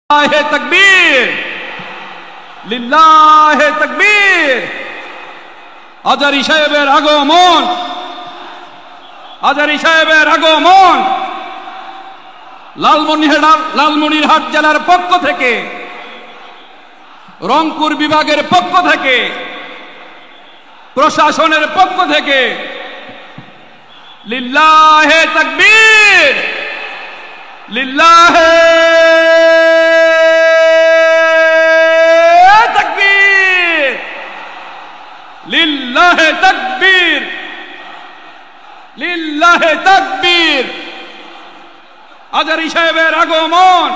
লিল্লাহে তাকবীর, লিল্লাহে তাকবীর। আজারি সাহেবের আগমন, আজারি সাহেবের আগমন লালমনিরহাট জেলার পক্ষ থেকে, রংপুর বিভাগের পক্ষ থেকে, প্রশাসনের পক্ষ থেকে লিল্লাহে তাকবীর, লিল্লাহে তাকবীর, লিল্লাহে তাকবীর, লিল্লাহে তাকবীর। আজারি সাহেবের আগমন,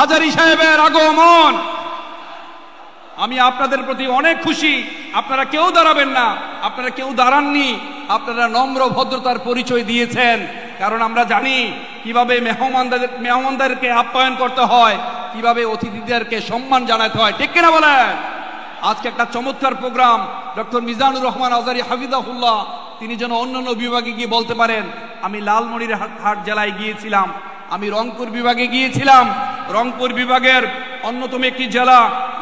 আজারি সাহেবের আগমন। আমি আপনাদের প্রতি অনেক খুশি। আপনারা কেউ দাঁড়াবেন না, আপনারা কেউ দাঁড়াননি, আপনারা নম্র ভদ্রতার পরিচয় দিয়েছেন। কারণ আমরা জানি কিভাবে মেহমানদেরকে আপ্যায়ন করতে হয়, কিভাবে অতিথিদেরকে সম্মান জানাতে হয়, ঠিক কিনা বলেন? আজকে একটা চমৎকার প্রোগ্রাম। ডক্টর মিজানুর রহমান আজারি হাফিজাহুল্লাহ তিনি যেন অন্যান্য বিভাগে গিয়ে বলতে পারেন, আমি লালমনিরহাট জেলায় গিয়েছিলাম, আমি রংপুর বিভাগে গিয়েছিলাম, রংপুর বিভাগের অন্যতম একটি জেলা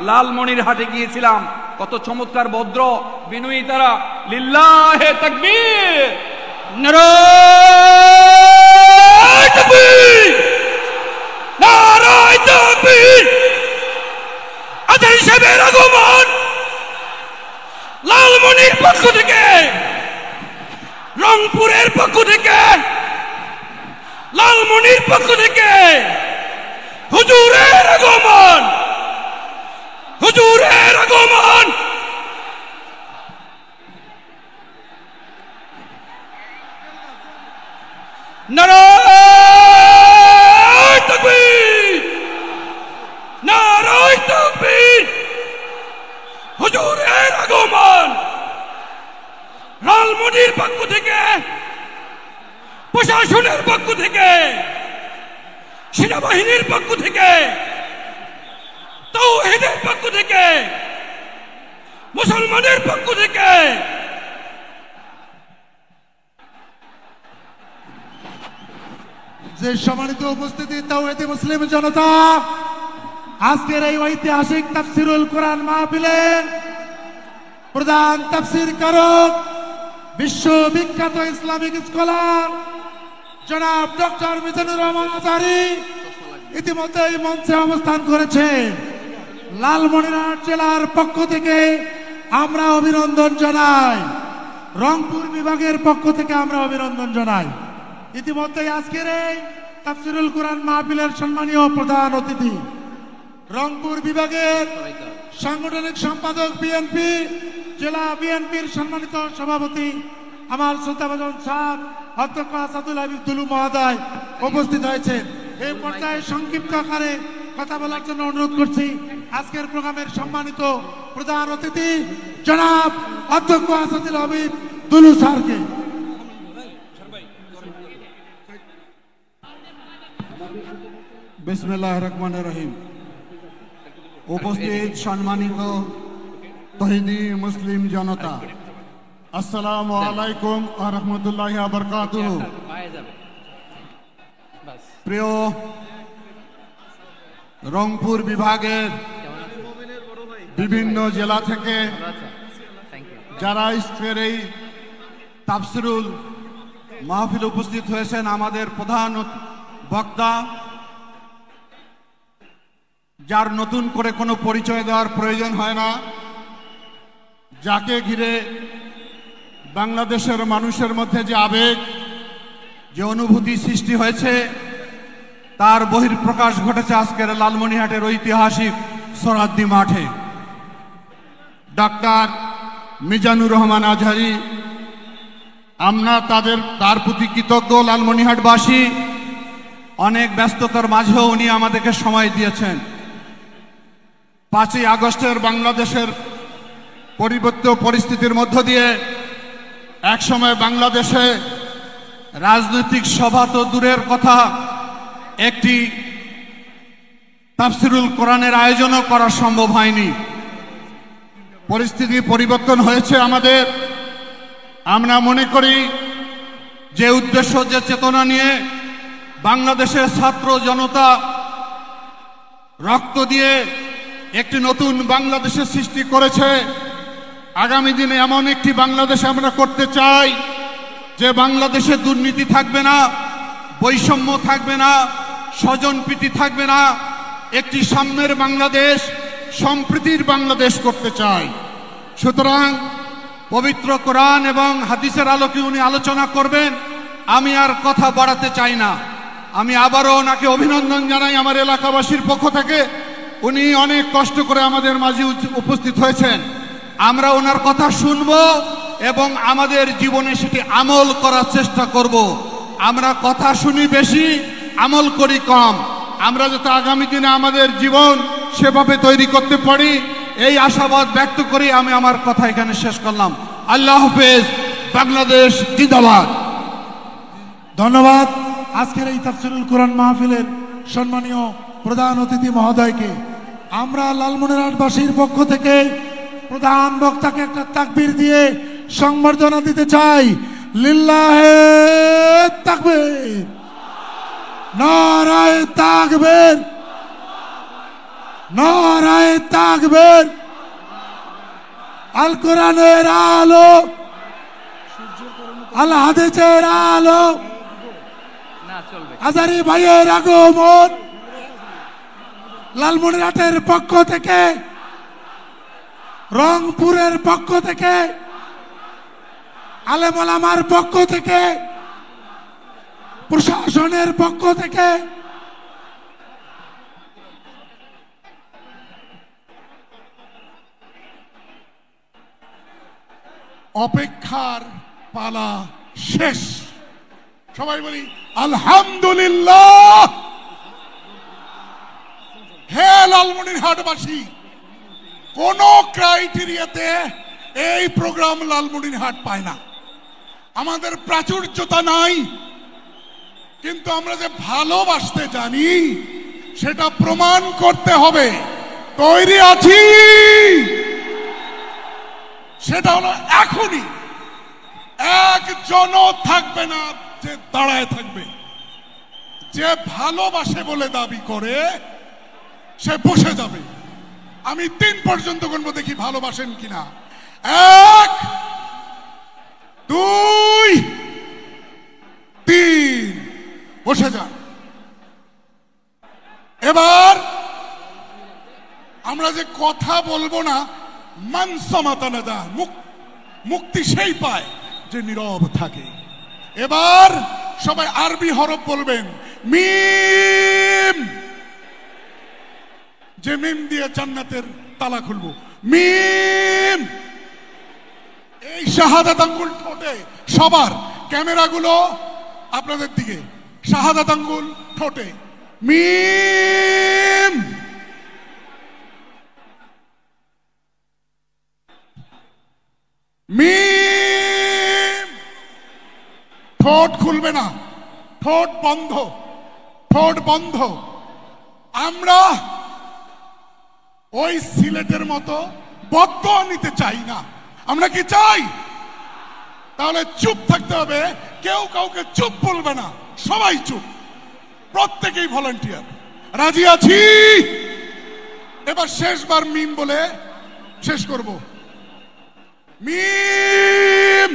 লালমনিরহাটে গিয়েছিলাম। কত চমৎকার ভদ্র বিনয়ী তারা। লিল্লাহে তাকবীর, নারায়ে তাকবীর, নারায়ে তাকবীর। আজারি সাহেবের আগমন লালমনির পক্ষ থেকে, রংপুরের পক্ষ থেকে, লালমনির পক্ষ থেকে হুজুরের আগমন, হুজুরের আগমন। নারায়ে তাকবীর, নারায়ে তাকবীর। হুজুরের আগমন লালমনির পক্ষ থেকে, প্রশাসনের পক্ষ থেকে, সেনাবাহিনীর পক্ষ থেকে, তাওহীদের পক্ষ থেকে, মুসলমানের পক্ষ থেকে। যে সম্মানিত উপস্থিতি তাওহীদি মুসলিম জনতা, আজকের এই ঐতিহাসিক তাফসিরুল কোরআন মাহফিলের প্রধান তাফসির কারক, বিশ্ববিখ্যাত ইসলামিক স্কলার জনাব ডক্টর মিজানুর রহমান আজারি ইতিমধ্যে এই মঞ্চে অবস্থান করেছে। লালমনিরহাট জেলার পক্ষ থেকে আমরা অভিনন্দন জানাই, রংপুর বিভাগের পক্ষ থেকে আমরা অভিনন্দন জানাই। ইতিমধ্যে আজকের এই তাফসিরুল কোরআন মাহফিলের সম্মানীয় প্রধান অতিথি, রংপুর বিভাগের সাংগঠনিক সম্পাদক বিএনপি, জেলা বিএনপির সম্মানিত সভাপতি আমার শ্রদ্ধাভাজন সাহেব অধ্যক্ষ আসাদুল হাবিব দুলু মহোদয় উপস্থিত হয়েছেন। এই পর্যায়ে সংক্ষিপ্ত আকারে কথা বলার জন্য অনুরোধ করছি আজকের প্রোগ্রামের সম্মানিত প্রধান অতিথি জনাব অধ্যক্ষ আসাদুল হাবিব দুলু স্যারকে। বিসমিল্লাহির রহমানির রহিম। উপস্থিত সম্মানিত তৌহিদি মুসলিম জনতা, আসসালামু আলাইকুম ওয়া রাহমাতুল্লাহি ওয়া বারাকাতুহু। প্রিয় রংপুর বিভাগের বিভিন্ন জেলা থেকে যারা আজকের এই তাফসিরুল মাহফিল উপস্থিত হয়েছেন, আমাদের প্রধান বক্তা, যার নতুন করে কোনো পরিচয় দেওয়ার প্রয়োজন হয় না, যাকে ঘিরে বাংলাদেশের মানুষের মধ্যে যে আবেগ, যে অনুভূতি সৃষ্টি হয়েছে, তার বহিঃপ্রকাশ ঘটেছে আজকের লালমনিরহাটের ঐতিহাসিক সরাদ্দি মাঠে। ডাক্তার মিজানুর রহমান আজহারি, আমরা তার প্রতি কৃতজ্ঞ। লালমনিরহাটবাসী অনেক ব্যস্ততার মাঝেও উনি আমাদেরকে সময় দিয়েছেন। 5ই আগস্টের বাংলাদেশের পরিবর্তিত পরিস্থিতির মধ্য দিয়ে একসময় বাংলাদেশে রাজনৈতিক সভা তো দূরের কথা, একটি তাফসিরুল কোরআনের আয়োজনও করা সম্ভব হয়নি। পরিস্থিতি পরিবর্তন হয়েছে আমাদের। আমরা মনে করি যে উদ্দেশ্য, যে চেতনা নিয়ে বাংলাদেশের ছাত্র জনতা রক্ত দিয়ে একটি নতুন বাংলাদেশের সৃষ্টি করেছে। আগামী দিনে এমন একটি বাংলাদেশ আমরা করতে চাই যে বাংলাদেশে দুর্নীতি থাকবে না, বৈষম্য থাকবে না, স্বজনপ্রীতি থাকবে না। একটি সাম্যের বাংলাদেশ, সম্প্রীতির বাংলাদেশ করতে চাই। সুতরাং পবিত্র কোরআন এবং হাদিসের আলোকে উনি আলোচনা করবেন। আমি আর কথা বাড়াতে চাই না। আমি আবারও ওনাকে অভিনন্দন জানাই আমার এলাকাবাসীর পক্ষ থেকে। উনি অনেক কষ্ট করে আমাদের মাঝে উপস্থিত হয়েছেন। আমরা ওনার কথা শুনব এবং আমাদের জীবনে সেটি আমল করার চেষ্টা করব। আমরা কথা শুনি বেশি, আমল করি কম। আমরা যাতে আগামী দিনে আমাদের জীবন সেভাবে তৈরি করতে পারি, এই আশাবাদ ব্যক্ত করি আমি আমার কথা এখানে শেষ করলাম। আল্লাহ হাফেজ। বাংলাদেশ জিন্দাবাদ। ধন্যবাদ আজকের এই তাফসীরুল কোরআন মাহফিলের সম্মানীয় প্রধান অতিথি মহোদয়কে। আমরা লালমনিরহাটবাসীর পক্ষ থেকে প্রধান বক্তাকে একটা তাকবীর দিয়ে সংবর্ধনা দিতে চাই। লিল্লাহে তাকবীর, নারায়ে তাকবীর, নারায়ে তাকবীর। আল কোরআনের আলো, আল হাদিসের আলো, আজারি ভাইয়ের আগমন লালমনিরহাটের পক্ষ থেকে, রংপুরের পক্ষ থেকে, আলেম ওলামার পক্ষ থেকে, প্রশাসনের পক্ষ থেকে অপেক্ষার পালা শেষ। সবাই বলি আলহামদুলিল্লাহ। হে লালমনিরহাটবাসী, কোন ক্রাইটেরিয়াতে এই প্রোগ্রাম লালমনিরহাট পায় না। আমাদের প্রাচুর্যতা নাই, কিন্তু আমরা যে ভালোবাসতে জানি সেটা প্রমাণ করতে হবে। তৈরি আছি, সেটা হলো এখনই। একজনও থাকবে না যে দাঁড়ায় থাকবে। যে ভালোবাসে বলে দাবি করে সে বসে যাবে। আমি 3 পর্যন্ত গুনবো, দেখি ভালোবাসেন কিনা। 1 2 3, বসে যান। এবার আমরা যে কথা বলবো না, মানসামাতানাদা, মুক্তি সেই পায় যে নীরব থাকে। এবার সবাই আরবি হরফ বলবেন। মিম, যে মিম দিয়ে জান্নাতের তালা খুলবো। মিম। এই শাহাদাত আঙ্গুল ঠোঁটে সবার, ক্যামেরাগুলো আপনাদের দিকে। শাহাদাত আঙ্গুল ঠোঁটে। মিম। মিম। ঠোঁট খুলবে না, ঠোঁট বন্ধ, ঠোঁট বন্ধ। আমরা ওই সিলেটের মতো বদদোয়া নিতে চাই না। আমরা কি চাই? তাহলে চুপ থাকতে হবে। কেউ কাউকে চুপ বলবে না, সবাই চুপ, প্রত্যেকেই ভলান্টিয়ার। রাজি আছি? এবার শেষবার মিম বলে শেষ করব। মিম।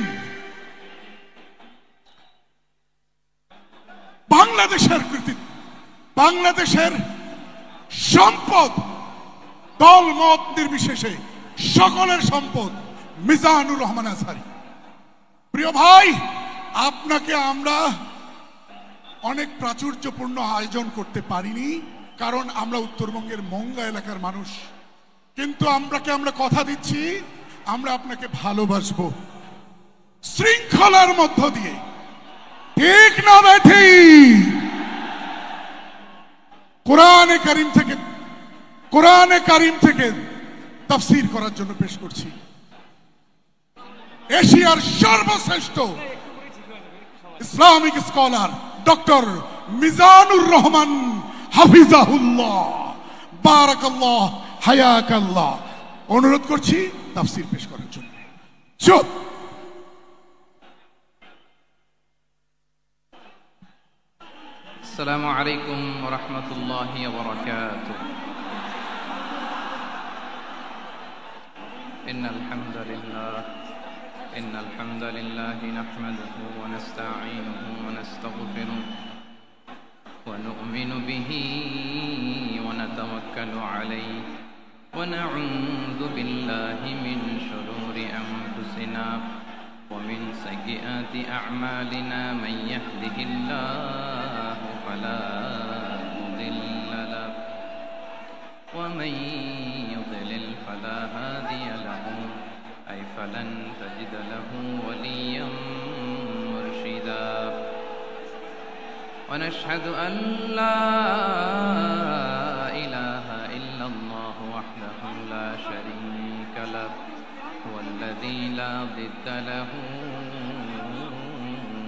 বাংলাদেশের কৃতিত্ব, বাংলাদেশের সম্পদ, দল মত নির্বিশেষে সকলের সম্পদ মিজানুর রহমান আজহারী। প্রিয় ভাই, আপনাকে আমরা অনেক প্রাচুর্যপূর্ণ আয়োজন করতে পারিনি, কারণ আমরা উত্তরবঙ্গের মংলা এলাকার মানুষ। কিন্তু আমরা কথা দিচ্ছি, আমরা আপনাকে ভালোবাসবো শৃঙ্খলার মধ্য দিয়ে। ঠিক না বেঠি? কোরআনে কারিম থেকে তাফসীর করার জন্য পেশ করছি এশিয়ার সর্বশ্রেষ্ঠ Islamic scholar doctor Mizanur Rahman হাফিজাহুল্লাহ, বারাকাল্লাহ, হায়াকাল্লাহ। অনুরোধ করছি তাফসীর পেশ করার জন্য। চুপ। السلام عليكم ورحمة الله وبركاته. إن الحمد لله نحمده ونستعينه ونستغفره ونؤمن به ونتوكل عليه ونعوذ بالله من شرور أنفسنا ومن سيئات أعمالنا. من يهده الله فلا مضل له ومن يضلل فلا هادي له أي فلن تجد له وليا مرشدا. ونشهد أن لا إله إلا الله وحده لا شريك له هو الذي لا ضد له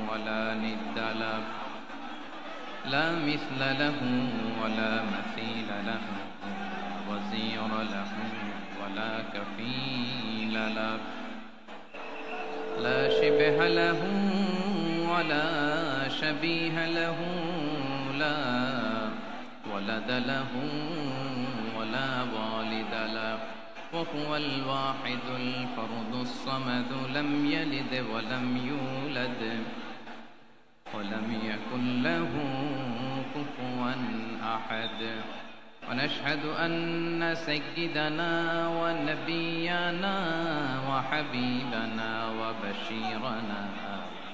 ولا ند له لا مثل له ولا مثيل له وزير له ولا كفيل له لا شبه له ولا شبيه له لا ولد له ولا والد له وهو الواحد الفرد الصمد لم يلد ولم يولد ولم يكن له كفوا أحد. ونشهد أن سيدنا ونبينا وحبيبنا وبشيرنا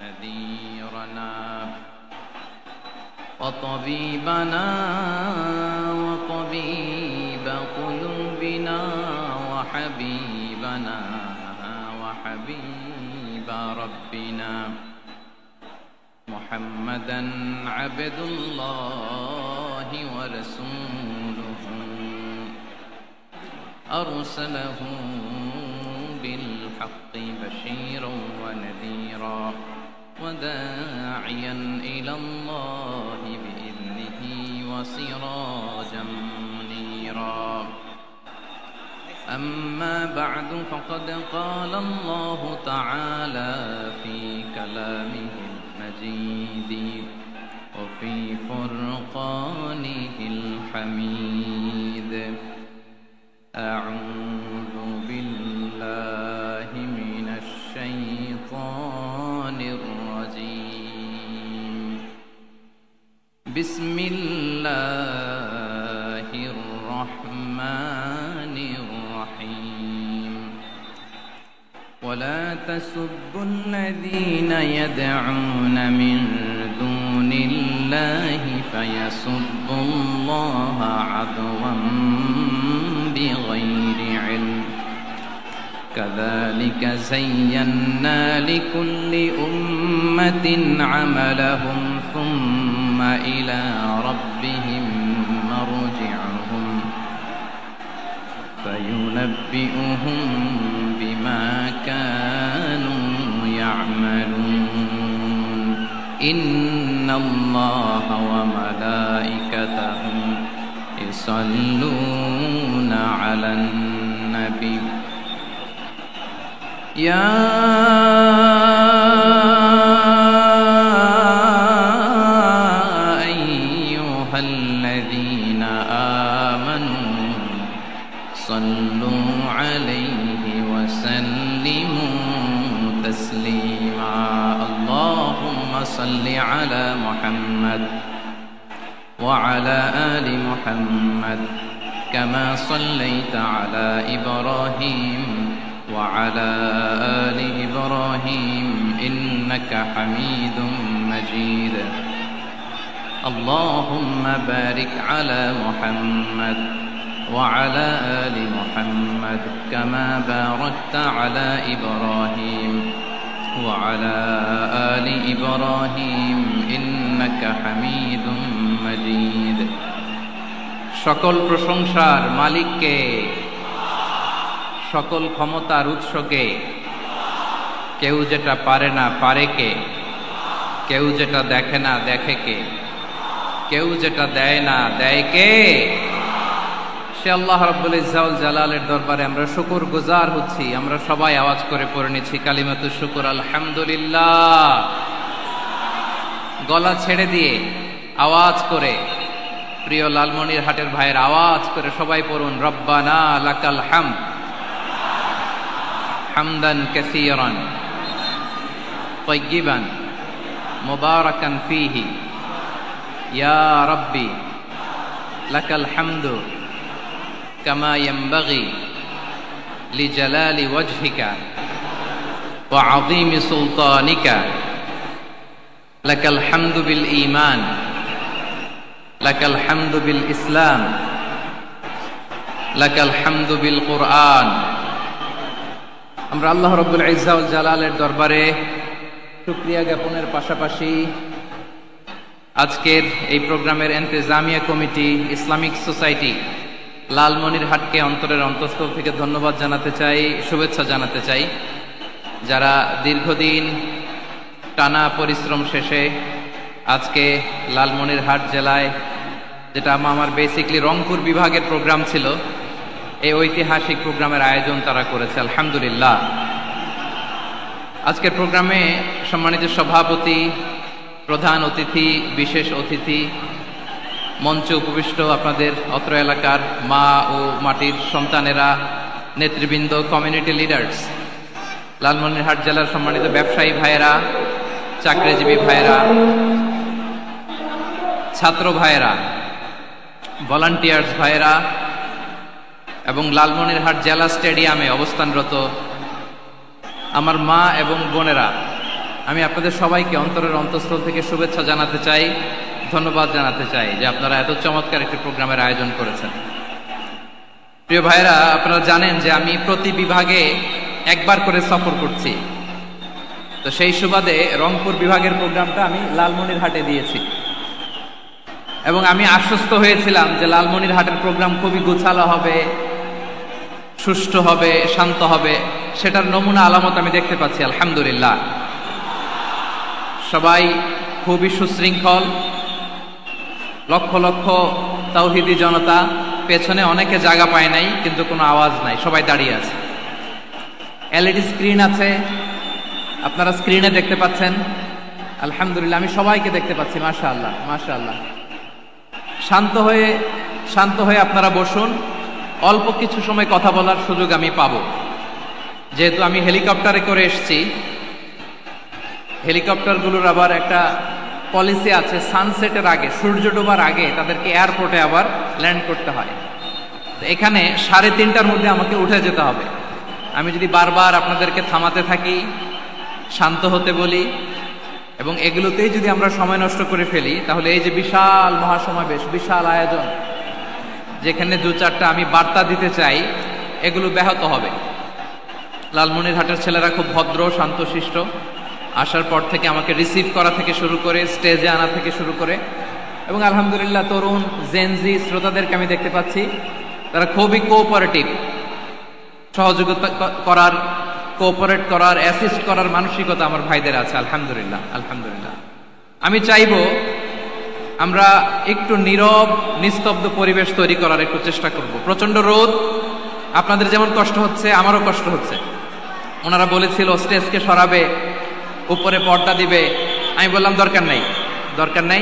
ونذيرنا وطبيبنا وطبيب قلوبنا وحبيبنا وحبيب ربنا محمدا عبد الله ورسوله أرسله بالحق بشيرا ونذيرا وداعيا إلى الله بإذنه وسراجا منيرا. أما بعد فقد قال الله تعالى في كلامه المجيد وفي فرقانه الحميد. أعوذ بالله من الشيطان الرجيم. بسم الله الرحمن الرحيم. ولا تسبوا الذين يدعون من دون الله فيسبوا الله عدوا بغير علم كذلك زينا لكل أمة عملهم ثم إلى ربهم مرجعهم فينبئهم بما كانوا يعملون. إن الله وملائكته يصلون على النبي يا أيها الذين آمنوا صلوا عليه وسلموا تسليما. اللهم صل على محمد وعلى آل محمد كما صليت على إبراهيم وعلى آل إبراهيم إنك حميد مجيد. اللهم بارك على محمد وعلى آل محمد كما باركت على إبراهيم وعلى آل إبراهيم إنك حميد مجيد. সকল প্রশংসার মালিককে, সকল ক্ষমতার উৎসকে। কেউ যেটা পারে না পারে কে, কেউ যেটা দেখে না দেখে কে, কেউ যেটা দেয় না দেয় কে? সে আল্লাহ রাব্বুল ইজ্জত ওয়াল জালালের দরবারে আমরা শুকর গুজার হচ্ছি। আমরা সবাই আওয়াজ করে পড়ে নিচ্ছি কালিমাতুশ শুকর আলহামদুলিল্লাহ। গলা ছেড়ে দিয়ে আওয়াজ করে, প্রিয় লালমনিরহাটের ভাইয়ের আওয়াজ করে সবাই পড়ুন, রব্বানা লাকাল হামদ হামদান কাসীরান তাইয়্যিবান মুবারাকান ফীহি ইয়া রাব্বি লাকাল হামদু কামা ইয়ানবাগি লিজালালি ওয়াজহিকা ওয়া আযীমি সুলতানিকা লাকাল হামদু বিল ঈমান লাকাল হামদু বিল ইসলাম লাকাল হামদু বিল কুরআন। আমরা আল্লাহ রাব্বুল ইজ্জা ওয়াল জালালের দরবারে শুকরিয়া জ্ঞাপনের পাশাপাশি আজকের এই প্রোগ্রামের ইন্তেজামিয়া কমিটি, ইসলামিক সোসাইটি লালমনিরহাটকে অন্তরের অন্তঃস্থল থেকে ধন্যবাদ জানাতে চাই, শুভেচ্ছা জানাতে চাই, যারা দীর্ঘদিন টানা পরিশ্রম শেষে আজকে লালমনিরহাট জেলায়, যেটা আমার বেসিকলি রংপুর বিভাগের প্রোগ্রাম ছিল, এই ঐতিহাসিক প্রোগ্রামের আয়োজন তারা করেছে, আলহামদুলিল্লাহ। আজকের প্রোগ্রামে সম্মানিত সভাপতি, প্রধান অতিথি, বিশেষ অতিথি, মঞ্চে উপবিষ্ট আপনাদের অত্র এলাকার মা ও মাটির সন্তানেরা, নেতৃবৃন্দ, কমিউনিটি লিডার্স, লালমনিরহাট জেলার সম্মানিত ব্যবসায়ী ভাইয়েরা, চাকরিজীবী ভাইয়েরা, ছাত্র ভাইয়েরা, ভলান্টিয়ার্স ভাইয়েরা এবং লালমনিরহাট জেলা স্টেডিয়ামে অবস্থানরত আমার মা এবং বোনেরা, আমি আপনাদের সবাইকে অন্তরের অন্তঃস্থল থেকে শুভেচ্ছা জানাতে চাই, ধন্যবাদ জানাতে চাই যে আপনারা এত চমৎকার একটি প্রোগ্রামের আয়োজন করেছেন। প্রিয় ভাইয়েরা, আপনারা জানেন যে আমি প্রতি বিভাগে একবার করে সফর করছি, তো সেই সুবাদে রংপুর বিভাগের প্রোগ্রামটা আমি লালমনিরহাটে দিয়েছি এবং আমি আশ্বস্ত হয়েছিলাম যে লালমনিরহাটের প্রোগ্রাম খুবই গোছালো হবে, সুষ্ঠু হবে, শান্ত হবে। সেটার নমুনা আলামত আমি দেখতে পাচ্ছি, আলহামদুলিল্লাহ। সবাই খুবই সুশৃঙ্খল, লক্ষ লক্ষ তাওহীদি জনতা, পেছনে অনেকে জায়গা পায় নাই কিন্তু কোনো আওয়াজ নাই, সবাই দাঁড়িয়ে আছে। এলইডি স্ক্রিন আছে, আপনারা স্ক্রিনে দেখতে পাচ্ছেন, আলহামদুলিল্লাহ। আমি সবাইকে দেখতে পাচ্ছি, মাশাআল্লাহ মাশাআল্লাহ। শান্ত হয়ে আপনারা বসুন, অল্প কিছু সময় কথা বলার সুযোগ আমি পাবো। যেহেতু আমি হেলিকপ্টারে করে এসেছি, হেলিকপ্টারগুলোর আবার একটা পলিসি আছে, সানসেটের আগে, সূর্য ডোবার আগে তাদেরকে এয়ারপোর্টে আবার ল্যান্ড করতে হয়। তো এখানে 3:30টার মধ্যে আমাকে উঠে যেতে হবে। আমি যদি বারবার আপনাদেরকে থামাতে থাকি, শান্ত হতে বলি এবং এগুলোতেই যদি আমরা সময় নষ্ট করে ফেলি, তাহলে এই যে বিশাল মহাসমাবেশ, বিশাল আয়োজন, যেখানে 2-4টা আমি বার্তা দিতে চাই, এগুলো ব্যাহত হবে। লালমনিরহাটের ছেলেরা খুব ভদ্র, শান্তশিষ্ট। আসার পর থেকে আমাকে রিসিভ করা থেকে শুরু করে, স্টেজে আনা থেকে শুরু করে, এবং আলহামদুলিল্লাহ তরুণ জেনজি শ্রোতাদেরকে আমি দেখতে পাচ্ছি, তারা খুবই কোঅপারেটিভ, সহযোগিতা করার, কোঅপারেট করার, অ্যাসিস্ট করার মানসিকতা আমার ভাইদের আছে, আলহামদুলিল্লাহ আলহামদুলিল্লাহ। আমি চাইবো আমরা একটু নীরব, নিস্তব্ধ পরিবেশ তৈরি করার একটু চেষ্টা করব। প্রচন্ড রোদ, আপনাদের যেমন কষ্ট হচ্ছে আমারও কষ্ট হচ্ছে। ওনারা বলেছিল স্টেজকে সরাবে, উপরে পর্দা দিবে, আমি বললাম দরকার নাই,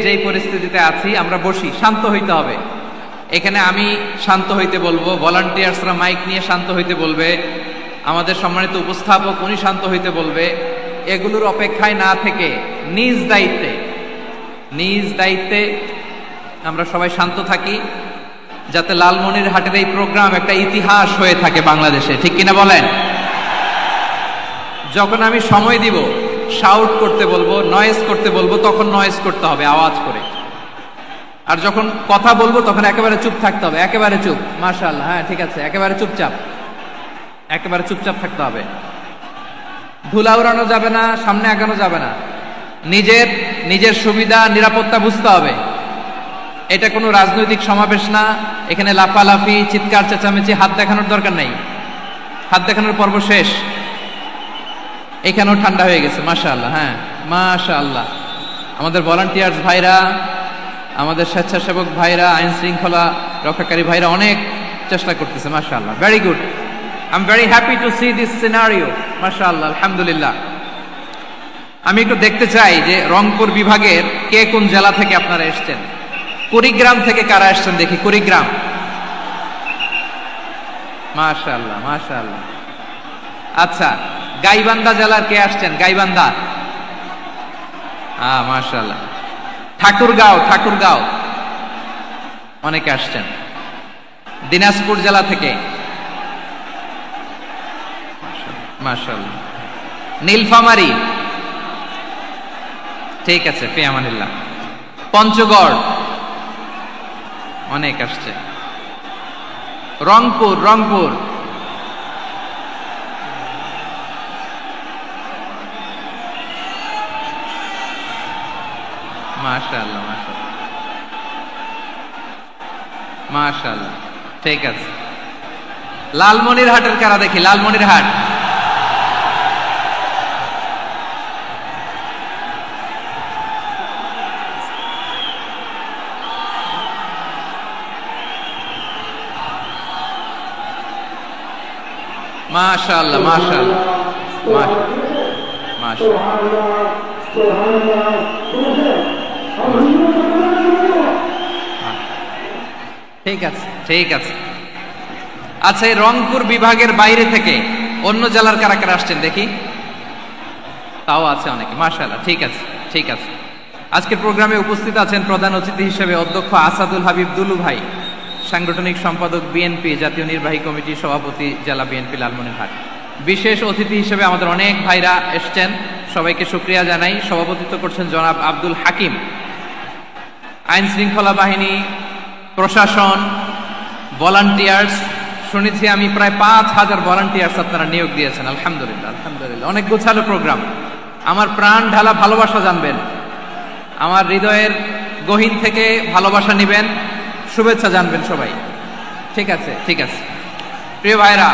যেই পরিস্থিতিতে আছি আমরা বসি, শান্ত হইতে হবে। এখানে আমি শান্ত হইতে বলবো, ভলান্টিয়ার্সরা মাইক নিয়ে শান্ত হইতে বলবে, আমাদের সম্মানিত উপস্থাপক উনি শান্ত হইতে বলবে। এগুলোর অপেক্ষায় না থেকে নিজ দায়িত্বে আমরা সবাই শান্ত থাকি, যাতে লালমনিরহাটের এই প্রোগ্রাম একটা ইতিহাস হয়ে থাকে বাংলাদেশে, ঠিক কিনা বলেন? যখন আমি সময় দিব, শাউট করতে বলবো, নয়েজ করতে বলবো, তখন নয়েজ করতে হবে আওয়াজ করে। আর যখন কথা বলবো তখন একেবারে চুপ থাকতে হবে, একেবারে চুপ। মাশাআল্লাহ, হ্যাঁ ঠিক আছে, একেবারে চুপচাপ থাকতে হবে। ধুলা উড়ানো যাবে না, সামনে আগানো যাবে না। নিজের সুবিধা, নিরাপত্তা বুঝতে হবে। এটা কোনো রাজনৈতিক সমাবেশ না, এখানে লাফালাফি, চিৎকার চেঁচামেচি, হাত দেখানোর দরকার নাই। হাত দেখানোর পর্ব শেষ। এখানেও ঠান্ডা হয়ে গেছে, মাশাআল্লাহ, হ্যাঁ মাশাআল্লাহ। আমাদের ভলান্টিয়ার্স ভাইরা, আমাদের স্বেচ্ছাসেবক ভাইরা, আইন শৃঙ্খলা রক্ষাকারী ভাইরা অনেক চেষ্টা করতেছে, মাশাআল্লাহ, very good. I am very happy to C this scenario, মাশাআল্লাহ, আলহামদুলিল্লাহ। আমি একটু দেখতে চাই যে রংপুর বিভাগের কে কোন জেলা থেকে আপনারা এসেছেন। কুড়িগ্রাম থেকে কারা এসেছেন দেখি, কুড়িগ্রাম। মাশাআল্লাহ মাশাআল্লাহ। আচ্ছা, গাইবান্ধা জেলার কে আসছেন? গাইবান্ধা, মাশাআল্লাহ। ঠাকুরগাঁও অনেকে আসছেন। দিনাজপুর জেলা থেকে মাশাআল্লাহ। নীলফামারী, ঠিক আছে, ফি আমানিল্লাহ। পঞ্চগড় অনেক আসছে। রংপুর মাশাআল্লাহ মাশাআল্লাহ, ঠিক আছে। লালমনিরহাটের কারা দেখি, লালমনিরহাট। মাশাআল্লাহ মাশাআল্লাহ মাশাআল্লাহ। ঠিক আছে ঠিক আছে। আচ্ছা, এই রংপুর বিভাগের বাইরে থেকে অন্য জেলার কারা কারা আসছেন দেখি? তাও আছে অনেকে, মাশাআল্লাহ, ঠিক আছে ঠিক আছে। আজকের প্রোগ্রামে উপস্থিত আছেন প্রধান অতিথি হিসেবে অধ্যক্ষ আসাদুল হাবিব দুলু ভাই, সাংগঠনিক সম্পাদক বিএনপি, জাতীয় নির্বাহী কমিটির সভাপতি, জেলা বিএনপি লালমনিরহাট। বিশেষ অতিথি হিসেবে আমাদের অনেক ভাইরা এসছেন, সবাইকে শুকরিয়া জানাই। সভাপতিত্ব করছেন জনাব আব্দুল হাকিম। আইন শৃঙ্খলা বাহিনী, প্রশাসন, ভলান্টিয়ার্স, শুনেছি আমি প্রায় 5000 ভলান্টিয়ার্স আপনারা নিয়োগ দিয়েছেন। আলহামদুলিল্লাহ আলহামদুলিল্লাহ, অনেক গোছালো প্রোগ্রাম। আমার প্রাণ ঢালা ভালোবাসা জানবেন, আমার হৃদয়ের গহীন থেকে ভালোবাসা নিবেন, শুভেচ্ছা জানবেন সবাই। ঠিক আছে ঠিক আছে। প্রিয় ভাইরা,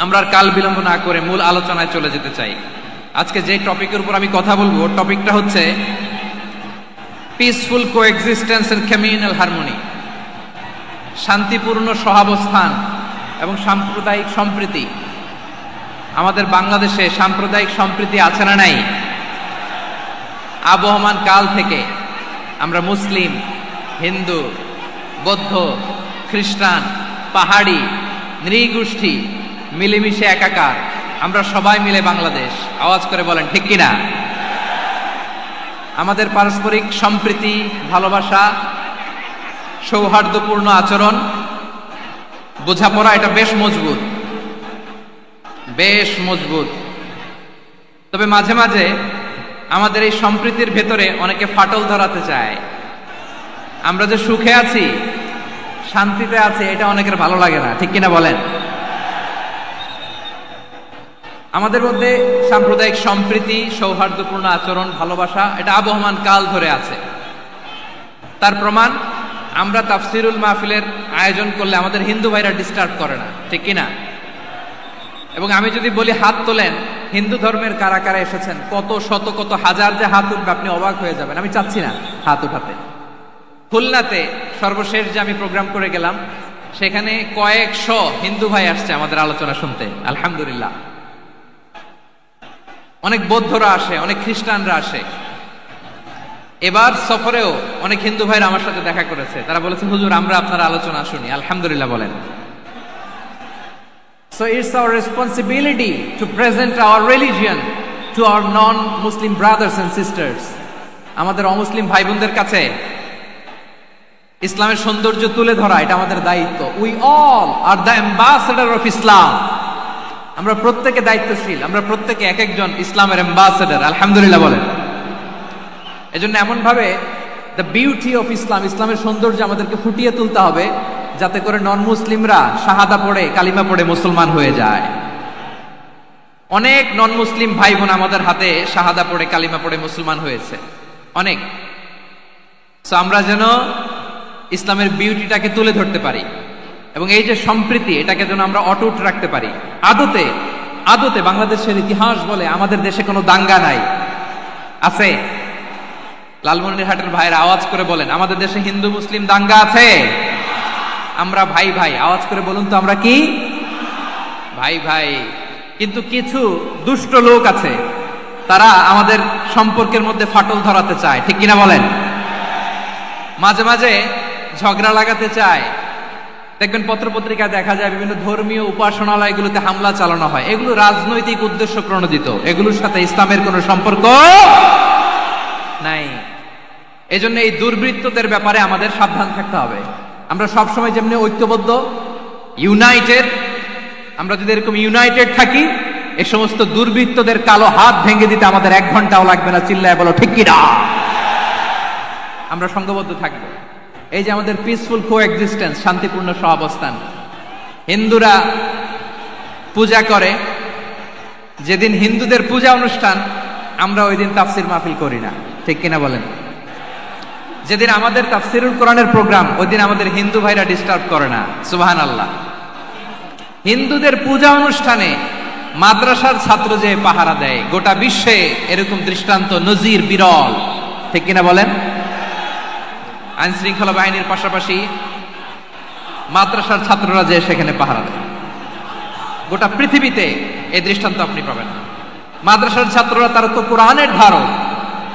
আমরা আর কাল বিলম্ব না করে মূল আলোচনায় চলে যেতে চাই। আজকে যে টপিকের উপর আমি কথা বলবো, টপিকটা হচ্ছে peaceful coexistence and communal harmony, শান্তিপূর্ণ সহাবস্থান এবং সাম্প্রদায়িক সম্প্রীতি। আমাদের বাংলাদেশে সাম্প্রদায়িক সম্প্রীতি আছে না নাই? আবহমান কাল থেকে আমরা মুসলিম, হিন্দু, বৌদ্ধ, খ্রিস্টান, পাহাড়ি, নৃগোষ্ঠী মিলেমিশে একাকার, আমরা সবাই মিলে বাংলাদেশ। আওয়াজ করে বলেন ঠিক কিনা? আমাদের পারস্পরিক সম্প্রীতি, ভালোবাসা, সৌহার্দ্যপূর্ণ আচরণ, বোঝাপড়া, এটা বেশ মজবুত, বেশ মজবুত। তবে মাঝে মাঝে আমাদের এই সম্প্রীতির ভেতরে অনেকে ফাটল ধরাতে চায়। আমরা যে সুখে আছি, শান্তিতে আছি, এটা অনেকের ভালো লাগে না, ঠিক কিনা বলেন? আমাদের মধ্যে সাম্প্রদায়িক সম্প্রীতি, সৌহার্দ্যপূর্ণ আচরণ, ভালোবাসা, এটা আবহমান কাল ধরে আছে। তার প্রমাণ, আমরা তাফসিরুল মাহফিলের আয়োজন করলে আমাদের হিন্দু ভাইরা ডিস্টার্ব করে না, ঠিক কিনা? এবং আমি যদি বলি হাত তোলেন, হিন্দু ধর্মের কারা কারা এসেছেন, কত শত কত হাজার যে হাত উঠবে, আপনি অবাক হয়ে যাবেন। আমি চাচ্ছি না হাত উঠাতে। খুলনাতে সর্বশেষ যে আমি প্রোগ্রাম করে গেলাম, সেখানে কয়েকশো হিন্দু ভাই আসছে আমাদের আলোচনা শুনতে, আলহামদুলিল্লাহ। অনেক বৌদ্ধরা আসে, অনেক খ্রিস্টানরা আসে। এবার সফরেও অনেক হিন্দু ভাইরা আমার সাথে দেখা করেছে, তারা বলেছে হুজুর আমরা আপনার আলোচনা শুনি, আলহামদুলিল্লাহ বলেন। So it's our responsibility to present our religion to our non-Muslim brothers and sisters. আমাদের অমুসলিম ভাই বোনদের কাছে ইসলামের সৌন্দর্য তুলে ধরা, এটা আমাদের দায়িত্ব। We all are the ambassador of Islam. আমরা প্রত্যেকে দায়িত্বশীল, আমরা প্রত্যেকে এক একজন ইসলামের অ্যাম্বাসেডর, আলহামদুলিল্লাহ বলেন। এজন্য এমন ভাবে দ্য বিউটি অফ ইসলাম, ইসলামের সৌন্দর্য আমাদেরকে ফুটিয়ে তুলতে হবে, যাতে করে নন মুসলিমরা শাহাদা পড়ে, কালিমা পড়ে মুসলমান হয়ে যায়। অনেক নন মুসলিম ভাই বোন আমাদের হাতে শাহাদা পড়ে, কালিমা পড়ে মুসলমান হয়েছে, অনেক। সো আমরা যেন ইসলামের বিউটিটাকে তুলে ধরতে পারি, এবং এই যে সম্প্রীতি, এটাকে যেন আমরা অটুট রাখতে পারি। আদতে আদতে বাংলাদেশের ইতিহাস বলে আমাদের দেশে কোনো দাঙ্গা নাই, আছে? লালমনিরহাটের ভাইয়ের আওয়াজ করে বলেন, আমাদের দেশে হিন্দু মুসলিম দাঙ্গা আছে? আমরা ভাই ভাই, আওয়াজ করে বলুন তো, আমরা কি ভাই ভাই? কিন্তু কিছু দুষ্ট লোক আছে তারা আমাদের সম্পর্কের মধ্যে ফাটল ধরাতে চায়, ঠিক কিনা বলেন? মাঝে মাঝে ঝগড়া লাগাতে চায়। দেখবেন পত্রপত্রিকায় দেখা যায় বিভিন্ন ধর্মীয় উপাসনালয়গুলোতে হামলা চালানো হয়। এগুলো রাজনৈতিক উদ্দেশ্য প্রণোদিত, এগুলোর সাথে ইসলামের কোনো সম্পর্ক নাই। এজন্য এই দুর্বৃত্তদের ব্যাপারে আমাদের সাবধান থাকতে হবে। আমরা সবসময় যেমনি ঐক্যবদ্ধ, ইউনাইটেড, আমরা যদি এরকম ইউনাইটেড থাকি, এই সমস্ত দুর্বৃত্তদের কালো হাত ভেঙে দিতে আমাদের 1 ঘন্টাও লাগবে না। চিল্লায় বলো ঠিক কিনা? আমরা সংঘবদ্ধ থাকবো। এই যে আমাদের পিসফুল কোএক্সিস্টেন্স, শান্তিপূর্ণ সহাবস্থান। হিন্দুরা পূজা করে, যেদিন হিন্দুদের পূজা অনুষ্ঠান আমরা ওই দিন তাফসির মাহফিল করি না, ঠিক কিনা বলেন? যেদিন আমাদের তাফসিরুল কোরআনের প্রোগ্রাম, ওই দিন আমাদের হিন্দু ভাইরা ডিস্টার্ব করে না। সুবহানাল্লাহ। হিন্দুদের পূজা অনুষ্ঠানে মাদ্রাসার ছাত্র যে পাহারা দেয়, গোটা বিশ্বে এরকম দৃষ্টান্ত নজির বিরল, ঠিক কিনা বলেন? আইন শৃঙ্খলা বাহিনীর পাশাপাশি মাদ্রাসার ছাত্ররা যে সেখানে পাহারা দেয়, গোটা পৃথিবীতে এই দৃষ্টান্ত আপনি পাবেন না। মাদ্রাসার ছাত্ররা, তারা তো কোরআনের ধারক,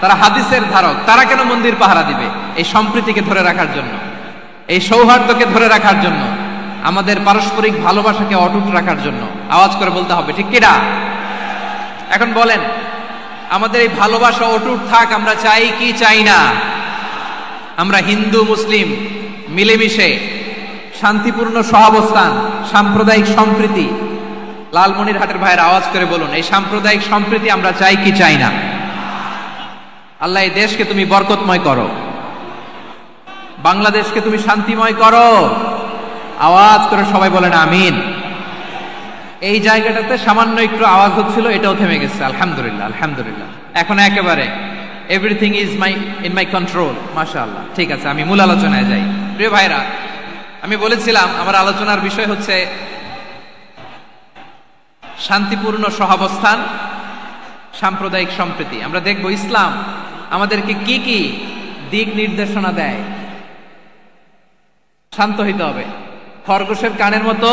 তারা হাদিসের ধারক, তারা কেন মন্দির পাহারা দিবে? এই সম্প্রীতিকে ধরে রাখার জন্য, এই সৌহার্দ্যকে ধরে রাখার জন্য, আমাদের পারস্পরিক ভালোবাসাকে অটুট রাখার জন্য। আওয়াজ করে বলতে হবে, ঠিক কিনা? এখন বলেন, আমাদের এই ভালোবাসা অটুট থাক আমরা চাই কি চাই না? আমরা হিন্দু মুসলিম মিলেমিশে শান্তিপূর্ণ সহাবস্থান, সাম্প্রদায়িক সম্প্রীতি, লালমনিরহাটের ভাইয়ের আওয়াজ করে বলুন, এই সাম্প্রদায়িক সম্প্রীতি আমরা চাই কি চাই না? আল্লাহ এই দেশকে তুমি বরকতময় করো, বাংলাদেশকে তুমি শান্তিময় করো। আওয়াজ করে সবাই বলেন আমিন। এই জায়গাটাতে সামান্য একটু আওয়াজ হচ্ছিল, এটাও থেমে গেছে। আলহামদুলিল্লাহ, আলহামদুলিল্লাহ। এখন একেবারে everything is in my control. মাশাআল্লাহ। ঠিক আছে, আমি মূল আলোচনায় যাই। প্রিয় ভাইরা, আমি বলেছিলাম আমার আলোচনার বিষয় হচ্ছে শান্তিপূর্ণ সহাবস্থান, সাম্প্রদায়িক সম্প্রীতি। আমরা দেখব ইসলাম আমাদেরকে কি কি দিক নির্দেশনা দেয়। শান্ত হইতে হবে। খরগোশের কানের মতো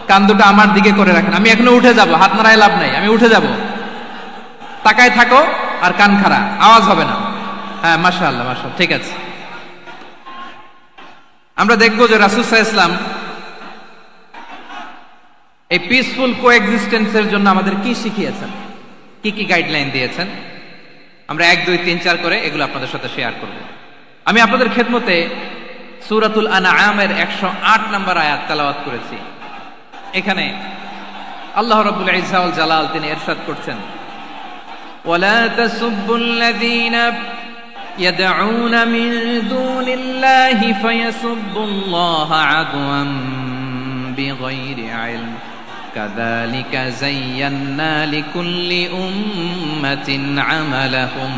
কান দুটো আমার দিকে করে রাখেন। আমি এখনো উঠে যাব, হাত নাড়ায় লাভ নাই, আমি উঠে যাব। তাকায় থাকো আর কান খাড়া, আওয়াজ হবে না। হ্যাঁ, মাশাআল্লাহ, মাশাআল্লাহ, ঠিক আছে। আমরা দেখব যে রাসূল সাল্লাল্লাহু আলাইহি ওয়াসাল্লাম এই পিসফুল কোএক্সিস্টেন্সের জন্য আমাদের কি শিখিয়েছেন, কি কি গাইডলাইন দিয়েছেন। আমরা 1, 2, 3, 4 করে এগুলো আপনাদের সাথে শেয়ার করব। আমি আপনাদের খেদমতে সূরাতুল আনআমের 108 নম্বর আয়াত তেলাওয়াত করেছি। এখানে আল্লাহ রাব্বুল ইজ্জা ওয়াল জালাল তিনি ইরশাদ করছেন, ওয়ালা তাসুব্বুল্লাযীনা ইয়াদউনা মিন দুনিল্লাহি ফায়াসুব্বুল্লাহা আদওয়ান বিগাইরি ইলম কাযালিকা যায়্যান্না লিকুল্লি উম্মাতিন আমালাহুম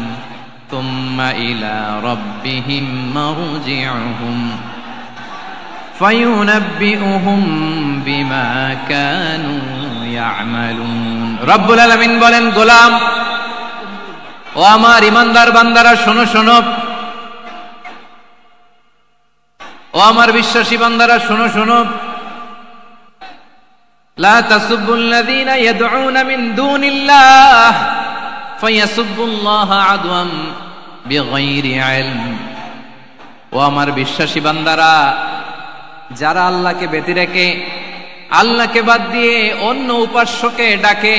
থুম্মা ইলা রাব্বিহিম মারজিউহুম ফায়ুনাব্বিউহুম বিমা কানু ইয়ামালুন। রব্বুল আলামিন বলেন, গোলাম ও আমার ইমানদার বান্দারা শোনো শোনো, ও আমার বিশ্বাসী বান্দারা শোনো শোনো, লা তাসুব্বুল্লাযীনা ইয়াদউনা মিন দুনিল্লাহ ফায়াসুব্বুল্লাহা আদওয়াম বিগাইরি ইলম। ও আমার বিশ্বাসী বান্দারা, যারা আল্লাহকে ব্যতি রেখে, আল্লাহকে বাদ দিয়ে অন্য উপাস্যকে ডাকে,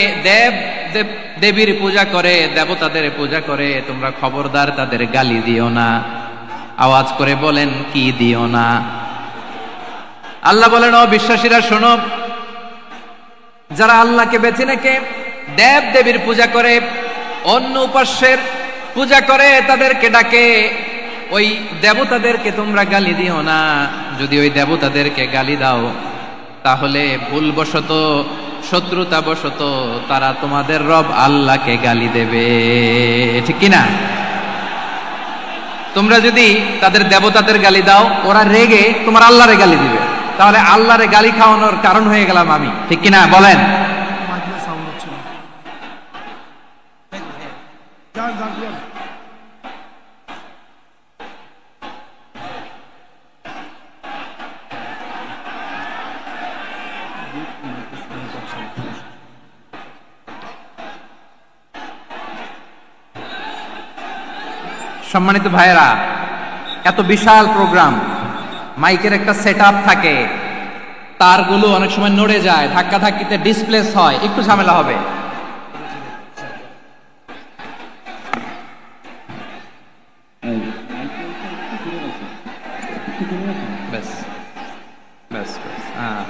দেবীর পূজা করে, দেবতাদের পূজা করে, তোমরা খবরদার তাদের গালি দিও না। আওয়াজ করে বলেন, কি দিও না? আল্লাহ বলেন, ও বিশ্বাসীরা শোনো, যারা আল্লাহকে বেছে রেখে দেব দেবীর পূজা করে, অন্য উপাস্যের পূজা করে, তাদেরকে ডাকে, ওই দেবতাদেরকে তোমরা গালি দিও না। যদি ওই দেবতাদেরকে গালি দাও, তাহলে ভুলবশত, শত্রুতাবশত তারা তোমাদের রব আল্লাহকে গালি দেবে, ঠিক কিনা? তোমরা যদি তাদের দেবতাদের গালি দাও, ওরা রেগে তোমার আল্লাহরে গালি দিবে, তাহলে আল্লাহরে গালি খাওয়ানোর কারণ হয়ে গেলাম আমি, ঠিক কিনা বলেন? সম্মানিত ভাইয়েরা, এত বিশাল প্রোগ্রাম, মাইকের একটা সেটআপ থাকে, তারগুলো অনেক সময় নড়ে যায়, ধাক্কা ধাক্কিতে ডিসপ্লেস হয়, একটু ঝামেলা হবে। ব্যাস ব্যাস ব্যাস, হ্যাঁ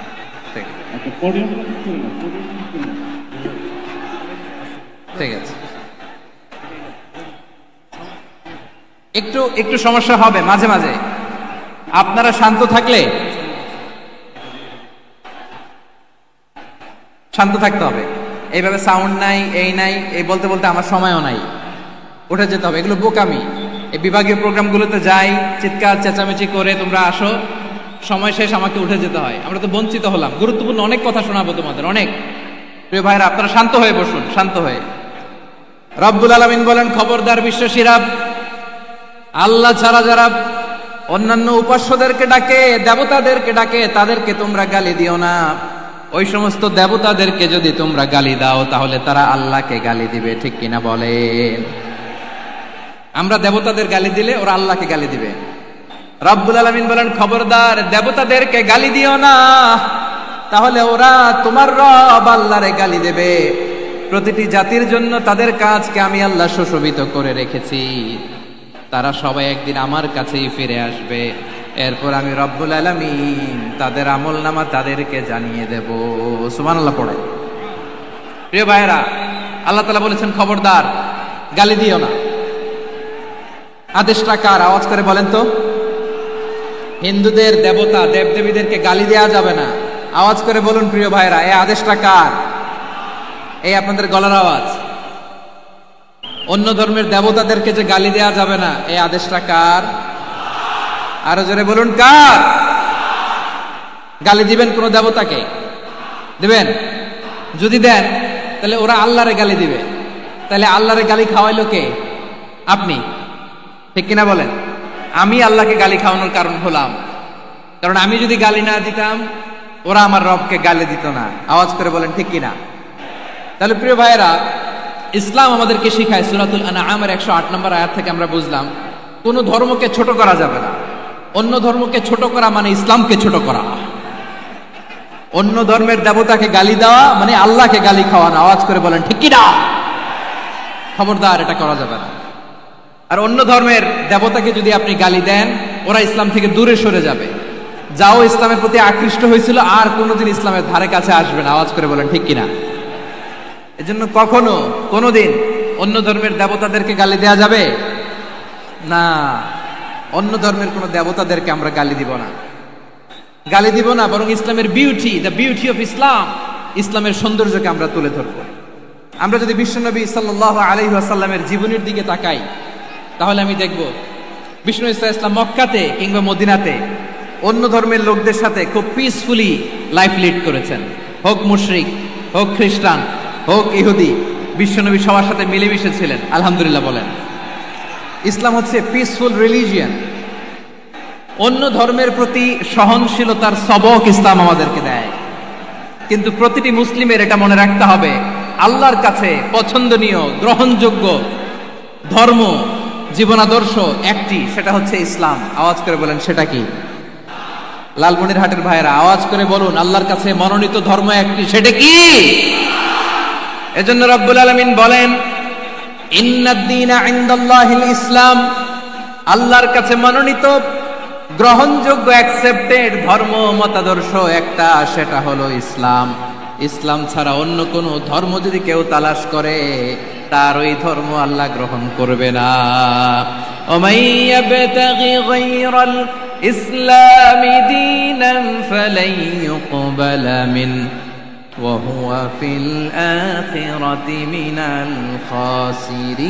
ঠিক আছে। একটু একটু সমস্যা হবে মাঝে মাঝে, আপনারা শান্ত থাকলে, শান্ত থাকতে হবে। এইভাবে সাউন্ড নাই, এই নাই, এই বলতে বলতে আমার সময়ও নাই, উঠে যেতে হবে, এগুলো বোকামি। এই বিভাগীয় প্রোগ্রামগুলোতে যাই, চিৎকার চেঁচামেচি করে তোমরা আসো, সময় শেষ আমাকে উঠে যেতে হয়, আমরা তো বঞ্চিত হলাম। গুরুত্বপূর্ণ অনেক কথা শোনাবো তোমাদের, অনেক। প্রিয় ভাইরা, আপনারা শান্ত হয়ে বসুন, শান্ত হয়ে। রব্বুল আলামিন বলেন, খবরদার বিশ্বাসীরা, আল্লাহ ছাড়া যারা অন্যান্য উপাস্যদেরকে ডাকে, দেবতাদেরকে ডাকে, তাদেরকে তোমরা গালি দিও না। ওই সমস্ত দেবতাদেরকে যদি তোমরা গালি দাও, তাহলে তারা আল্লাহকে গালি দিবে, ঠিক কিনা বলেন? আমরা দেবতাদের গালি দিলে ওরা আল্লাহকে গালি দিবে। রব্বুল আলামিন বলেন, খবরদার দেবতাদেরকে গালি দিও না, তাহলে ওরা তোমার রব আল্লাহরে গালি দেবে। প্রতিটি জাতির জন্য তাদের কাজকে আমি আল্লাহ সুশোভিত করে রেখেছি, তারা সবাই একদিন আমার কাছেই ফিরে আসবে। এরপর আমি রব্বুল আলামিন তাদের আমলনামা তাদেরকে জানিয়ে দেব। সুবহানাল্লাহ পড়ে। প্রিয় ভাইয়েরা, আল্লাহ তাআলা বলেছেন, খবরদার গালি দিও না। আদেশটা কার? আওয়াজ করে বলেন তো। হিন্দুদের দেবতা দেবদেবীদেরকে গালি দেওয়া যাবে না, আওয়াজ করে বলুন প্রিয় ভাইয়েরা, এই আদেশটা কার? এই আপনাদের গলার আওয়াজ। অন্য ধর্মের দেবতাদেরকে যে গালি দেওয়া যাবে না, এই আদেশটা কার? আরো জোরে বলুন, কার? গালি দিবেন কোন দেবতাকে? দিবেন? যদি দেন তাহলে ওরা আল্লাহরে গালি দিবে, তাহলে আল্লাহরে গালি খাওয়াইলো কে? আপনি, ঠিক কিনা বলেন? আমি আল্লাহকে গালি খাওয়ানোর কারণ হলাম, কারণ আমি যদি গালি না দিতাম ওরা আমার রবকে গালি দিত না। আওয়াজ করে বলেন ঠিক কিনা? তাহলে প্রিয় ভাইয়েরা, ইসলাম আমাদেরকে শিখায়, সূরাতুল আনআমের 108 নম্বর আয়াত থেকে আমরা বুঝলাম, কোন ধর্মকে ছোট করা যাবে না। অন্য ধর্মকে ছোট করা মানে ইসলামকে ছোট করা। অন্য ধর্মের দেবতাকে গালি দেওয়া মানে আল্লাহকে গালি খাওয়ানো। আওয়াজ করে বলেন ঠিক কিনা? খবরদার, এটা করা যাবে না। আর অন্য ধর্মের দেবতাকে যদি আপনি গালি দেন, ওরা ইসলাম থেকে দূরে সরে যাবে। যাও ইসলামের প্রতি আকৃষ্ট হয়েছিল, আর কোনোদিন ইসলামের ধারে কাছে আসবে না। আওয়াজ করে বলেন ঠিক কিনা? এজন্য কখনো কোনোদিন অন্য ধর্মের দেবতাদেরকে গালি দেয়া যাবে না। অন্য ধর্মের কোন দেবতাদেরকে আমরা গালি দিব না, গালি দিব না, বরং ইসলামের beauty, the beauty of Islam, ইসলামের সৌন্দর্যকে আমরা তুলে ধরব। আমরা যদি বিশ্বনবী সাল্লাল্লাহু আলাইহি ওয়াসাল্লামের জীবনের দিকে তাকাই, তাহলে আমি দেখব বিষ্ণু ইসলাম মক্কাতে কিংবা মদিনাতে অন্য ধর্মের লোকদের সাথে খুব পিসফুলি লাইফ লিড করেছেন। হোক মুশরিক, হোক খ্রিস্টান, হোক ইহুদি, বিশ্বনবী সবার সাথে মিলেমিশে ছিলেন। আলহামদুলিল্লাহ বলেন। ইসলাম হচ্ছে পিসফুল রিলিজিয়ান। অন্য ধর্মের প্রতি সহনশীলতার সবক ইসলাম আমাদেরকে দেয়। কিন্তু প্রতিটি মুসলিমের এটা মনে রাখতে হবে, আল্লাহর কাছে পছন্দনীয় গ্রহণযোগ্য ধর্ম, জীবনাদর্শ একটি, সেটা হচ্ছে ইসলাম। আওয়াজ করে বলেন সেটা কি? লালমনিরহাটের ভাইয়েরা আওয়াজ করে বলুন, আল্লাহর কাছে মনোনীত ধর্ম একটি, সেটা কি? এজন্য রব্বুল আলামিন বলেন, ইন্নাদ-দীনা ইনদাল্লাহিল ইসলাম, আল্লাহর কাছে মনোনীত গ্রহণযোগ্য অ্যাকসেপ্টেড ধর্ম মতাদর্শ একটা, সেটা হলো ইসলাম। ইসলাম ছাড়া অন্য কোন ধর্ম যদি কেউ তালাশ করে, তার ওই ধর্ম আল্লাহ গ্রহণ করবে না। ওমাইয়াবতাগি গায়রাল ইসলামি দীনান ফালাই ইউকবালা মিন ওয়া হুয়া ফিল আখিরাতি মিনাল খাসিরিন।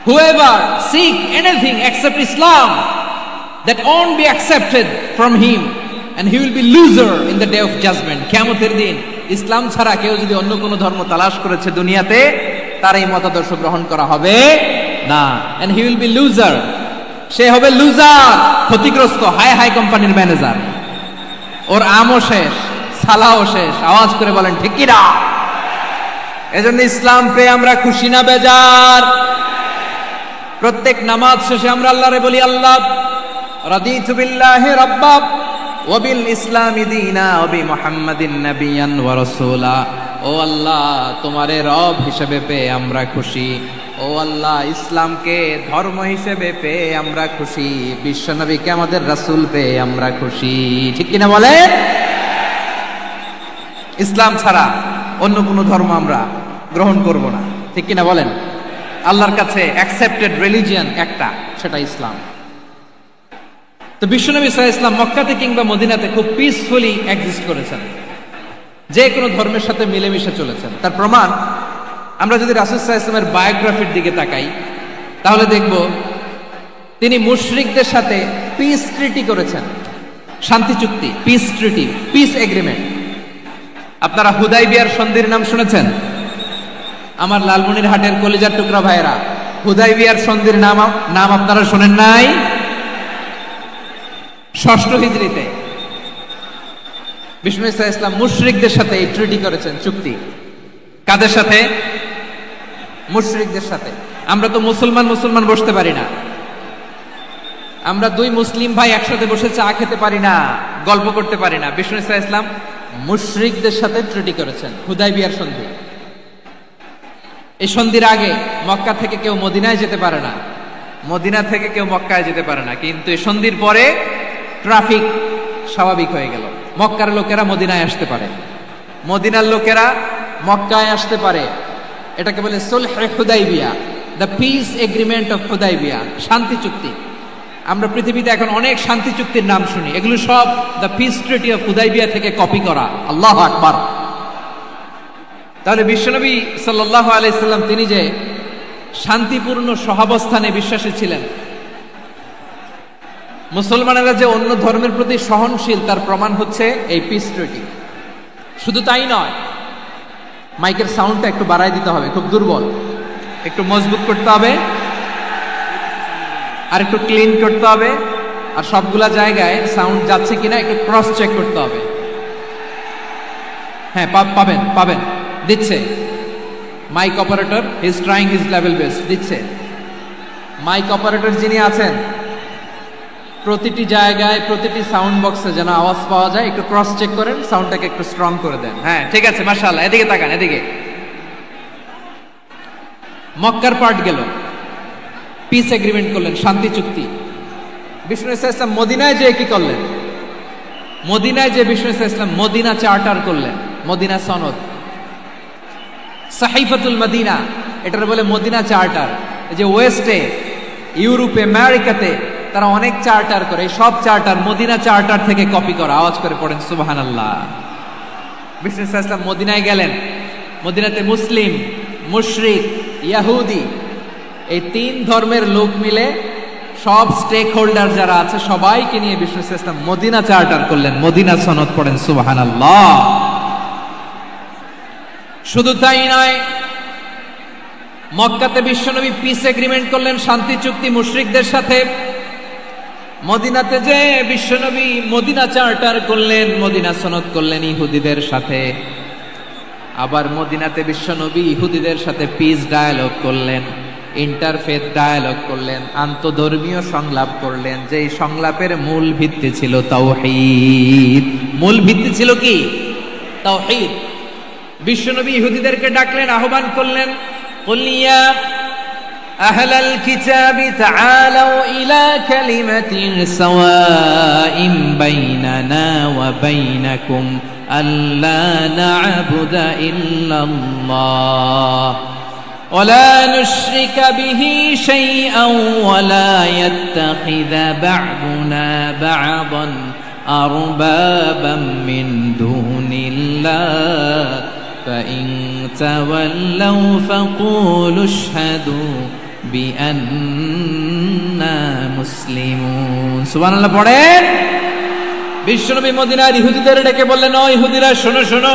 Whoever seek anything except Islam, that won't be accepted from him, and he will be loser in the day of judgment. কিয়ামতের দিন ইসলাম ছাড়া কেউ যদি অন্য কোনো ধর্ম তালাশ করেছে দুনিয়াতে, তার এই মতাদর্শ গ্রহণ করা হবে না। and he will be loser, সে হবে লুজার, ক্ষতিগ্রস্ত, হাই হাই কোম্পানির ম্যানেজার। ওর আমও শেষ, সালাও শেষ। আওয়াজ করে বলেন ঠিক কি না? এজন্য ইসলাম পেয়ে আমরা খুশি না বেজার? প্রত্যেক নামাজ শেষে আমরা আল্লাহরে বলি, আল্লাহ রাদিতু বিল্লাহি রাব্বা ওয়া বিল ইসলামি দীনা ওয়া বি মুহাম্মাদিন নাবিয়ান ওয়া রাসূলা। ও আল্লাহ, তোমারে রব হিসেবে পেয়ে আমরা খুশি। ও আল্লাহ, ইসলামকে ধর্ম হিসেবে পেয়ে আমরা খুশি। বিশ্বনবীকে আমাদের রাসূল পেয়ে আমরা খুশি। ঠিক কিনা বলে? ইসলাম ছাড়া অন্য কোনো ধর্ম আমরা গ্রহণ করব না। ঠিক কিনা বলেন? আল্লাহর কাছে অ্যাকসেপ্টেড রিলিজিয়ন একটা, সেটা ইসলাম। তো বিশ্বনবী সাল্লাল্লাহু আলাইহি ওয়াসাল্লাম মক্কাতে কিংবা মদিনাতে খুব পিসফুলি এক্সিস্ট করেছেন, যে কোনো ধর্মের সাথে মিলেমিশে চলেছেন। তার প্রমাণ আমরা যদি রাসূল সাল্লাল্লাহু আলাইহি ওয়াসাল্লামের বায়োগ্রাফির দিকে তাকাই, তাহলে দেখব তিনি মুশরিকদের সাথে পিস ট্রিটি করেছেন, শান্তি চুক্তি, পিস ট্রিটি, পিস এগ্রিমেন্ট। আপনারা হুদাইবিয়ার সন্ধির নাম শুনেছেন? আমার লালমনিরহাটের কলিজার টুকরা ভাইয়েরা, হুদাইবিয়ার সন্ধির নাম আপনারা শোনেন নাই? ষষ্ঠ হিজরিতে বিষ্ণু ঈসা ইসলাম মুশরিকদের সাথে এই ট্রিটি করেছেন, চুক্তি। কাদের সাথে? মুশরিকদের সাথে। আমরা তো মুসলমান বসতে পারি না, আমরা দুই মুসলিম ভাই একসাথে বসে চা খেতে পারি না, গল্প করতে পারি না। বিষ্ণু ঈসা ইসলাম মুশরিকদের সাথে ট্রিটি করেছেন, হুদাইবিয়ার সন্ধি। এই সন্ধির আগে মক্কা থেকে কেউ মদিনায় যেতে পারে না, মদিনা থেকে কেউ মক্কায় যেতে পারে না। কিন্তু এই সন্ধির পরে ট্রাফিক স্বাভাবিক হয়ে গেল। মক্কার লোকেরা মদিনায় আসতে পারে, মদিনার লোকেরা মক্কায় আসতে পারে। এটাকে বলে সুলহে Hudaybiyyah, the peace agreement of Hudaybiyyah, শান্তি চুক্তি। আমরা পৃথিবীতে এখন অনেক শান্তি চুক্তির নাম শুনি, এগুলো সব the piece treaty of Hudaibiya থেকে কপি করা। আল্লাহু আকবার। তাহলে বিশ্বনবী সাল্লাল্লাহু আলাইহি সাল্লাম তিনি যে শান্তিপূর্ণ সহাবস্থানে বিশ্বাসী ছিলেন, মুসলমানেরা যে অন্য ধর্মের প্রতি সহনশীল, তার প্রমাণ হচ্ছে এই পিস ট্রিটি। শুধু তাই নয়, মাইকের সাউন্ডটা একটু বাড়াই দিতে হবে, খুব দুর্বল, একটু মজবুত করতে হবে, আর একটু ক্লিন করতে হবে, আর সবগুলা জায়গায় সাউন্ড যাচ্ছে কিনা একটু ক্রস চেক করতে হবে। হ্যাঁ, পাবেন দিচ্ছে mic operator, he is trying his level best, দিচ্ছে। মাইক অপারেটর যিনি আছেন, প্রতিটি জায়গায় প্রতিটি সাউন্ড বক্সে যেন আওয়াজ পাওয়া যায়, একটু ক্রস চেক করেন, সাউন্ডটাকে একটু স্ট্রং করে দেন। হ্যাঁ, ঠিক আছে, মাশাআল্লাহ। এদিকে তাকান, এদিকে। মক্কার পার্ট গেল, পিস এগ্রিমেন্ট করলেন, শান্তি চুক্তি। বিষ্ণু ঈসা ইসলাম মদিনায় যে কি করলেন? মদিনায় যে বিষ্ণু ঈসা ইসলাম মদিনা চার্টার করলেন, মদিনা সনদ, সাহিফাতুল মদিনা, এটার বলে মদিনা চার্টার। যে ওয়েস্টে, ইউরোপে, আমেরিকাতে তারা অনেক চার্টার করে, সব চার্টার মদিনা চার্টার থেকে কপি করা। আওয়াজ করে পড়েন সুবহানাল্লাহ। বিষ্ণু ঈসা ইসলাম মদিনায় গেলেন, মদিনাতে মুসলিম, মুশরিক, ইহুদি, এই তিন ধর্মের লোক মিলে সব স্টেক হোল্ডার যারা আছে সবাইকে নিয়ে বিষ্ণু ঈসা ইসলাম মদিনা চার্টার করলেন, মদিনা সনদ। পড়েন সুবহানাল্লাহ। শুধু তাই নয়, মক্কাতে বিশ্বনবী পিস এগ্রিমেন্ট করলেন, শান্তি চুক্তি মুশরিকদের সাথে। মদিনাতে যে বিশ্বনবী মদিনা চার্টার করলেন, মদিনা সনদ করলেন ইহুদিদের সাথে। আবার মদিনাতে বিশ্বনবী ইহুদিদের সাথে পিস ডায়ালগ করলেন, ইন্টারফেথ ডায়ালগ করলেন, আন্তধর্মীয় সংলাপ করলেন, যেই সংলাপের মূল ভিত্তি ছিল তাওহীদ। মূল ভিত্তি ছিল কি? তাওহীদ। বিশ্বনবী ইহুদিদেরকে ডাকলেন, আহ্বান করলেন, কুল ইয়া আহলাল কিতাবি তাআলাউ ইলা কালিমাতিন সাওয়াইন বাইনানা ওয়া বাইনাকুম আল্লা না'বুদা ইল্লাল্লাহ ওয়া লা নুশরিকা বিহি শাইআন ওয়া লা ইয়াত্তাখিযা বা'দুনা বা'দান আরবাবাম মিন দুনিল্লাহ فإن تولوا فقولوا اشهدوا بأننا مسلمون। সুবহানাল্লাহ পড়েন। বিশ্বনবী মদিনার ইহুদিদের ডেকে বললেন, ও ইহুদিরা, শোনো শোনো,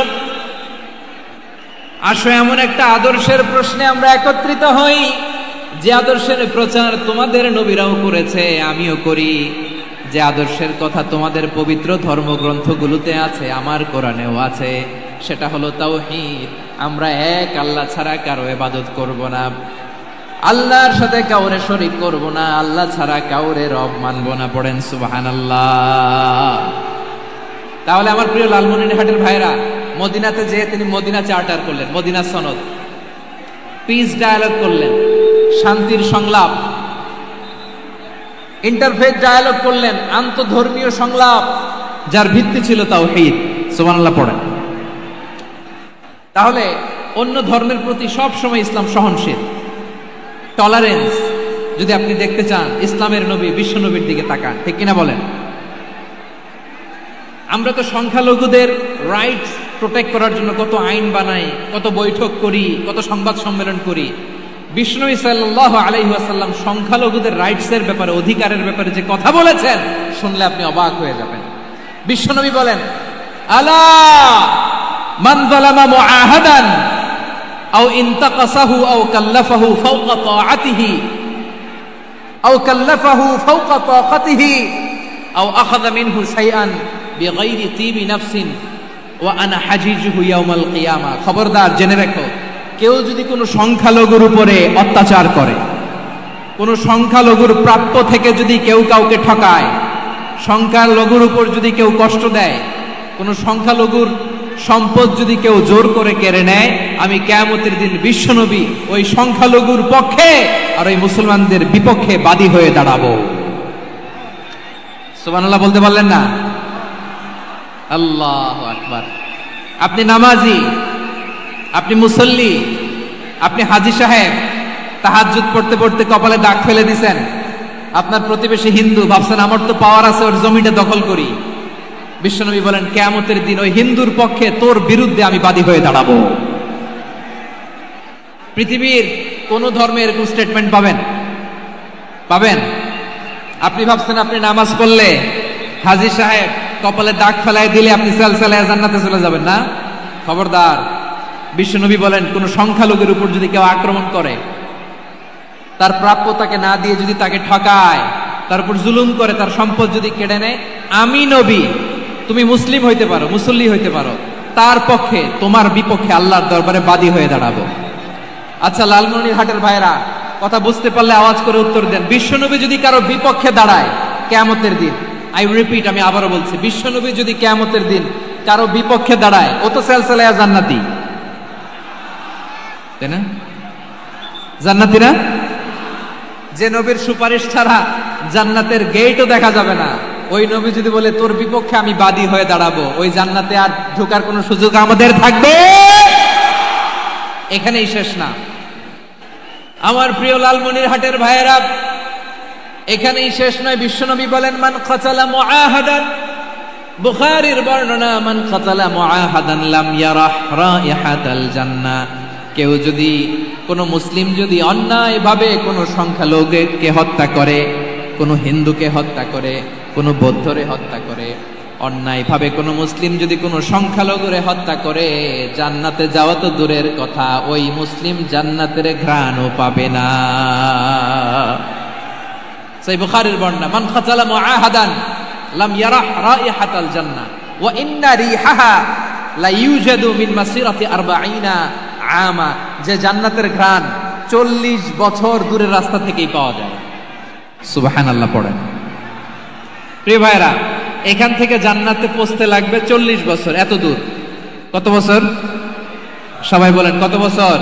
আসো এমন একটা আদর্শের প্রশ্নে আমরা একত্রিত হই, যে আদর্শের প্রচার তোমাদের নবীরাও করেছে, আমিও করি, যে আদর্শের কথা তোমাদের পবিত্র ধর্মগ্রন্থগুলোতে আছে, আমার কোরআনেও আছে, সেটা হলো তাওহীদ। আমরা এক আল্লাহ ছাড়া কারো ইবাদত করব না, আল্লাহর সাথে কাউরে শরীক করব না, আল্লাহ ছাড়া কাউরে রব মানব না। পড়েন সুবহানাল্লাহ। তাহলে আমার প্রিয় লালমনিরহাটের ভাইরা, মদিনাতে যেয়ে তিনি মদিনা চার্টার করলেন, মদিনা সনদ, পিস ডায়ালগ করলেন, শান্তির সংলাপ, ইন্টারফেথ ডায়ালগ করলেন, আন্তধর্মীয় সংলাপ, যার ভিত্তি ছিল তাওহীদ। সুবহানাল্লাহ পড়েন। তাহলে অন্য ধর্মের প্রতি সব সময় ইসলাম সহনশীল, টলারেন্স। যদি আপনি দেখতে চান ইসলামের নবী বিশ্ব নবীর দিকে তাকান, ঠিক কিনা বলেন? আমরা তো সংখ্যালঘুদের রাইটস প্রোটেক্ট করার জন্য কত আইন বানাই, কত বৈঠক করি, কত সংবাদ সম্মেলন করি। বিষ্ণু সাল্লাল্লাহু আলাইহি ওয়াসাল্লাম সংখ্যালঘুদের রাইটসের ব্যাপারে, অধিকারের ব্যাপারে যে কথা বলেছেন, শুনলে আপনি অবাক হয়ে যাবেন। বিশ্বনবী বলেন, আলা মান যালামা মুআহাদান আও ইনতাকাসাহু আও কাল্লাফাহু ফাওকা তাআতিহি আও কাল্লাফাহু ফাওকা তাকাতিহি আও আখাযা মিনহু শাইআন বিগাইরি তিবি নাফসিন ওয়া আনা হাজিজুহু ইয়াউমাল কিয়ামা। খবরদার, জেনে রাখো, কেউ যদি কোনো সংখ্যালঘুর উপরে অত্যাচার করে, কোনো সংখ্যালঘুর প্রাপ্য থেকে যদি কেউ কাউকে ঠকায়, সংখ্যালঘুর উপর যদি কেউ কষ্ট দেয়, কোনো সংখ্যালঘুর সম্পদ যদি কেউ জোর করে কেড়ে নেয়, আমি কিয়ামতের দিন বিশ্বনবী ওই সংখ্যালঘুর পক্ষে আর ওই মুসলমানদের বিপক্ষে বাদী হয়ে দাঁড়াবো। সুবহানাল্লাহ বলতে পারলেন না? আল্লাহু আকবার। আপনি নামাজি, আপনি মুসল্লি, আপনি হাজী সাহেব, তাহাজ্জুদ পড়তে পড়তে কপালে দাগ ফেলে দিছেন, আপনার প্রতিবেশী হিন্দু, ভাবছেন আমার তো পাওয়ার আছে, ওর জমিটা দখল করি। বিশ্বনবী বলেন, কিয়ামতের দিন ওই হিন্দুর পক্ষে তোর বিরুদ্ধে আমি বাদী হয়ে দাঁড়াবো। পৃথিবীর কোন ধর্মে এরকম স্টেটমেন্ট পাবেন? পাবেন? আপনি ভাবছেন আপনি নামাজ পড়লে হাজী সাহেব কপালে দাগ ফেলায় দিলে আপনি সালসালায়ে জান্নাতে চলে যাবেন না? খবরদার। বিশ্বনবী বলেন, কোন সংখ্যালঘুর উপর যদি কেউ আক্রমণ করে, তার প্রাপ্য তাকে না দিয়ে যদি তাকে ঠকায়, তার উপর জুলুম করে, তার সম্পদ যদি কেড়ে নেয়, আমি নবী, তুমি মুসলিম হইতে পারো, মুসল্লি হইতে পারো, তার পক্ষে, তোমার বিপক্ষে আল্লাহর দরবারে বাদী হয়ে দাঁড়াবো। আচ্ছা লালমনিরহাটের ভাইরা, কথা বুঝতে পারলে আওয়াজ করে উত্তর দেন। বিশ্বনবী যদি কারো বিপক্ষে দাঁড়ায় কিয়ামতের দিন, আই রিপিট, আমি আবারও বলছি, বিশ্বনবী যদি কিয়ামতের দিন কারো বিপক্ষে দাঁড়ায়, ও তো সালসালায়ে জান্নাতি, তাই না? জান্নাতি না? যে নবীর সুপারিশ ছাড়া জান্নাতের গেটও দেখা যাবে না, ওই নবী যদি বলে তোর বিপক্ষে আমি বাদী হয়ে দাঁড়াবো, ওই জান্নাতে আর ঢোকার কোনো সুযোগ আমাদের থাকবে? এখানেই শেষ না আমার প্রিয় লালমনিরহাটের ভাইয়েরা, এখানেই শেষ নয়। বিশ্বনবী বলেন, মান কাতালা মুআহাদান, বুখারীর বর্ণনা, মান কাতালা মুআহাদান লাম ইয়ারাহ রাইহাতাল জান্নাহ। কেউ যদি, কোন মুসলিম যদি অন্যায়ভাবে কোন সংখ্যালঘুকে হত্যা করে, কোন হিন্দুকে হত্যা করে, কোন বৌদ্ধরে হত্যা করে, অন্যায়ভাবে কোন মুসলিম যদি কোন সংখ্যালঘুরে হত্যা করে, জান্নাতে যাওয়া তো দূরের কথা, ওই মুসলিম জান্নাতের ঘ্রাণও পাবে না। সেই বুখারীর বর্ণনা, মান কাতালা মুআহাদান লাম ইয়ারাহ রাইহাতাল জান্নাহ ওয়া ইন্না রিহাহা লা ইউজাদু মিন মাসিরাতি 40 আমা। যে জান্নাতের ঘ্রাণ 40 বছর দূরের রাস্তা থেকেই পাওয়া যায়। সুবহানাল্লাহ পড়েন। প্রিয় ভাইরা, এখান থেকে জান্নাতে পৌঁছতে লাগবে 40 বছর। এত দূর, কত বছর? সবাই বলেন কত বছর?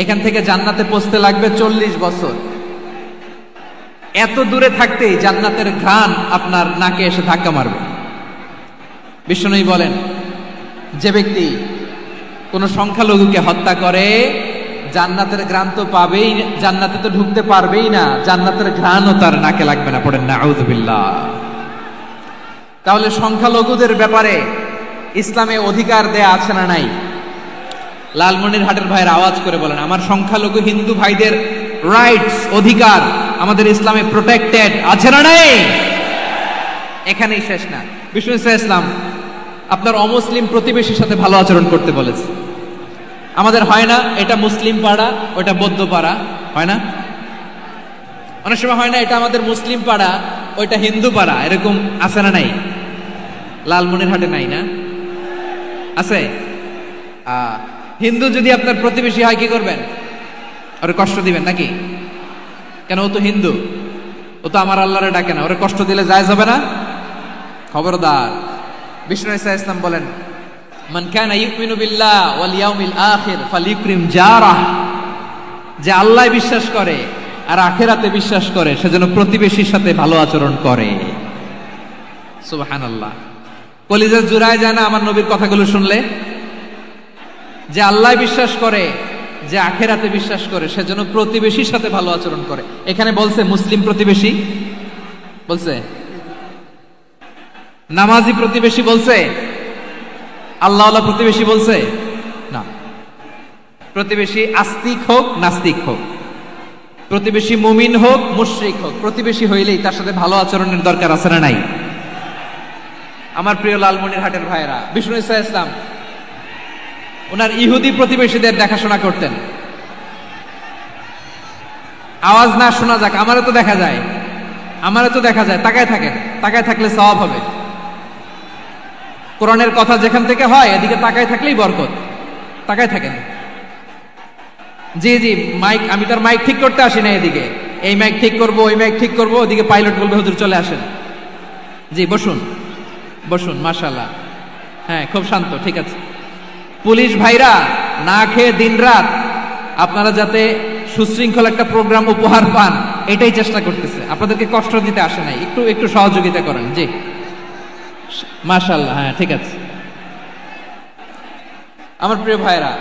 এখান থেকে জান্নাতে পৌঁছতে লাগবে 40 বছর। এত দূরে থাকতেই জান্নাতের ঘ্রাণ আপনার নাকে এসে ধাক্কা মারবে। বিষ্ণুই বলেন, যে ব্যক্তি কোন সংখ্যালঘুকে হত্যা করে, জান্নাতের ঘ্রাণ তো পাবেই, জান্নাতে তো ঢুকতে পারবেই না, জান্নাতের ঘ্রাণও তার নাকে লাগবে না। পড়েন নাউযুবিল্লাহ। তাহলে সংখ্যালঘুদের ব্যাপারে ইসলামে অধিকার দেয়া আছে না নাই? লালমনিরহাটের ভাইয়ের আওয়াজ করে বলেন, আমার সংখ্যালঘু হিন্দু ভাইদের রাইটস, অধিকার আমাদের ইসলামে প্রোটেক্টেড আছে না নাই? এখানেই শেষ না। বিষ্ণু ইসলাম আপনার অমুসলিম প্রতিবেশীর সাথে ভালো আচরণ করতে বলেছে। আমাদের হয় না, এটা মুসলিম পাড়া, ওটা বৌদ্ধ পাড়া, হয় না? অনেক সময় হয় না, এটা আমাদের মুসলিম পাড়া, ওইটা হিন্দু পাড়া, এরকম আছে না নাই? লালমনিরহাটে নাই না? আছে? হিন্দু যদি আপনার প্রতিবেশী হয় কি করবেন? ওরে কষ্ট দিবেন নাকি? কেন, ও তো হিন্দু, ও তো আমার আল্লাহরে ডাকে না, ওরে কষ্ট দিলে জায়েজ হবে না? খবরদার। বিষ্ণু ঈসা ইসলাম বলেন, মান কানা ইউমিনু বিল্লাহ ওয়াল ইয়াউমিল আখির ফালিউকরিম জারাহ, যে আল্লাহ বিশ্বাস করে আর আখিরাতে বিশ্বাস করে সে যেন প্রতিবেশীর সাথে ভালো আচরণ করে। সুবহানাল্লাহ। কলিজা জুড়ায় যায় না আমার নবীর কথাগুলো শুনলে? যে আল্লাহ বিশ্বাস করে, যে আখিরাতে বিশ্বাস করে সে যেন প্রতিবেশীর সাথে ভালো আচরণ করে। এখানে বলছে মুসলিম প্রতিবেশী, বলছে নামাজি প্রতিবেশী, বলছে আল্লাহওয়ালা প্রতিবেশী, বলছে না। প্রতিবেশী আস্তিক হোক নাস্তিক হোক, প্রতিবেশী মুমিন হোক মুশরিক হোক, প্রতিবেশী হইলেই তার সাথে ভালো আচরণের দরকার আছে না নাই? আমার প্রিয় লালমনিরহাটের ভাইয়েরা, বিষ্ণু ঈসা ইসলাম ওনার ইহুদি প্রতিবেশীদের দেখাশোনা করতেন। আওয়াজ না শোনা যাক, আমারও তো দেখা যায়, আমারও তো দেখা যায়। তাকায় থাকেন, তাকায় থাকলে সওয়াব হবে। কোরআনের কথা যেখান থেকে হয় এদিকে তাকায় থাকলেই বরকত। তাকায় থাকেন। জি জি, মাইক, আমি তার মাইক ঠিক করতে আসি না এদিকে, এই মাইক ঠিক করব, ওই মাইক ঠিক করব, ওদিকে পাইলট বলবে হুজুর চলে আসেন। জি বসুন, বসুন, মাশাআল্লাহ। হ্যাঁ, খুব শান্ত, ঠিক আছে। পুলিশ ভাইরা না খেয়ে দিনরাত আপনারা যাতে সুশৃঙ্খল একটা প্রোগ্রাম উপহার পান এটাই চেষ্টা করতেছে, আপনাদেরকে কষ্ট দিতে আসে নাই। একটু একটু সহযোগিতা করেন। জি মাশাআল্লাহ। হ্যাঁ, ঠিক আছে। আমার প্রিয় ভাইরা,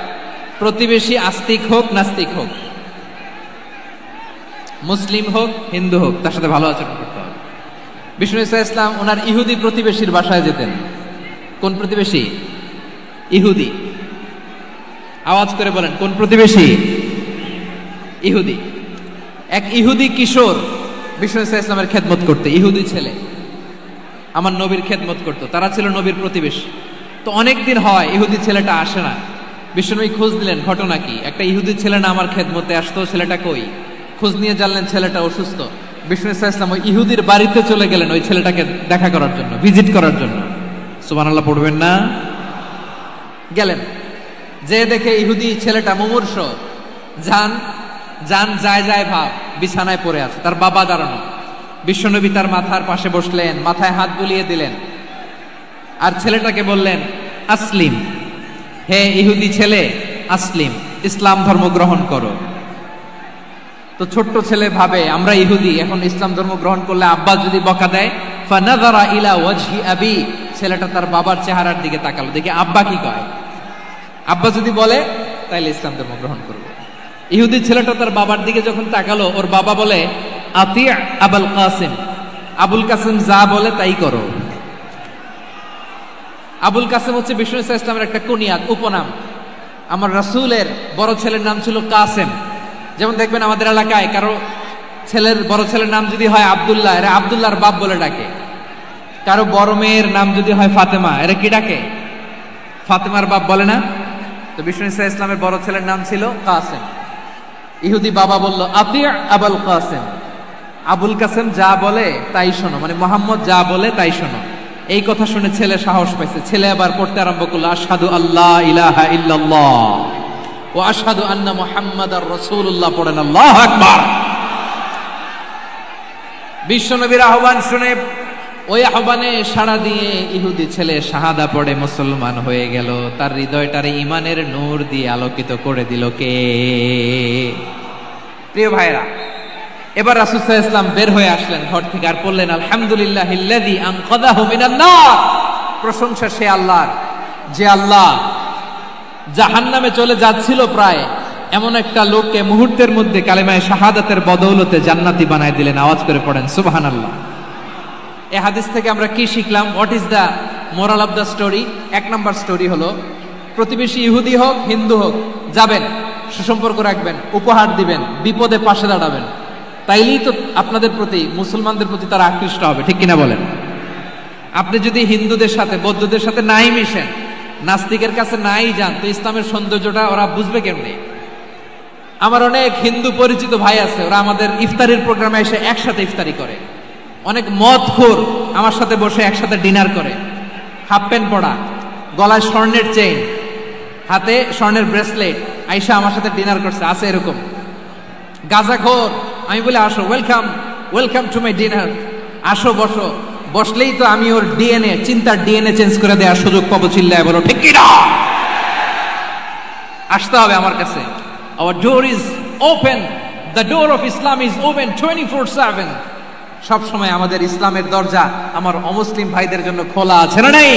প্রতিবেশী আস্তিক হোক নাস্তিক হোক, মুসলিম হোক হিন্দু হোক, তার সাথে ভালো আচরণ করতে হবে। বিষ্ণু ঈসা ইসলাম ওনার ইহুদি প্রতিবেশীর বাসায় যেতেন। কোন প্রতিবেশী? ইহুদি। আওয়াজ করে বলেন, কোন প্রতিবেশী? ইহুদি। এক ইহুদি কিশোর বিষ্ণু ঈসা ইসলামের খেদমত করতে, ইহুদি ছেলে আমার নবীর খেদমত করতো, তারা ছিল নবীর প্রতিবেশী। তো অনেকদিন হয় ইহুদি ছেলেটা আসে না। বিষ্ণুনবী খোঁজ দিলেন, ঘটনা কি? একটা ইহুদি ছেলে না আমার খেদমতে আসতো, ছেলেটা কই? খোঁজ নিয়ে জানলেন ছেলেটা অসুস্থ। বিষ্ণু ঈসা ইসলাম ওই ইহুদির বাড়িতে চলে গেলেন ওই ছেলেটাকে দেখা করার জন্য, ভিজিট করার জন্য। সুবহানাল্লাহ পড়বেন না? গেলেন, যে দেখে ইহুদি ছেলেটা মুমূর্ষ, জান জান যায় যায় ভাব, বিছানায় পড়ে আছে, তার বাবা দাঁড়ানো। বিশ্বনবী তার মাথার পাশে বসলেন, মাথায় হাত বুলিয়ে দিলেন, আর ছেলেটাকে বললেন আসলিম, হে ইহুদি ছেলে আসলিম, ইসলাম ধর্ম গ্রহণ করো। তো ছোট্ট ছেলে ভাবে আমরা ইহুদি, এখন ইসলাম ধর্ম গ্রহণ করলে আব্বা যদি বকা দেয়, ফানাযারা ইলা ওয়াজহি আবি, ছেলেটা তার বাবার চেহারার দিকে তাকালো, দেখি আব্বা কি কয়। আব্বা যদি বলে তাইলে ইসলাম ধর্ম গ্রহণ করবো। ইহুদি ছেলেটা তার বাবার দিকে যখন তাকালো, ওর বাবা বলে আতি আবুল কাসিম, আবুল কাসিম যা বলে তাই করো। আবুল কাসিম হচ্ছে বিষ্ণু ঈসা ইসলামের একটা কুনিয়াত, উপনাম। আমার রাসূলের বড় ছেলের নাম ছিল কাসেম। যেমন দেখবেন আমাদের এলাকায় কারো ছেলের বড় ছেলের নাম যদি হয় আব্দুল্লাহ, এরা আব্দুল্লাহর বাপ বলে ডাকে। কারো বড় মেয়ের নাম যদি হয় ফাতেমা, এরা কি ডাকে? ফাতেমার বাপ বলে না? তো বিষ্ণু ঈসা ইসলামের বড় ছেলের নাম ছিল কাসেম। ইহুদি বাবা বলল আতি আবুল কাসেম, আবুল কাসেম যা বলে তাই শোনো, মানে মোহাম্মদ যা বলে তাই শোনো। এই কথা শুনে ছেলে সাহস পাইছে, ছেলে আবার পড়তে আরম্ভ করলো আশহাদু আল্লাহ ইলাহা ইল্লাল্লাহ ওয়া আশহাদু আন্না মুহাম্মাদার রাসূলুল্লাহ, পড়েন আল্লাহু আকবার। বিশ্বনবীর আহ্বান শুনে ওই আহ্বানে সাড়া দিয়ে ইহুদি ছেলে শাহাদা পড়ে মুসলমান হয়ে গেল। তার হৃদয়টারে ঈমানের নূর দিয়ে আলোকিত করে দিল কে? প্রিয় ভাইরা, এবার রাসূল সাল্লাল্লাহু আলাইহি ওয়াসাল্লাম বের হয়ে আসলেন ঘর থেকে, আর বললেন আলহামদুলিল্লাহিল্লাযী আনকাযাহু মিনান নার, প্রশংসা সে আল্লাহর যে আল্লাহ জাহান্নামে চলে যাচ্ছিল প্রায় এমন একটা লোককে মুহূর্তের মধ্যে কালেমায়ে শাহাদাতের বদৌলতে জান্নাতি বানায় দিলেন। আওয়াজ করে পড়েন সুবহানাল্লাহ। এই হাদিস থেকে আমরা কি শিখলাম? What is the moral of the story? এক নাম্বার স্টোরি হলো, প্রতিবেশী ইহুদি হোক হিন্দু হোক, যাবেন, সুসম্পর্ক রাখবেন, উপহার দিবেন, বিপদে পাশে দাঁড়াবেন, তাইলেই তো আপনাদের প্রতি, মুসলমানদের প্রতি তারা আকৃষ্ট হবে, ঠিক কিনা বলেন? আপনি যদি হিন্দুদের সাথে বৌদ্ধদের সাথে নাই মিশেন, নাস্তিকের কাছে নাই যান, তো ইসলামের সৌন্দর্যটা ওরা বুঝবে কেমনে? আমার অনেক হিন্দু পরিচিত ভাই আছে, ওরা আমাদের ইফতারির প্রোগ্রামে এসে একসাথে ইফতারি করে। অনেক মদখোর আমার সাথে বসে একসাথে ডিনার করে, হাফ প্যান্ট পরা, গলায় স্বর্ণের চেইন, হাতে স্বর্ণের ব্রেসলেট, আয়েশা আমার সাথে ডিনার করছে, আছে এরকম গাঁজাখোর। আমি বলে আসো, welcome welcome to my dinner, আসো বসো। বসলেই তো আমি ওর ডিএনএ, চিন্তার ডিএনএ চেঞ্জ করে দেওয়ার সুযোগ পাবো। চিল্লায় বলো ঠিক কি না? আসতে হবে আমার কাছে। Hour door is open, the door of Islam is open 24/7। সব সময় আমাদের ইসলামের দরজা আমার অমুসলিম ভাইদের জন্য খোলা আছে না নাই?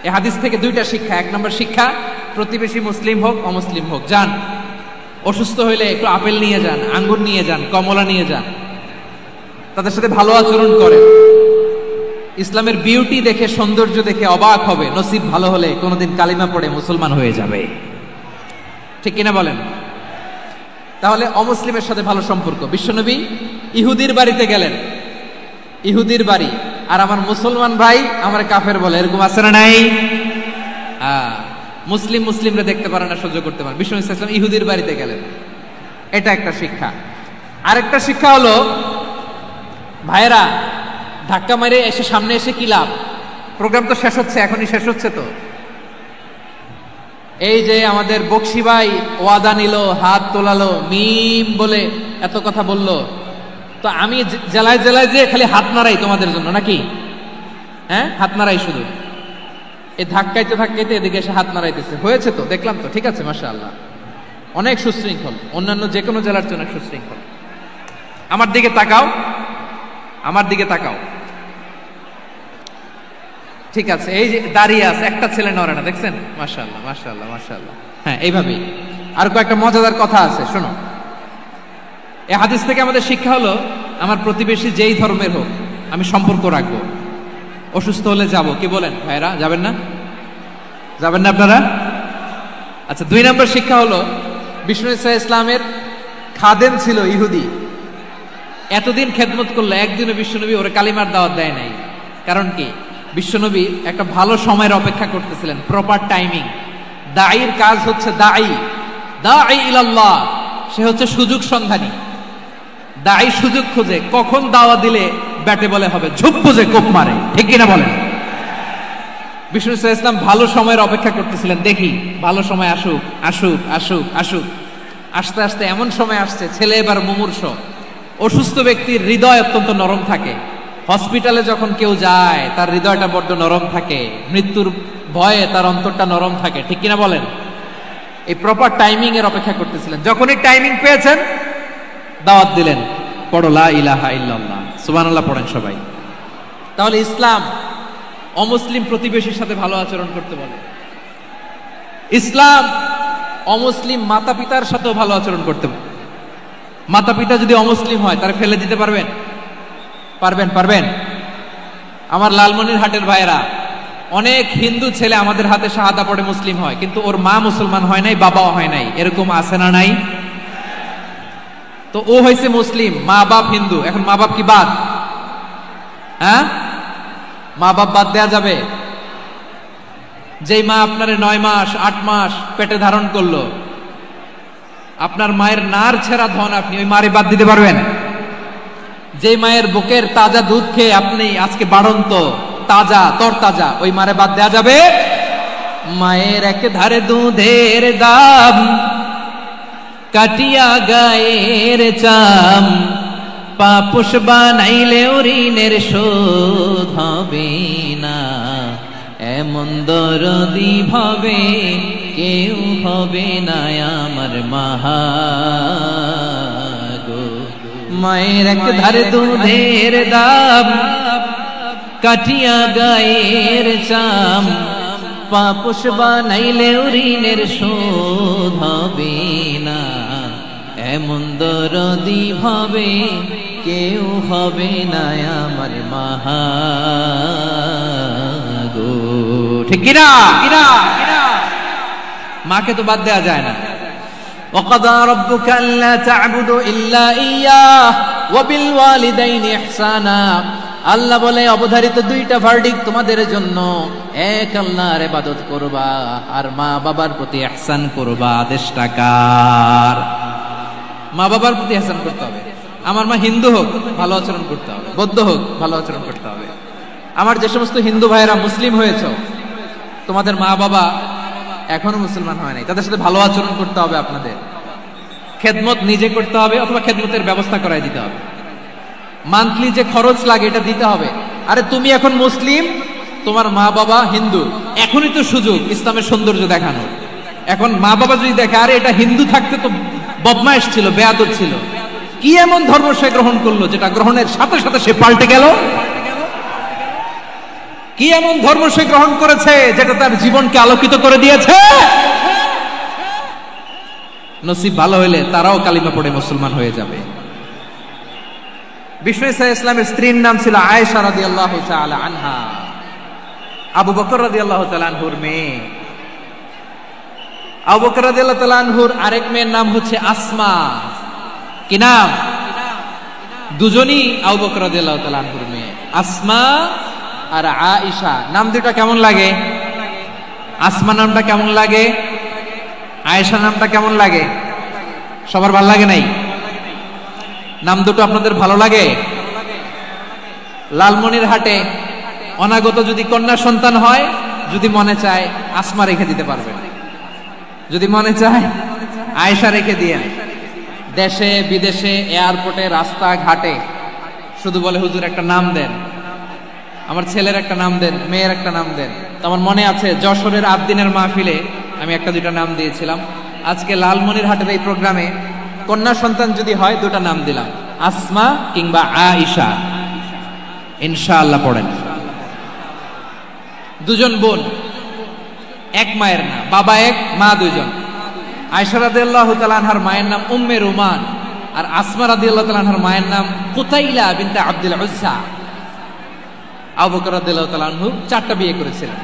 এই হাদিস থেকে দুইটা শিক্ষা। এক নম্বর শিক্ষা, প্রতিবেশী মুসলিম হোক অমুসলিম হোক, যান। অসুস্থ হইলে একটু আপেল নিয়ে যান, আঙ্গুর নিয়ে যান, কমলা নিয়ে যান, তাদের সাথে ভালো আচরণ করেন। ইসলামের বিউটি দেখে, সৌন্দর্য দেখে অবাক হবে, নসিব ভালো হলে কোনোদিন কালিমা পড়ে মুসলমান হয়ে যাবে। ঠিক কিনা বলেন? তাহলে অমুসলিমের সাথে ভালো সম্পর্ক। বিশ্বনবী ইহুদির বাড়িতে গেলেন, ইহুদির বাড়ি, আর আমার মুসলমান ভাই আমার কাফের বলে, এরকম আছে না নাই? মুসলিম মুসলিমরা দেখতে পারে না, সহ্য করতে পারে। বিশ্বনবী সাল্লাল্লাহু আলাইহি ওয়াসাল্লাম ইহুদির বাড়িতে গেলেন, এটা একটা শিক্ষা। আরেকটা শিক্ষা হলো, ভাইরা ধাক্কা মেরে এসে সামনে এসে কি লাভ? প্রোগ্রাম তো শেষ হচ্ছে, এখনই শেষ হচ্ছে। তো এই যে আমাদের বকশি ভাই ওয়াদা নিল, হাত তোলালো, মিম বলে এত কথা বললো, তো আমি জেলায় জেলায় যে খালি হাত নাড়াই তোমাদের জন্য নাকি? হ্যাঁ, হাত নাড়াই শুধু। এই ধাক্কাইতে ধাক্কাইতে এদিকে এসে হাত নাড়াইতেছে, হয়েছে তো, দেখলাম তো, ঠিক আছে, মাশাআল্লাহ, অনেক সুশৃঙ্খল, অন্যান্য যে কোনো জেলার জন্য সুশৃঙ্খল। আমার দিকে তাকাও, আমার দিকে তাকাও, ঠিক আছে। এই যে দাঁড়িয়ে আছে, একটা ছেলে নড়ে না, দেখছেন? মাশাআল্লাহ মাশাআল্লাহ মাশাআল্লাহ। হ্যাঁ, এইভাবেই। আর কয়েকটা মজাদার কথা আছে, শোনো। এই হাদিস থেকে আমাদের শিক্ষা হলো, আমার প্রতিবেশী যেই ধর্মের হোক আমি সম্পর্ক রাখবো। অসুস্থ হলে যাব, কি বলেন ভাইরা? যাবেন না? যাবেন না আপনারা? আচ্ছা, 2 নম্বর শিক্ষা হলো, বিষ্ণু ইসলামের খাদেম ছিল ইহুদি, এতদিন খেদমত করলো, একদিনও বিশ্বনবী ওরে কালিমার দাওয়াত দেয় নাই। কারণ কি? বিশ্বনবী একটা ভালো সময়ের অপেক্ষা করতেছিলেন, প্রপার টাইমিং। দাঈর কাজ হচ্ছে দাঈ ইলাল্লাহ, সে হচ্ছে সুযোগ সন্ধানী। দাঈ সুযোগ খোঁজে, কখন দাওয়া দিলে ব্যাটে বলে হবে, ঝুপ বুঝে কোপ মারে, ঠিক কিনা বলেন? বিষ্ণু ইসলাম ভালো সময়ের অপেক্ষা করতেছিলেন, দেখি ভালো সময় আসুক আসুক আসুক আসুক। আস্তে আস্তে এমন সময় আসছে, ছেলে এবার মুমূর্ষ। অসুস্থ ব্যক্তির হৃদয় অত্যন্ত নরম থাকে। হসপিটালে যখন কেউ যায় তার হৃদয়টা বড্ড নরম থাকে, মৃত্যুর ভয়ে তার অন্তরটা নরম থাকে, ঠিক কিনা বলেন? এই প্রপার টাইমিং এর অপেক্ষা করতেছিলেন। যখনই টাইমিং পেয়েছেন, দাওয়াত দিলেন, পড়ো লা ইলাহা ইল্লাল্লাহ, সুবহানাল্লাহ পড়েন সবাই। তাহলে ইসলাম অমুসলিম প্রতিবেশীর সাথে ভালো আচরণ করতে বলে। ইসলাম অমুসলিম মাতা পিতার সাথেও ভালো আচরণ করতে বলে। মাতা পিতা যদি অমুসলিম হয়, তারা ফেলে দিতে পারবেন? পারবেন? পারবেন? আমার লালমনিরহাটের ভাইয়েরা, অনেক হিন্দু ছেলে আমাদের হাতে শাহাদা পড়ে মুসলিম হয়, কিন্তু ওর মা মুসলমান হয় নাই, বাবাও হয় নাই, এরকম আছে না নাই? তো ও হয়েছে মুসলিম, মা বাপ হিন্দু, এখন মা বাপ কি বাদ? হ্যাঁ, মা বাপ বাদ দেয়া যাবে? যেই মা আপনার 9 মাস 8 মাস পেটে ধারণ করলো, আপনার মায়ের নার ছেঁড়া ধন, আপনি ওই মারে বাদ দিতে পারবেন? যে মায়ের বুকের তাজা দুধ খেয়ে আপনি আজকে বাড়ন্ত তাজা তরতাজা, ওই মারে বাদ দেয়া যাবে? মায়ের এক ধারে দুধের দাম, কাটিয়া গায়ের চাম, পাপুষ বানাইলেও ঋণের শোধ হবে না। এমন দরদি ভাবে কেউ হবে না আমার মাহা গো। মায়ের এক ধারে দুধের দাম, কাটিয়া গায়ের চাম, পাপুষ বানাইলেও ঋণের শোধ হবে না। এমন দরদি ভাবে কেউ হবে না আমার মাহা গো, ঠিক কিনা? মাকে তো বাদ দেওয়া যায় না। وقضى ربك ألا تعبدوا إلا إياه وبالوالدين إحسانا। আল্লাহ বলে, অবধারিত 2টা ভার্ডিক্ট তোমাদের জন্য, এক আল্লাহর ইবাদত করবা আর মা বাবার প্রতি ইহসান করবা। আদেশটা কার? মা বাবার প্রতি ইহসান করতে হবে। আমার মা হিন্দু হোক, ভালো আচরণ করতে হবে, বৌদ্ধ হোক, ভালো আচরণ করতে হবে। আমার যে সমস্ত হিন্দু ভাইয়েরা মুসলিম হয়েছে, তোমাদের মা বাবা এখনো মুসলমান হয় নাই। তাদের সাথে ভালো আচরণ করতে হবে, আপনাদের খেদমত নিজে করতে হবে অথবা খেদমতের ব্যবস্থা করাই দিতে হবে। মান্থলি যে খরচ লাগে এটা দিতে হবে। আরে তুমি এখন মুসলিম, তোমার মা বাবা হিন্দু, এখনই তো সুযোগ ইসলামের সৌন্দর্য দেখানোর। এখন মা বাবা যদি দেখে আরে এটা হিন্দু থাকতে তো বদমাইশ ছিল, বেয়াদব ছিল, কি এমন ধর্ম সে গ্রহণ করলো যেটা গ্রহণের সাথে সাথে সে পাল্টে গেল? কি এমন ধর্ম সে গ্রহণ করেছে যেটা তার জীবনকে আলোকিত করে দিয়েছে? নসিব ভালো হইলে তারাও কালিমা পড়ে মুসলমান হয়ে যাবে। বিষ্ণু ইসা ইসলামের স্ত্রীর নাম ছিল আয়েশা রাদিয়াল্লাহু তাআলা আনহা, আবু বকর রাদিয়াল্লাহু তাআলা আনহুর মেয়ে। আবু বকর রাদিয়াল্লাহু তাআলা আনহুর আরেক মেয়ের নাম হচ্ছে আসমা। কি নাম? দুজনই আবু বকর রাদিয়াল্লাহু তাআলা আনহুর মেয়ে, আসমা আর আয়েশা। নাম দুটো কেমন লাগে? আসমা নামটা কেমন লাগে? আয়েশা নামটা কেমন লাগে? সবার ভালো লাগে নাই? নাম দুটো আপনাদের ভালো লাগে? লালমনিরহাটে অনাগত যদি কন্যা সন্তান হয়, যদি মনে চায় আসমা রেখে দিতে পারবেন, যদি মনে চায় আয়েশা রেখে দিয়েন। দেশে বিদেশে এয়ারপোর্টে রাস্তা ঘাটে শুধু বলে হুজুর একটা নাম দেন, আমার ছেলের একটা নাম দেন, মেয়ের একটা নাম দেন। তো আমার মনে আছে যশোরের আবদিনের মাহফিলে আমি একটা দুইটা নাম দিয়েছিলাম। আজকে লালমনিরহাটের এই প্রোগ্রামে কন্যা সন্তান যদি হয় দুটা নাম দিলাম, আসমা কিংবা আয়েশা। ইনশাআল্লাহ পড়েন। দুজন বোন, এক মায়ের না, বাবা এক মা দুজন। আয়েশা রাদিয়াল্লাহু তাআলা আনহার মায়ের নাম উম্মে রুমান, আর আসমা রাদিয়াল্লাহু তাআলা আনহার মায়ের নাম কুতাইলা বিনতে আব্দুল উজ্জা। আবু বকর রাদিয়াল্লাহু তাআলা আনহু 4টা বিয়ে করেছিলেন।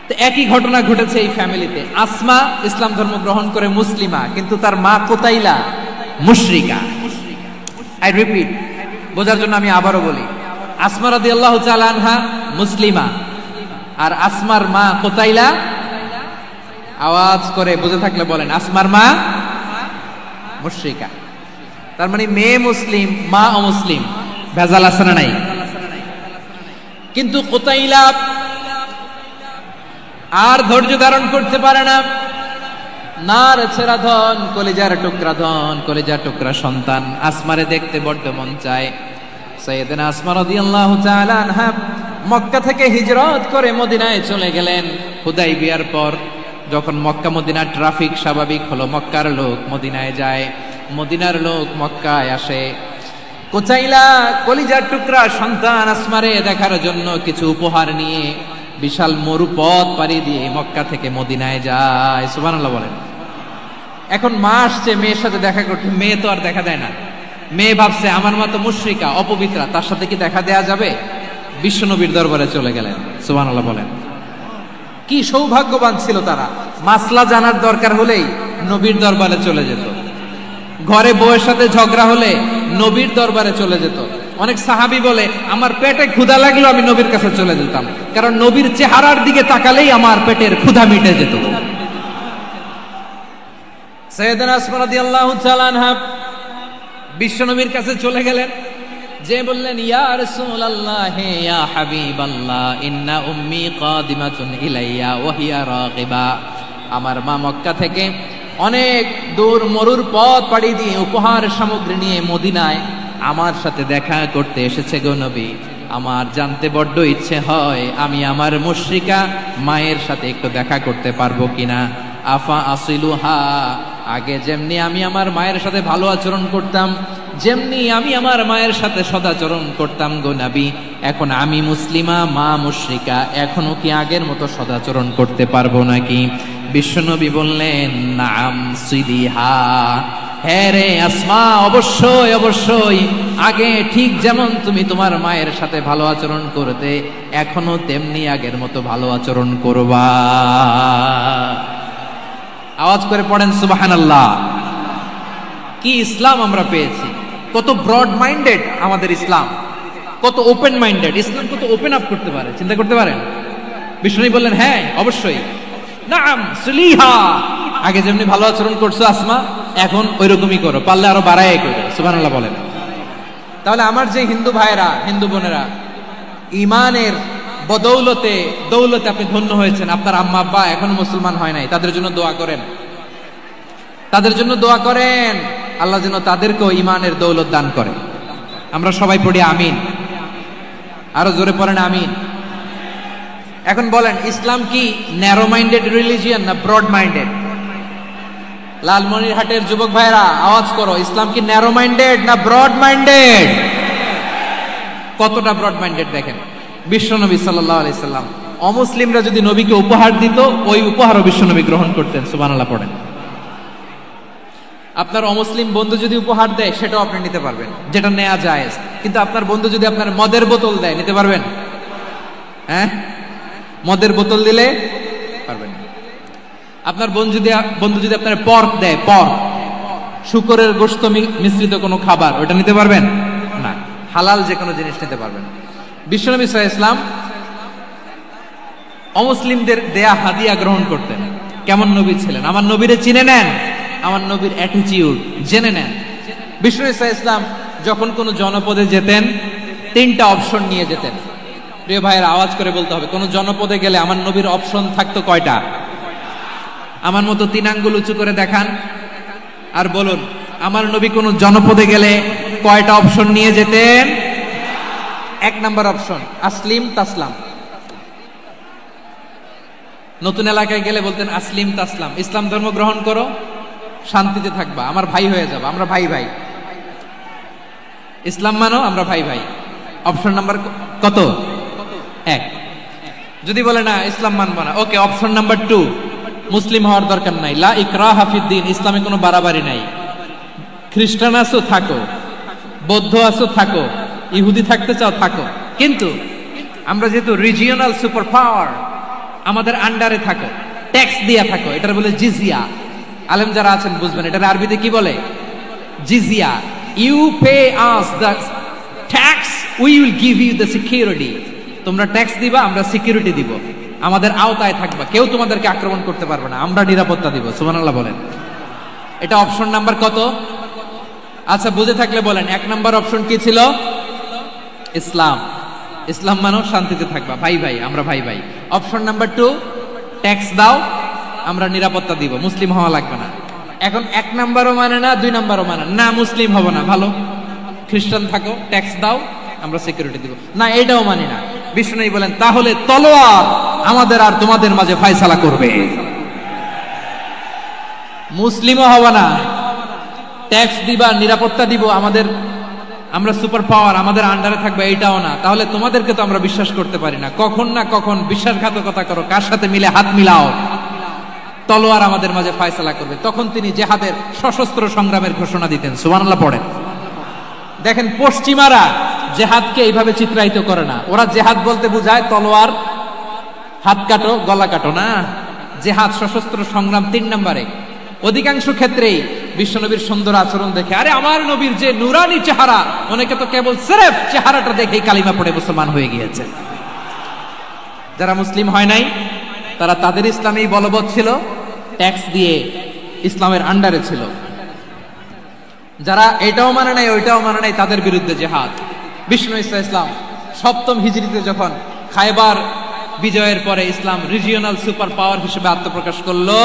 তো একই ঘটনা ঘটেছে এই ফ্যামিলিতে। আসমা ইসলাম ধর্ম গ্রহণ করে মুসলিমা, কিন্তু তার মা কুতাইলা মুশরিকা। আই রিপিট, বোঝার জন্য আমি আবারও বলি, আসমা রাদিয়াল্লাহু তাআলা আনহা মুসলিমা, আর আসমার মা কুতাইলা, আওয়াজ করে বুঝে থাকলে বলেন, আসমার মা মুশরিকা। তার মানে মেয়ে মুসলিম, মা অমুসলিম। ভেজাল আছে না নাই? কিন্তু কুতাইলা আর ধৈর্য ধারণ করতে পারে না। নার ছেড়া ধন, কলিজার টুকরা ধন, কলিজার টুকরা সন্তান আসমারে দেখতে বড্ড মন চায়। সাইয়েদনা আসমা রাদিয়াল্লাহু তাআলা আনহা মক্কা থেকে হিজরত করে মদিনায় চলে গেলেন। হুদাইবিয়ার পর যখন মক্কা মদিনার ট্রাফিক স্বাভাবিক হলো, মক্কার লোক মদিনায় যায়, মদিনার লোক মক্কায় আসে। কুতাইলা কলিজার টুকরা সন্তান আসমারে দেখার জন্য কিছু উপহার নিয়ে বিশাল মরুপথ পাড়ি দিয়ে মক্কা থেকে মদিনায় যায়। সুবহানাল্লাহ বলেন। এখন মা আসছে মেয়ের সাথে দেখা করতে, মেয়ে তো আর দেখা দেয় না। মেয়ে ভাবছে আমার মা তো মুশরিকা, অপবিত্রা, তার সাথে কি দেখা দেয়া যাবে? বিশ্বনবীর দরবারে চলে গেলেন। সুবহানাল্লাহ বলেন। কি সৌভাগ্যবান ছিল তারা, মাসলা জানার দরকার হলেই নবীর দরবারে চলে যেত। ঘরে বউয়ের সাথে ঝগড়া হলে নবীর দরবারে চলে যেত। অনেক সাহাবী বলে আমার পেটে ক্ষুধা লাগলো আমি নবীর কাছে চলে যেতাম, কারণ নবীর চেহারার দিকে তাকালেই আমার পেটের ক্ষুধা মিটে যেত। সাইয়েদনা আসমা রাদিয়াল্লাহু তাআলা আনহা বিশ্বনবীর কাছে চলে গেলেন, যে বললেন ইয়া রাসূলুল্লাহ ইয়া হাবিবাল্লাহ ইন্না উম্মি কাদিমাতুন ইলাইয়া ওয়া হিয়া রাগিবা। আমার মা মক্কা থেকে অনেক দূর মরুর পথ পাড়ি দিয়ে উপহার সামগ্রী নিয়ে মদিনায় আমার সাথে দেখা করতে এসেছে গো নবী। আমার জানতে বড্ড ইচ্ছে হয় আমি আমার মুশরিকা মায়ের সাথে একটু দেখা করতে পারবো কিনা। আফা আসিলুহা, আগে যেমনি আমি আমার মায়ের সাথে ভালো আচরণ করতাম, যেমনি আমি আমার মায়ের সাথে সদাচরণ করতাম গো নবী, এখন আমি মুসলিমা মা মুশরিকা, এখনো কি আগের মতো সদাচরণ করতে পারবো নাকি? বিশ্বনবী বললেন নাম সিদিহা, হ্যাঁ রে আসমা, অবশ্যই অবশ্যই, আগে ঠিক যেমন তুমি তোমার মায়ের সাথে ভালো আচরণ করতে এখনো তেমনি আগের মতো ভালো আচরণ করবা। আওয়াজ করে পড়েন সুবহানাল্লাহ। কি ইসলাম আমরা পেয়েছি! কত ব্রড মাইন্ডেড আমাদের ইসলাম, কত ওপেন মাইন্ডেড ইসলাম, কত ওপেন আপ করতে পারে, চিন্তা করতে পারেন। বিষ্ণু বললেন হ্যাঁ অবশ্যই, নাম সুলিহা, আগে যেমনি ভালো আচরণ করছো আসমা এখন ওইরকমই করো, পারলে আরো বাড়াই করো। সুবহানাল্লাহ বলেন। তাহলে আমার যে হিন্দু ভাইয়েরা, হিন্দু বোনেরা ইমানের বদৌলতে দৌলতে আপনি ধন্য হয়েছেন, আপনার আম্মা আব্বা এখনো মুসলমান হয় নাই, তাদের জন্য দোয়া করেন, তাদের জন্য দোয়া করেন, আল্লাহ যেন তাদেরকেও ইমানের দৌলত দান করে। আমরা সবাই পড়ি আমিন, আরো জোরে পড়েন আমিন। এখন বলেন, ইসলাম কি ন্যারো মাইন্ডেড রিলিজিয়ান না ব্রড মাইন্ডেড? লালমনিরহাটের যুবক ভাইরা আওয়াজ করো, ইসলাম কি ন্যারো মাইন্ডেড না ব্রড মাইন্ডেড? কতটা ব্রড মাইন্ডেড দেখেন, বিশ্বনবী সাল্লাল্লাহু আলাইহি সাল্লাম অমুসলিমরা যদি নবীকে উপহার দিত, ওই উপহারও বিশ্বনবী গ্রহণ করতেন। সুবহানাল্লাহ পড়েন। আপনার অমুসলিম বন্ধু যদি উপহার দেয়, সেটাও আপনি নিতে পারবেন, যেটা নেওয়া যায়। কিন্তু আপনার বন্ধু যদি আপনার মদের বোতল দেয়, নিতে পারবেন? হ্যাঁ, মদের বোতল দিলে পারবেন। আপনার বন্ধু যদি আপনার পর্ক দেয়, পর্ক শুকরের গোশত মিশ্রিত কোনো খাবার, ওটা নিতে পারবেন না। হালাল যে কোনো জিনিস নিতে পারবেন। বিশ্বনবী সাল্লাল্লাহু আলাইহি ওয়াসাল্লাম অমুসলিমদের দেয়া হাদিয়া গ্রহণ করতেন। কেমন নবী ছিলেন? আমার নবীরে চিনে নেন, আমার নবীর অ্যাটিটিউড জেনে নেন। বিশ্বনবী সাল্লাল্লাহু আলাইহি ওয়াসাল্লাম যখন কোনো জনপদে যেতেন, 3টা অপশন নিয়ে যেতেন। প্রিয় ভাইয়ের আওয়াজ করে বলতে হবে, কোন জনপদে গেলে আমার নবীর অপশন থাকতো কয়টা? আমার মতো 3 আঙ্গুল উঁচু করে দেখান আর বলুন, আমার নবী কোন জনপদে গেলে কয়টা অপশন নিয়ে যেতেন? 1 নাম্বার অপশন আসলিম তাসলাম। নতুন এলাকায় গেলে বলতেন আসলিম তাসলাম, ইসলাম ধর্ম গ্রহণ করো, শান্তিতে থাকবা, আমার ভাই হয়ে যাবা, আমরা ভাই ভাই। ইসলাম মানো, আমরা ভাই ভাই। অপশন নাম্বার কত? 1। যদি বলে না ইসলাম মানবো না, ওকে, অপশন নাম্বার 2, মুসলিম হওয়ার দরকার নাই, লা ইকরাহা ফিদ্দিন, ইসলামে কোনো বাড়াবাড়ি নাই। খ্রিস্টান আছো থাকো, বৌদ্ধ আছো থাকো, ইহুদি থাকতে চাও থাকো, কিন্তু আমরা যেহেতু রিজিওনাল সুপার পাওয়ার, আমাদের আন্ডারে থাকো, ট্যাক্স দিয়া থাকো, এটার বলে জিজিয়া। আলেম যারা আছেন বুঝবেন, এটার আরবিতে কি বলে? জিজিয়া। You pay us the tax, we will give you the security. তোমরা ট্যাক্স দিবা, আমরা সিকিউরিটি দিব, আমাদের আওতায় থাকবা, কেউ তোমাদেরকে আক্রমণ করতে পারবে না, আমরা নিরাপত্তা দিব। সুবহানাল্লাহ বলেন। এটা অপশন নাম্বার কত? আচ্ছা, বুঝে থাকলে বলেন, 1 নাম্বার অপশন কি ছিল? ইসলাম। ইসলাম মানো, শান্তিতে থাকবা, ভাই ভাই, আমরা ভাই ভাই। অপশন নাম্বার 2, ট্যাক্স দাও, আমরা নিরাপত্তা দিব, মুসলিম হওয়া লাগবে না। এখন 1 নাম্বারও মানে না, 2 নাম্বারও মানে না, মুসলিম হবো না, ভালো, খ্রিস্টান থাকো, ট্যাক্স দাও, আমরা সিকিউরিটি দিব না, এইটাও মানি না। বিষ্ণু বলেন, তাহলে তলোয়ার আমাদের আর তোমাদের মাঝে ফয়সালা করবে। মুসলিমও হবা না, ট্যাক্স দিবা, নিরাপত্তা দিব, আমরা সুপার পাওয়ার, আমাদের আন্ডারে থাকবে, এইটাও না। তাহলে তোমাদেরকে তো আমরা বিশ্বাস করতে পারি না, কখন না কখন বিশ্বাসঘাতকতা করো, কার সাথে মিলে হাত মিলাও, তলোয়ার আমাদের মাঝে ফয়সালা করবে। তখন তিনি জেহাদের সশস্ত্র সংগ্রামের ঘোষণা দিতেন। সুবহানাল্লাহ পড়েন। দেখেন, পশ্চিমারা জেহাদকে এইভাবে চিত্রায়িত করে না। ওরা জেহাদ বলতে বোঝায় তলোয়ার, হাত কাটো, গলা কাটো না। জেহাদ সশস্ত্র সংগ্রাম 3 নম্বরে। অধিকাংশ ক্ষেত্রেই বিশ্বনবীর সুন্দর আচরণ দেখে, আরে আমার নবীর যে নুরানি চেহারা, অনেকে তো কেবল সিরেফ চেহারাটা দেখেই কালিমা পড়ে মুসলমান হয়ে গিয়েছে। যারা মুসলিম হয় নাই, তারা তাদের ইসলামেই বলবৎ ছিল, ট্যাক্স দিয়ে ইসলামের আন্ডারে ছিল। যারা এটাও মানে নাই, ওইটাও মানে নাই, তাদের বিরুদ্ধে জেহাদ। বিষ্ণু ইসলাম 7ম হিজরিতে যখন খায়বার বিজয়ের পরে ইসলাম রিজিওনাল সুপার পাওয়ার হিসেবে আত্মপ্রকাশ করলো,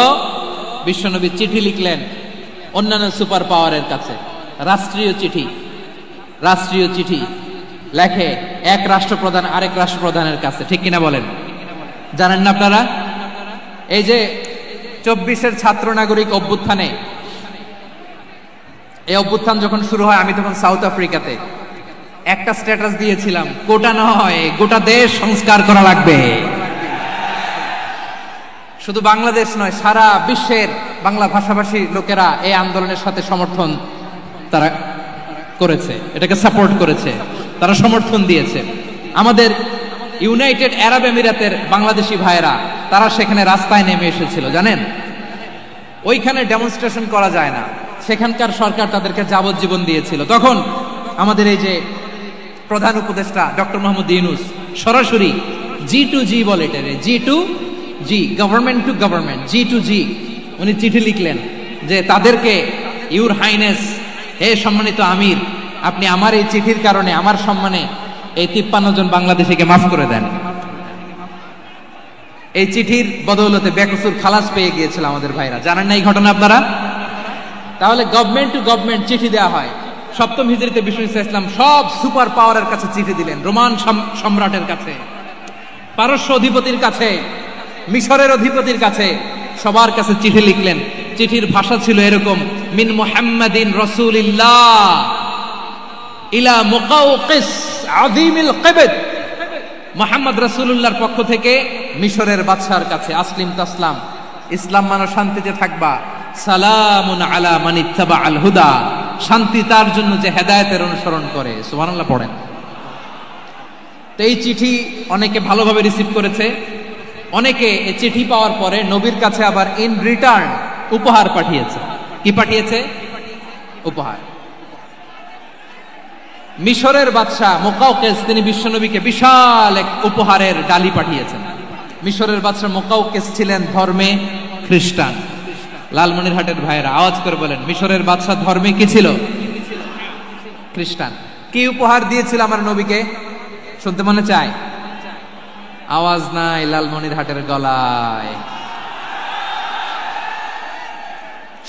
বিশ্বনবী চিঠি লিখলেন অন্যান্য সুপার পাওয়ারের কাছে, রাষ্ট্রীয় চিঠি লেখে এক রাষ্ট্রপ্রধান আরেক রাষ্ট্রপ্রধানের কাছে। ঠিক কিনা বলেন? জানেন না আপনারা? এই যে 24-এর ছাত্র নাগরিক অভ্যুত্থানে, এই অভ্যুত্থান যখন শুরু হয়, আমি তখন সাউথ আফ্রিকাতে, একটা স্ট্যাটাস দিয়েছিলাম, গোটা নয় গোটা দেশ সংস্কার করা লাগবে। শুধু বাংলাদেশ নয়, সারা বিশ্বের বাংলা ভাষাভাষী লোকেরা এই আন্দোলনের সাথে সমর্থন তারা করেছে, এটাকে সাপোর্ট করেছে, তারা সমর্থন দিয়েছে। আমাদের ইউনাইটেড আরব আমিরাতের বাংলাদেশি ভাইয়েরা, তারা সেখানে রাস্তায় নেমে এসেছিল, জানেন? ওইখানে ডেমনস্ট্রেশন করা যায় না, সেখানকার সরকার তাদেরকে যাবজ্জীবন দিয়েছিল। তখন আমাদের এই যে প্রধান উপদেষ্টা ডক্টর মোহাম্মদ ইউনূস সরাসরি G2G বলে, এটারে G2G, government to government, G2G, উনি চিঠি লিখলেন যে তাদেরকে, ইউর হাইনেস, হে সম্মানিত আমির, আপনি আমার এই চিঠির কারণে আমার সম্মানে এই 53 জন বাংলাদেশিকে মাফ করে দেন। এই চিঠির বদৌলতে বেকসুর খালাস পেয়ে গিয়েছিল আমাদের ভাইরা। জানেন না এই ঘটনা আপনারা? তাহলে গভর্নমেন্ট টু গভর্নমেন্ট চিঠি দেওয়া হয়। সপ্তম হিজরিতে বিষ্ণু ইসলাম সব সুপার পাওয়ারের কাছে চিঠি দিলেন। রোমান সম্রাটের কাছে, পারস্য অধিপতির কাছে, মিশরের অধিপতির কাছে, সবার কাছে চিঠি লিখলেন। চিঠির ভাষা ছিল এরকম: মিন মুহাম্মাদিন রাসূলিল্লাহ ইলা মুকাওকিস আযীমিল কিবত। মুহাম্মদ রাসূলুল্লাহর পক্ষ থেকে মিশরের বাদশার কাছে, আসলিম তাসলাম, ইসলাম মানো শান্তিতে থাকবা, সালামুন আলা মান ইত্তাবা আল হুদা, শান্তি তার জন্য যে হেদায়েতের অনুসরণ করে। সুবহানাল্লাহ পড়েন। তো এই চিঠি অনেকে ভালোভাবে রিসিভ করেছে। অনেকে এই চিঠি পাওয়ার পরে নবীর কাছে আবার ইন রিটার্ন উপহার পাঠিয়েছে। কি পাঠিয়েছে? উপহার। মিশরের বাদশা মুকাওকিস তিনি বিশ্বনবীকে বিশাল এক উপহারের ডালি পাঠিয়েছেন। মিশরের বাদশা মুকাওকিস ছিলেন ধর্মে খ্রিস্টান। লালমনিরহাটের ভাইয়েরা আওয়াজ করে বলেন, মিশরের বাদশা ধর্মে কি ছিল? খ্রিস্টান। কি উপহার দিয়েছিল আমার নবীকে? শুনতে মনে চায়? আওয়াজ নাই লালমনিরহাটের গলায়,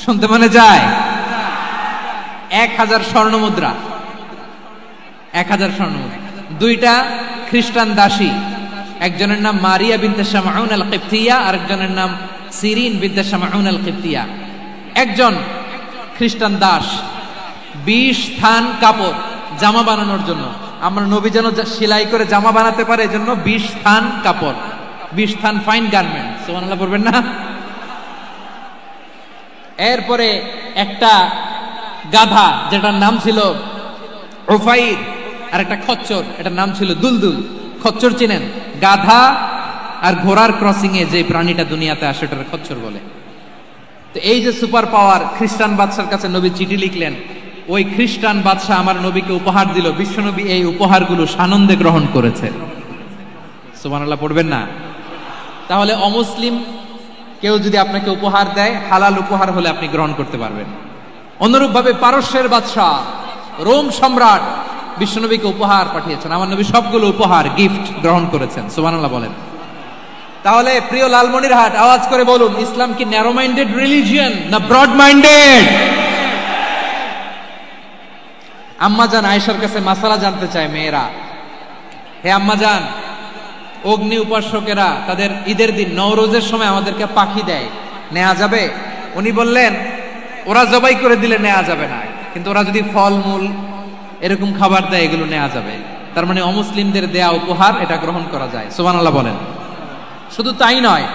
শুনতে মনে যায়? 1000 স্বর্ণ মুদ্রা, 1000 স্বর্ণ মুদ্রা। 2টা খ্রিস্টান দাসী, একজনের নাম মারিয়া বিনতে শামউন আল কিবতিয়া, আরেকজনের নাম সিরিন বিনতে শামউন আল কিবতিয়া। একজন খ্রিস্টান দাস 20 থান কাপড় জামা বানানোর জন্য, আমরা নবী যেন সেলাই করে জামা বানাতে পারে এজন্য 20 থান কাপড়, 20 থান ফাইন গার্মেন্ট। সুবহানাল্লাহ বলবেন না? এরপরে একটা গাধা যেটার নাম ছিল উফাইর, আর একটা খচ্চর, এটার নাম ছিল দুলদুল। খচ্চর চিনেন? গাধা আর ঘোড়ার ক্রসিং এ যে প্রাণীটা দুনিয়াতে আসে ওটার খচ্চর বলে। তো এই যে সুপার পাওয়ার খ্রিস্টান বাদশার কাছে নবী চিঠি লিখলেন, ওই খ্রিস্টান বাদশা আমার নবীকে উপহার দিল। বিশ্বনবী এই উপহারগুলো সানন্দে গ্রহণ করেছে। সুবহানাল্লাহ পড়বেন না? তাহলে অমুসলিম কেউ যদি আপনাকে উপহার দেয়, হালাল উপহার হলে আপনি গ্রহণ করতে পারবেন। অনুরূপ ভাবে পারস্যের বাদশা, রোম সম্রাট বিশ্বনবীকে উপহার পাঠিয়েছেন। আমার নবী সবগুলো উপহার গিফট গ্রহণ করেছেন। সুবহানাল্লাহ বলেন। তাহলে প্রিয় লালমনিরহাট আওয়াজ করে বলুন, ইসলাম কি ন্যারো মাইন্ডেড রিলিজিয়ন না ব্রড মাইন্ডেড? আম্মাজান আয়েশার কাছে মাসালা জানতে চায় মেয়েরা। হে আম্মাজান, অগ্নি উপাসকেরা তাদের ঈদের দিন নওরোজের সময় আমাদেরকে পাখি দেয়, নেওয়া যাবে? উনি বললেন, ওরা জবাই করে দিলে নেওয়া যাবে না, কিন্তু ওরা যদি ফলমূল এরকম খাবার দেয় এগুলো নেওয়া যাবে। তার মানে অমুসলিমদের দেয়া উপহার এটা গ্রহণ করা যায়। সুবহানাল্লাহ বলেন। শুধু তাই নয়,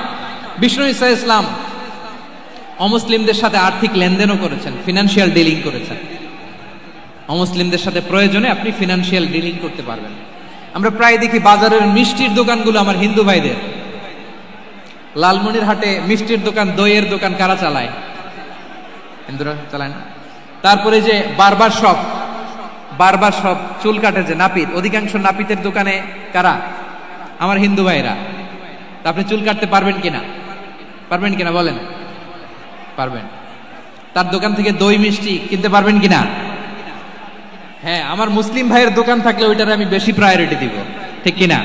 বিষ্ণু ঈসা ইসলাম অমুসলিমদের সাথে আর্থিক লেনদেনও করেছেন, ফিনান্সিয়াল ডিলিং করেছেন। অমুসলিমদের সাথে প্রয়োজনে আপনি ফিনান্সিয়াল ডিলিং করতে পারবেন। আমরা প্রায় দেখি বাজারের মিষ্টির দোকানগুলো আমার হিন্দু ভাইদের। লালমনিরহাটে মিষ্টির দোকান, দইয়ের দোকান কারা চালায়? হিন্দুরা চালায় না। তারপরে যে বারবার শপ, চুল কাটে যে নাপিত, অধিকাংশ নাপিতের দোকানে কারা? আমার হিন্দু ভাইরা। আপনি চুল কাটতে পারবেন কিনা? পারবেন কিনা বলেন? পারবেন। তার দোকান থেকে দই মিষ্টি কিনতে পারবেন কিনা? হ্যাঁ, আমার মুসলিম ভাইয়ের দোকান থাকলে ওইটার আমি বেশি প্রায়োরিটি দিব, ঠিক কিনা?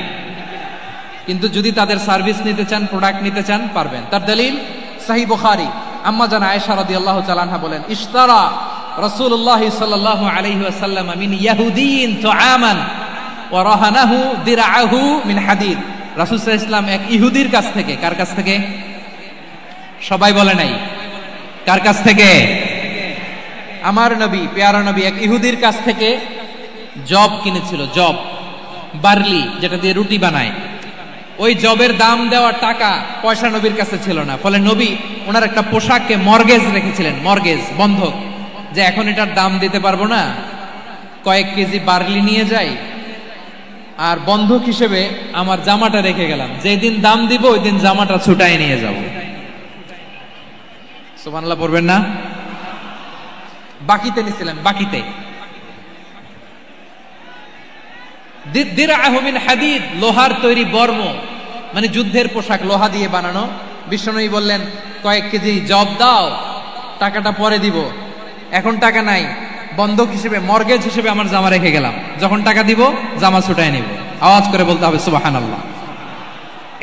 কিন্তু যদি তাদের সার্ভিস নিতে চান, প্রোডাক্ট নিতে চান, পারবেন। তার দলিল সহিহ বুখারী, আম্মা জান আয়েশা রাদিয়াল্লাহু তাআলা আনহা বলেন, ইশতারা রাসূলুল্লাহ সাল্লাল্লাহু আলাইহি ওয়াসাল্লাম মিন ইয়াহুদিয়িন তুআমান ওয়া রাহানাহু দিরআহু মিন হাদিদ। রাসূল সাল্লাল্লাহু আলাইহি ওয়াসাল্লাম এক ইহুদির কাছ থেকে, কার কাছ থেকে? সবাই বলে নাই কার কাছ থেকে? আমার নবী, পেয়ারা নবী এক ইহুদির কাছ থেকে জব কিনেছিল। জব, বার্লি, যেটা দিয়ে রুটি বানায়। ওই জবের দাম দেওয়ার টাকা পয়সা নবীর কাছে ছিল না। ফলে নবী ওনার একটা পোশাককে মর্গেজ রেখেছিলেন, মর্গেজ, বন্ধক, যে এখন এটার দাম দিতে পারবো না, কয়েক কেজি বার্লি নিয়ে যাই আর বন্ধক হিসেবে আমার জামাটা রেখে গেলাম, যেদিন দাম দিব ওই দিন জামাটা ছুটাই নিয়ে যাব। সুবহানাল্লাহ পড়বেন না? বাকিতে নিছিলেন, বাকিতে। দিরআহু মিন হাদিদ, লোহার তৈরি বর্ম, মানে যুদ্ধের পোশাক, লোহা দিয়ে বানানো। বিশ্বনবী বললেন, কয়েক কেজি জব দাও, টাকাটা পরে দিব, এখন টাকা নাই, বন্ধক হিসেবে, মর্গেজ হিসেবে আমার জামা রেখে গেলাম, যখন টাকা দিব জামা ছুটায় নিব। আওয়াজ করে বলতে হবে সুবহানাল্লাহ।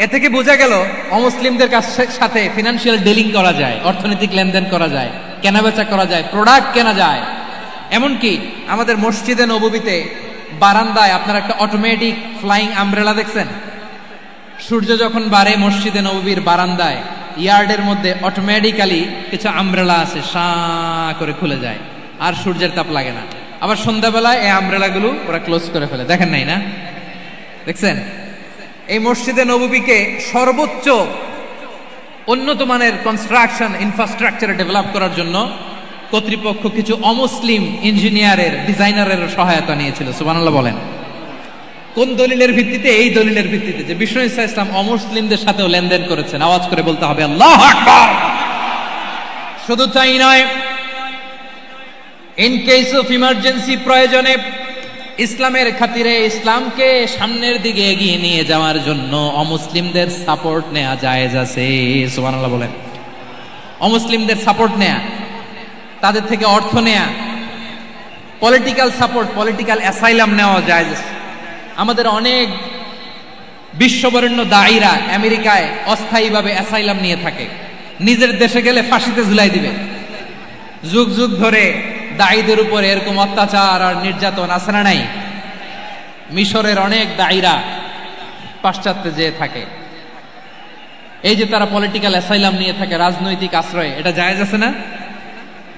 এ থেকে বোঝা গেল অমুসলিমদের সাথে ফিনান্সিয়াল ডিলিং করা যায়, অর্থনৈতিক লেনদেন করা যায়, কেনাবেচা করা যায়, প্রোডাক্ট কেনা যায়। এমনকি আমাদের মসজিদে নববীতে বারান্দায় আপনারা একটা অটোমেটিক ফ্লাইং আমব্রেলা দেখছেন? সূর্য যখন বাড়ে মসজিদে নববীর বারান্দায় ইয়ার্ডের মধ্যে অটোমেটিক্যালি কিছু আমব্রেলা আছে, শাঁ করে খুলে যায়, আর সূর্যের তাপ লাগে না। আবার সন্ধ্যাবেলায় এই আমব্রেলাগুলো ওরা ক্লোজ করে ফেলে, দেখেন নাই না? দেখছেন? এই মসজিদে নববীকে সর্বোচ্চ উন্নত মানের কনস্ট্রাকশন ইনফ্রাস্ট্রাকচার ডেভেলপ করার জন্য কর্তৃপক্ষ কিছু অমুসলিম ইঞ্জিনিয়ারের, ডিজাইনারের সহায়তা নিয়েছিল। সুবহানাল্লাহ বলেন। কোন দলিলের ভিত্তিতে? এই দলিলের ভিত্তিতে যে বিষ্ণু ঈসা ইসলাম অমুসলিমদের সাথেও লেনদেন করেছেন। আওয়াজ করে বলতে হবে আল্লাহু আকবার। শুধু তাই নয়, ইন কেস অফ ইমার্জেন্সি, প্রয়োজনে ইসলামের খাতিরে, ইসলামকে সামনের দিকে এগিয়ে নিয়ে যাওয়ার জন্য অমুসলিমদের সাপোর্ট নেওয়া জায়েজ আছে। সুবহানাল্লাহ বলেন। অমুসলিমদের সাপোর্ট নেয়া, তাদের থেকে অর্থ নেয়া, পলিটিক্যাল সাপোর্ট, পলিটিক্যাল অ্যাসাইলাম নেওয়া জায়েজ আছে। আমাদের অনেক বিশ্ববরেণ্য দায়ীরা আমেরিকায় অস্থায়ীভাবে অ্যাসাইলাম নিয়ে থাকে, নিজের দেশে গেলে ফাঁসিতে ঝুলাই দিবে। যুগ যুগ ধরে দায়ীদের উপর এরকম অত্যাচার আর নির্যাতন আছে না নাই? মিশরের অনেক দায়ীরা পাশ্চাত্যে যেয়ে থাকে, এই যে তারা পলিটিক্যাল অ্যাসাইলাম নিয়ে থাকে, রাজনৈতিক আশ্রয়, এটা জায়েজ আছে না?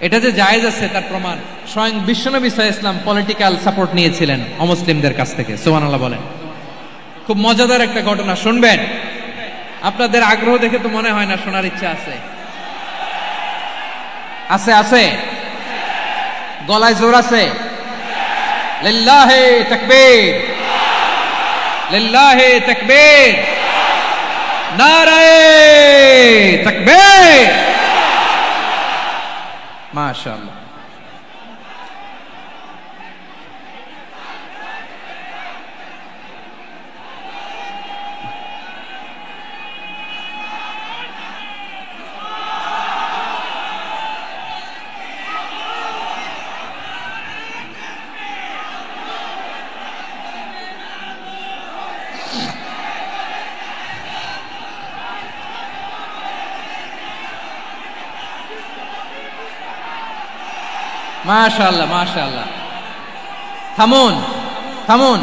এটা যে জায়েজ আছে তার প্রমাণ স্বয়ং বিশ্বনবী সাল্লাল্লাহু আলাইহি ওয়াসাল্লাম পলিটিক্যাল সাপোর্ট নিয়েছিলেন অমুসলিমদের কাছ থেকে। সুবহানাল্লাহ বলেন। খুব মজাদার একটা ঘটনা, শুনবেন। আপনাদের আগ্রহ দেখে তো মনে হয় না শোনার ইচ্ছা আছে। আছে আছে, গলায় জোর আছে। লিল্লাহে তাকবীর, লিল্লাহে তাকবীর, নারায়ে তাকবীর। মাশাআল্লাহ। মাশাআল্লাহ মাশাআল্লাহ। থামুন থামুন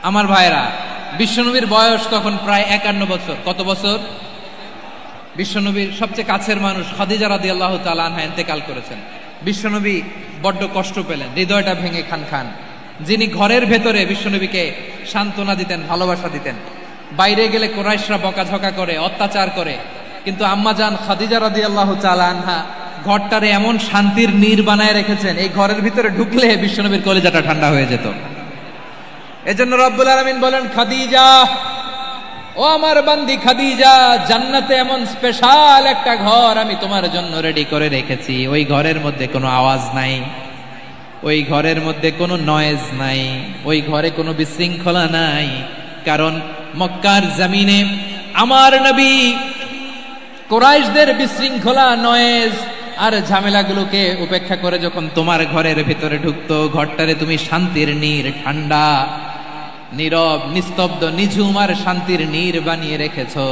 আমার ভাইরা। বিশ্বনবীর বয়স তখন প্রায় 51 বছর। কত বছর? বিশ্বনবীর সবচেয়ে কাছের মানুষ খাদিজা রাদিয়াল্লাহু তাআলা আনহা ইন্তেকাল করেছেন। বিশ্বনবী বড্ড কষ্ট পেলেন, হৃদয়টা ভেঙে খান খান। যিনি ঘরের ভেতরে বিশ্বনবীকে সান্ত্বনা দিতেন, ভালোবাসা দিতেন, বাইরে গেলে কুরাইশরা বকাঝকা করে, অত্যাচার করে, কিন্তু আম্মাজান খাদিজা রাদিয়াল্লাহু তাআলা আনহা ঘরটারে এমন শান্তির নীড় বানায় রেখেছেন, এই ঘরের ভিতরে ঢুকলে বিশ্বনবীর কলিজাটা ঠান্ডা হয়ে যেত। এজন্য রব্বুল আলামিন বলেন, খাদিজা, ও আমার বান্দি খাদিজা, জান্নাতে এমন স্পেশাল একটা ঘর আমি তোমার জন্য রেডি করে রেখেছি। ওই ঘরের মধ্যে কোনো আওয়াজ নাই, ওই ঘরের মধ্যে কোনো নয়েজ নাই, ওই ঘরে কোনো বিশৃঙ্খলা নাই। কারণ মক্কার জমিনে আমার নবী কুরাইশদের বিশৃঙ্খলা, নয়েজ আর ঝামেলাগুলোকে উপেক্ষা করে যখন তোমার ঘরের ভিতরে ঢুকতো, ঘরটারে তুমি শান্তির নীড়, ঠান্ডা, নীরব, নিস্তব্ধ, নিঝুম আর শান্তির নীড় বানিয়ে রেখেছো।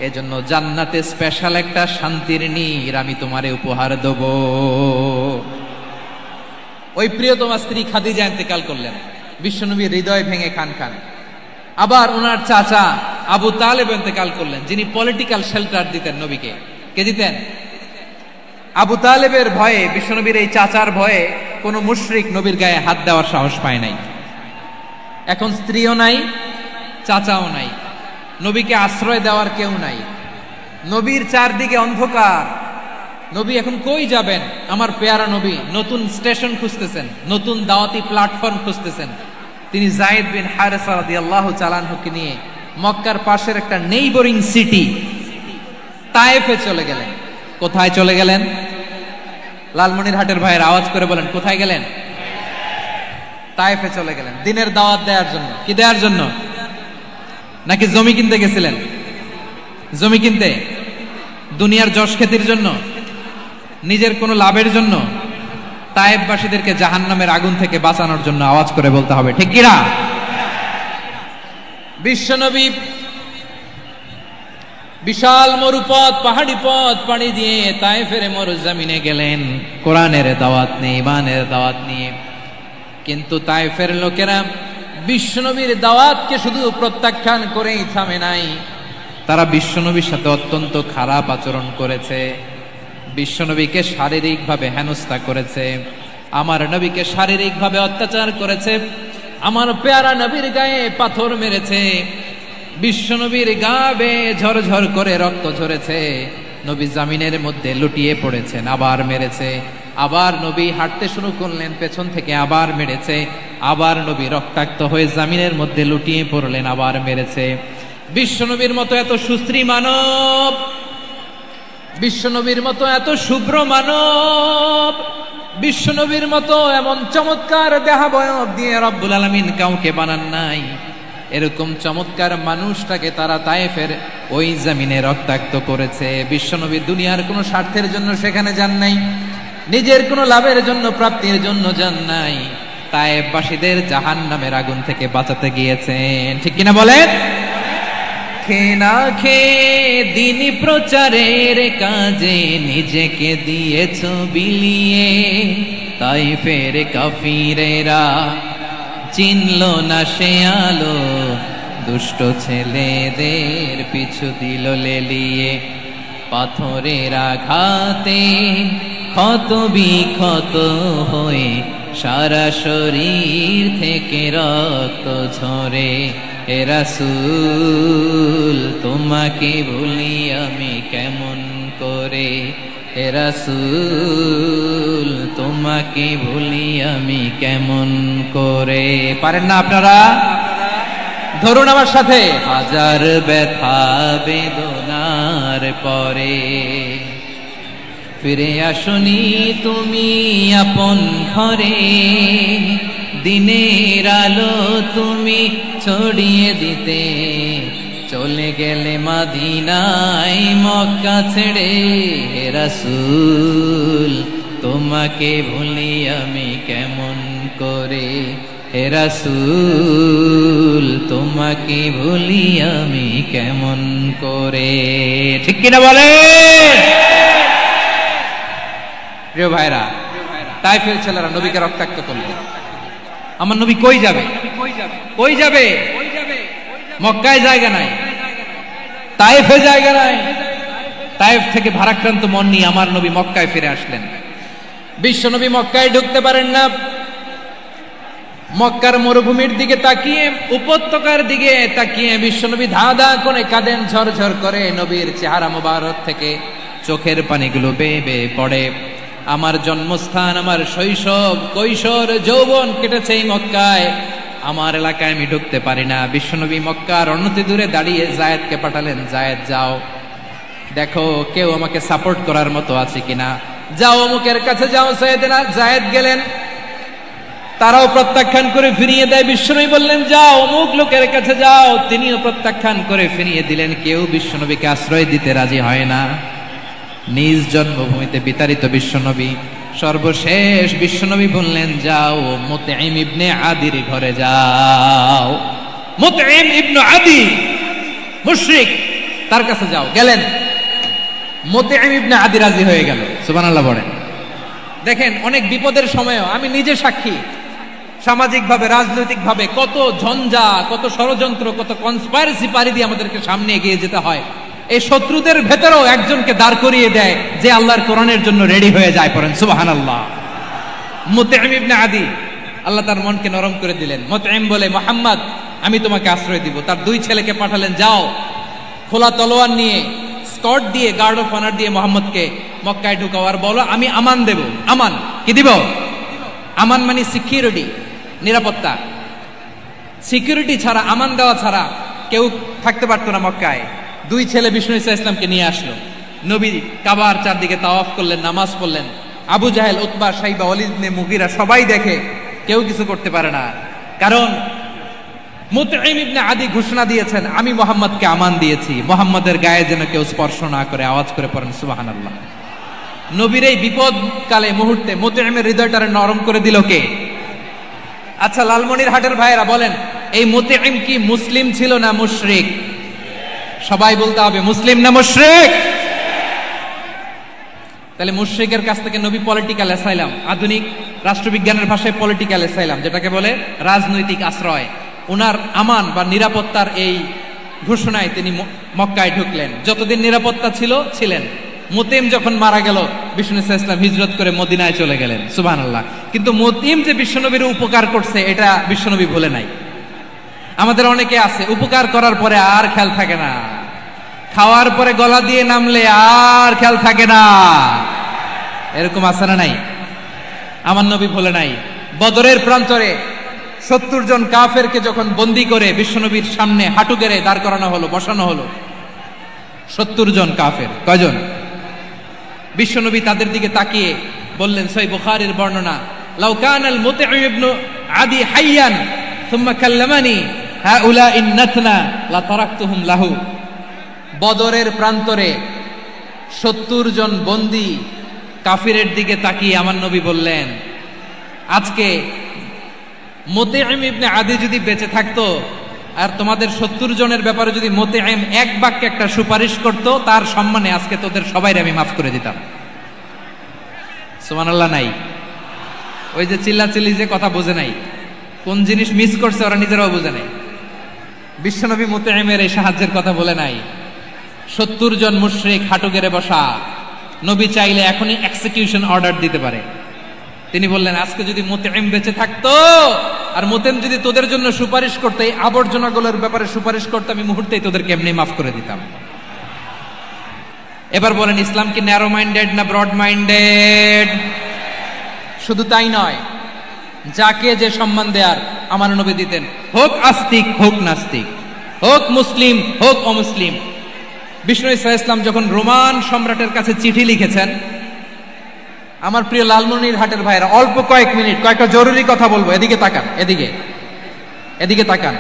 এজন্য জান্নাতে স্পেশাল একটা শান্তির নীড় আমি তোমারে উপহার দেব। ওই প্রিয়তমা স্ত্রী খাদিজা ইন্তেকাল করলেন, বিশ্বনবীর হৃদয় ভেঙে খান খান। আবার ওনার চাচা আবু তালেব ইন্তেকাল করলেন, যিনি পলিটিক্যাল শেল্টার দিতেন নবীকে। কে দিতেন? আবু তালেবের ভয়ে, বিশ্বনবীর এই চাচার ভয়ে কোনো মুশরিক নবীর গায়ে হাত দেওয়ার সাহস পায় নাই। এখন স্ত্রীও নাই, চাচাও নাই, নবীকে আশ্রয় দেওয়ার কেউ নাই। নবীর চারদিকে অন্ধকার। নবী এখন কই যাবেন? আমার পেয়ারা নবী নতুন স্টেশন খুঁজতেছেন, নতুন দাওয়াতি প্ল্যাটফর্ম খুঁজতেছেন। তিনি যায়েদ বিন হারেসা রাদিয়াল্লাহু তাআলা আনহুকে নিয়ে মক্কার পাশের একটা নেইবরিং সিটি তায়েফে চলে গেলেন। কোথায় চলে গেলেন? লালমনিরহাটের ভাইয়ের আওয়াজ করে বলেন, কোথায় গেলেন? তায়েফে চলে গেলেন দিনের দাওয়াত দেওয়ার জন্য। কি দেওয়ার জন্য? নাকি জমি কিনতে গেছিলেন? জমি কিনতে, দুনিয়ার যশ খ্যাতির জন্য, নিজের কোনো লাভের জন্য? তায়েফবাসীদেরকে জাহান্নামের আগুন থেকে বাঁচানোর জন্য। আওয়াজ করে বলতে হবে ঠিক কিনা? বিশ্বনবী বিশাল মরুপথ, পাহাড়ি পথ পাড়ি দিয়ে তায়েফের মরুজমিনে গেলেন কোরআনের দাওয়াত নিয়ে, ইমানের দাওয়াত নিয়ে। কিন্তু তায়েফের লোকেরা বিশ্বনবীর দাওয়াতকে শুধু প্রত্যাখ্যান করেই থামে নাই, তারা বিশ্বনবীর সাথে অত্যন্ত খারাপ আচরণ করেছে। বিশ্বনবীকে শারীরিকভাবে হেনস্থা করেছে, আমার নবীকে শারীরিকভাবে অত্যাচার করেছে, আমার পেয়ারা নবীর গায়ে পাথর মেরেছে, বিশ্বনবীর গা বেয়ে ঝরঝর করে রক্ত ঝরেছে, নবী জামিনের মধ্যে লুটিয়ে পড়েছেন, আবার মেরেছে, আবার নবী হাঁটতে শুরু করলেন, পেছন থেকে আবার মেরেছে, আবার নবী রক্তাক্ত হয়ে জামিনের মধ্যে লুটিয়ে পড়লেন, আবার মেরেছে। বিশ্বনবীর মতো এত সুশ্রী মানব, বিশ্বনবীর মতো এত শুভ্র মানব, বিশ্বনবীর মতো এমন চমৎকার দেহাবয়ব দিয়ে রব্বুল আলামিন কাউকে বানান নাই। এরকম চমৎকার মানুষটাকে তারা তায়েফের ওই জমিনে রক্তাক্ত করেছে। বিশ্বনবী দুনিয়ার কোনো স্বার্থের জন্য সেখানে যান নাই, নিজের কোনো লাভের জন্য, প্রাপ্তির জন্য যান নাই, তায়েফবাসীদের জাহান্নামের আগুন থেকে বাঁচাতে গিয়েছেন। ঠিক কিনা বলেন? খেয়ে না খেয়ে দিন প্রচারের কাজে নিজেকে দিয়েছ বিলিয়ে, তায়েফের কাফিরেরা চিনল না সে আলো, দুষ্ট ছেলেদের পিছু দিল লেলিয়ে, পাথরের আঘাতে ক্ষত বিক্ষত হয়ে সারা শরীর থেকে রক্ত ঝরে। হে রাসূল তোমাকে ভুলি আমি কেমন করে, হে রাসূল তোমাকে ভুলি আমি কেমন করে। পারেন না আপনারা? ধরুন আমার সাথে। হাজার ব্যথা বেদনার পরে ফিরে আসনি তুমি আপন ঘরে, দিনের আলো তুমি ছড়িয়ে দিতে, চলে গেলে মদিনায় মক্কা ছেড়ে। হে রাসূল তোমাকে ভুলি আমি কেমন করে, হে রাসূল তোমাকে ভুলি আমি কেমন করে। ঠিক কিনা বলে? প্রিয় ভাইরা, তায়েফের ছেলেরা নবীকে রক্তাক্ত করলেন। আমার নবী কই যাবে? কই যাবে? মক্কায় জায়গা নাই, তায়েফে জায়গা নাই। তায়েফ থেকে ভারাক্রান্ত মন নিয়ে আমার নবী মক্কায় ফিরে আসলেন। বিশ্ব নবী মক্কায় ঢুকতে পারেন না। মক্কার মরুভূমির দিকে তাকিয়ে, উপত্যকার দিকে তাকিয়ে বিশ্বনবী ধা ধা করে কাঁদেন, ঝরঝর করে নবীর চেহারা মোবারক থেকে চোখের পানিগুলো বেয়ে বেয়ে পড়ে। আমার জন্মস্থান, আমার শৈশব, কৈশোর, যৌবন কেটেছে এই মক্কায়, আমার এলাকায় আমি ঢুকতে পারি না। বিশ্বনবী মক্কার অনতি দূরে দাঁড়িয়ে জায়েদকে পাঠালেন, জায়েদ যাও দেখো কেউ আমাকে সাপোর্ট করার মতো আছে কিনা, যাও অমুকের কাছে যাও। জায়েদ গেলেন, তারাও প্রত্যাখ্যান করে ফিরিয়ে দেয়। বিশ্বনবী বললেন যাও অমুক লোকের কাছে যাও, তিনিও প্রত্যাখ্যান করে ফিরিয়ে দিলেন। কেউ বিশ্বনবীকে আশ্রয় দিতে রাজি হয় না। নিজ জন্মভূমিতে বিতাড়িত বিশ্বনবী, সর্বশেষ বিশ্বনবী বললেন যাও মুতঈম ইবনে আদির ঘরে যাও। মুতঈম ইবনে আদি মুশরিক, তার কাছে যাও। গেলেন, মুতঈম ইবনে আদি রাজি হয়ে গেল। সুবহানাল্লাহ বলেন। দেখেন, অনেক বিপদের সময়ও আমি নিজে সাক্ষী, সামাজিকভাবে, রাজনৈতিকভাবে কত ঝঞ্ঝা, কত ষড়যন্ত্র, কত কনস্পাইরেসি পাড়ি দিয়ে আমাদেরকে সামনে এগিয়ে যেতে হয়। এই শত্রুদের ভেতরেও একজনকে দাঁড় করিয়ে দেয় যে আল্লাহর কোরআনের জন্য রেডি হয়ে যায়। পড়েন সুবহানাল্লাহ। মুতঈম ইবনে আদি, আল্লাহ তার মনকে নরম করে দিলেন। মুতঈম বলে, মুহাম্মদ আমি তোমাকে আশ্রয় দিব। তার দুই ছেলেকে পাঠালেন, যাও খোলা তলোয়ার নিয়ে, স্কট দিয়ে, গার্ড অফ অনার দিয়ে মুহাম্মদকে মক্কায় ঢুকাও, আর বলো আমি আমান দেব। আমান কি দিব? আমান মানে সিকিউরিটি, নিরাপত্তা। সিকিউরিটি ছাড়া, আমান দেওয়া ছাড়া কেউ থাকতে পারতো না মক্কায়। দুই ছেলে বিষ্ণু ইসা ইসলামকে নিয়ে আসলো। নবী কাবার চারদিকে তাওয়াফ করলেন, নামাজ পড়লেন। আবু জাহেল, উতবা, সাইবা, ওয়ালিদ ইবনে মুগীরা সবাই দেখে, কেউ কিছু করতে পারে না। কারণ মুতঈম ইবনে আদি ঘোষণা দিয়েছেন আমি মুহাম্মদকে আমান দিয়েছি, মুহাম্মদের গায়ে যেন কেউ স্পর্শ না করে। আওয়াজ করে পড়েন সুবহানাল্লাহ। নবীর এই বিপদ কালে মুহূর্তে মুতঈমের হৃদয়টারে নরম করে দিল কে? আচ্ছা, লালমনির হাটের ভাইয়েরা বলেন, এই মুতঈম কি মুসলিম ছিল না মুশরিক? সবাই বলতে হবে মুসলিম না মুশরিক। তাহলে মুশরিকের কাছ থেকে নবী পলিটিক্যাল অ্যাসাইলাম, আধুনিক রাষ্ট্রবিজ্ঞানের ভাষায় পলিটিক্যাল অ্যাসাইলাম, যেটাকে বলে রাজনৈতিক আশ্রয়, ওনার আমান বা নিরাপত্তার এই ঘোষণায় তিনি মক্কায় ঢুকলেন। যতদিন নিরাপত্তা ছিলেন। মুতিম যখন মারা গেল, বিষ্ণু ইসলাম হিজরত করে মদিনায় চলে গেলেন। সুবহানাল্লাহ। কিন্তু মুতিম যে বিশ্বনবীর উপকার করছে এটা বিশ্বনবী ভুলে নাই। আমাদের অনেকে আছে উপকার করার পরে আর খেয়াল থাকে না, খাওয়ার পরে গলা দিয়ে নামলে আর খেয়াল থাকে না, এরকম আছে না নাই? আমার নবী ভুলে নাই। বদরের প্রান্তরে 70 জন কাফেরকে যখন বন্দী করে বিশ্বনবীর সামনে হাঁটু গেড়ে দাঁড় করানো হলো, বসানো হলো, 70 জন কাফের। কয়জন? বিশ্বনবী তাদের দিকে তাকিয়ে বললেন, সহিহ বুখারীর বর্ণনা, লাউ কানাল মুতঈম ইবনে আদি হাইয়ান সুম্মা কাল্লামানি হাউলাইন নাতনা লা তারাকতুহুম লাহু। বদরের প্রান্তরে 70 জন বন্দী কাফিরের দিকে তাকিয়ে আমার নবী বললেন, আজকে মুতঈম ইবনে আদি যদি বেঁচে থাকতো আর তোমাদের 70 জনের ব্যাপারে যদি মুতঈম এক বাক্যে একটা সুপারিশ করত, তার সম্মানে আজকে তোদের সবাইরে আমি মাফ করে দিতাম। সুবহানাল্লাহ নাই? ওই যে চিল্লাচিল্লি যে কথা বোঝে নাই, কোন জিনিস মিস করছে ওরা নিজেরাও বোঝে নাই। বিশ্বনবী মুতঈমের এই সাহায্যের কথা বলে নাই। 70 জন মুশরিক হাঁটু গেড়ে বসা, নবী চাইলে এখনই এক্সিকিউশন অর্ডার দিতে পারে। তিনি বললেন, আজকে যদি মুতঈম বেঁচে থাকতো আর মুতঈম যদি তোদের জন্য সুপারিশ করতে, এই আবর্জনাগুলোর ব্যাপারে সুপারিশ করতে, আমি মুহূর্তেই তোদেরকে এমনি মাফ করে দিতাম। এবার বলেন, ইসলাম কি ন্যারো মাইন্ডেড না ব্রড মাইন্ডেড? শুধু তাই নয়, যাকে যে সম্মান দেয়ার আমার নবী দিতেন, হোক আস্তিক হোক নাস্তিক, হোক মুসলিম হোক অমুসলিম। বিষ্ণু ইসলাম যখন রোমান সম্রাটের কাছে চিঠি লিখেছেন, আমার প্রিয় লালমনিরহাটের ভাইরা, অল্প কয়েক মিনিট কয়েকটা জরুরি কথা বলবো, এদিকে তাকান, এদিকে তাকান।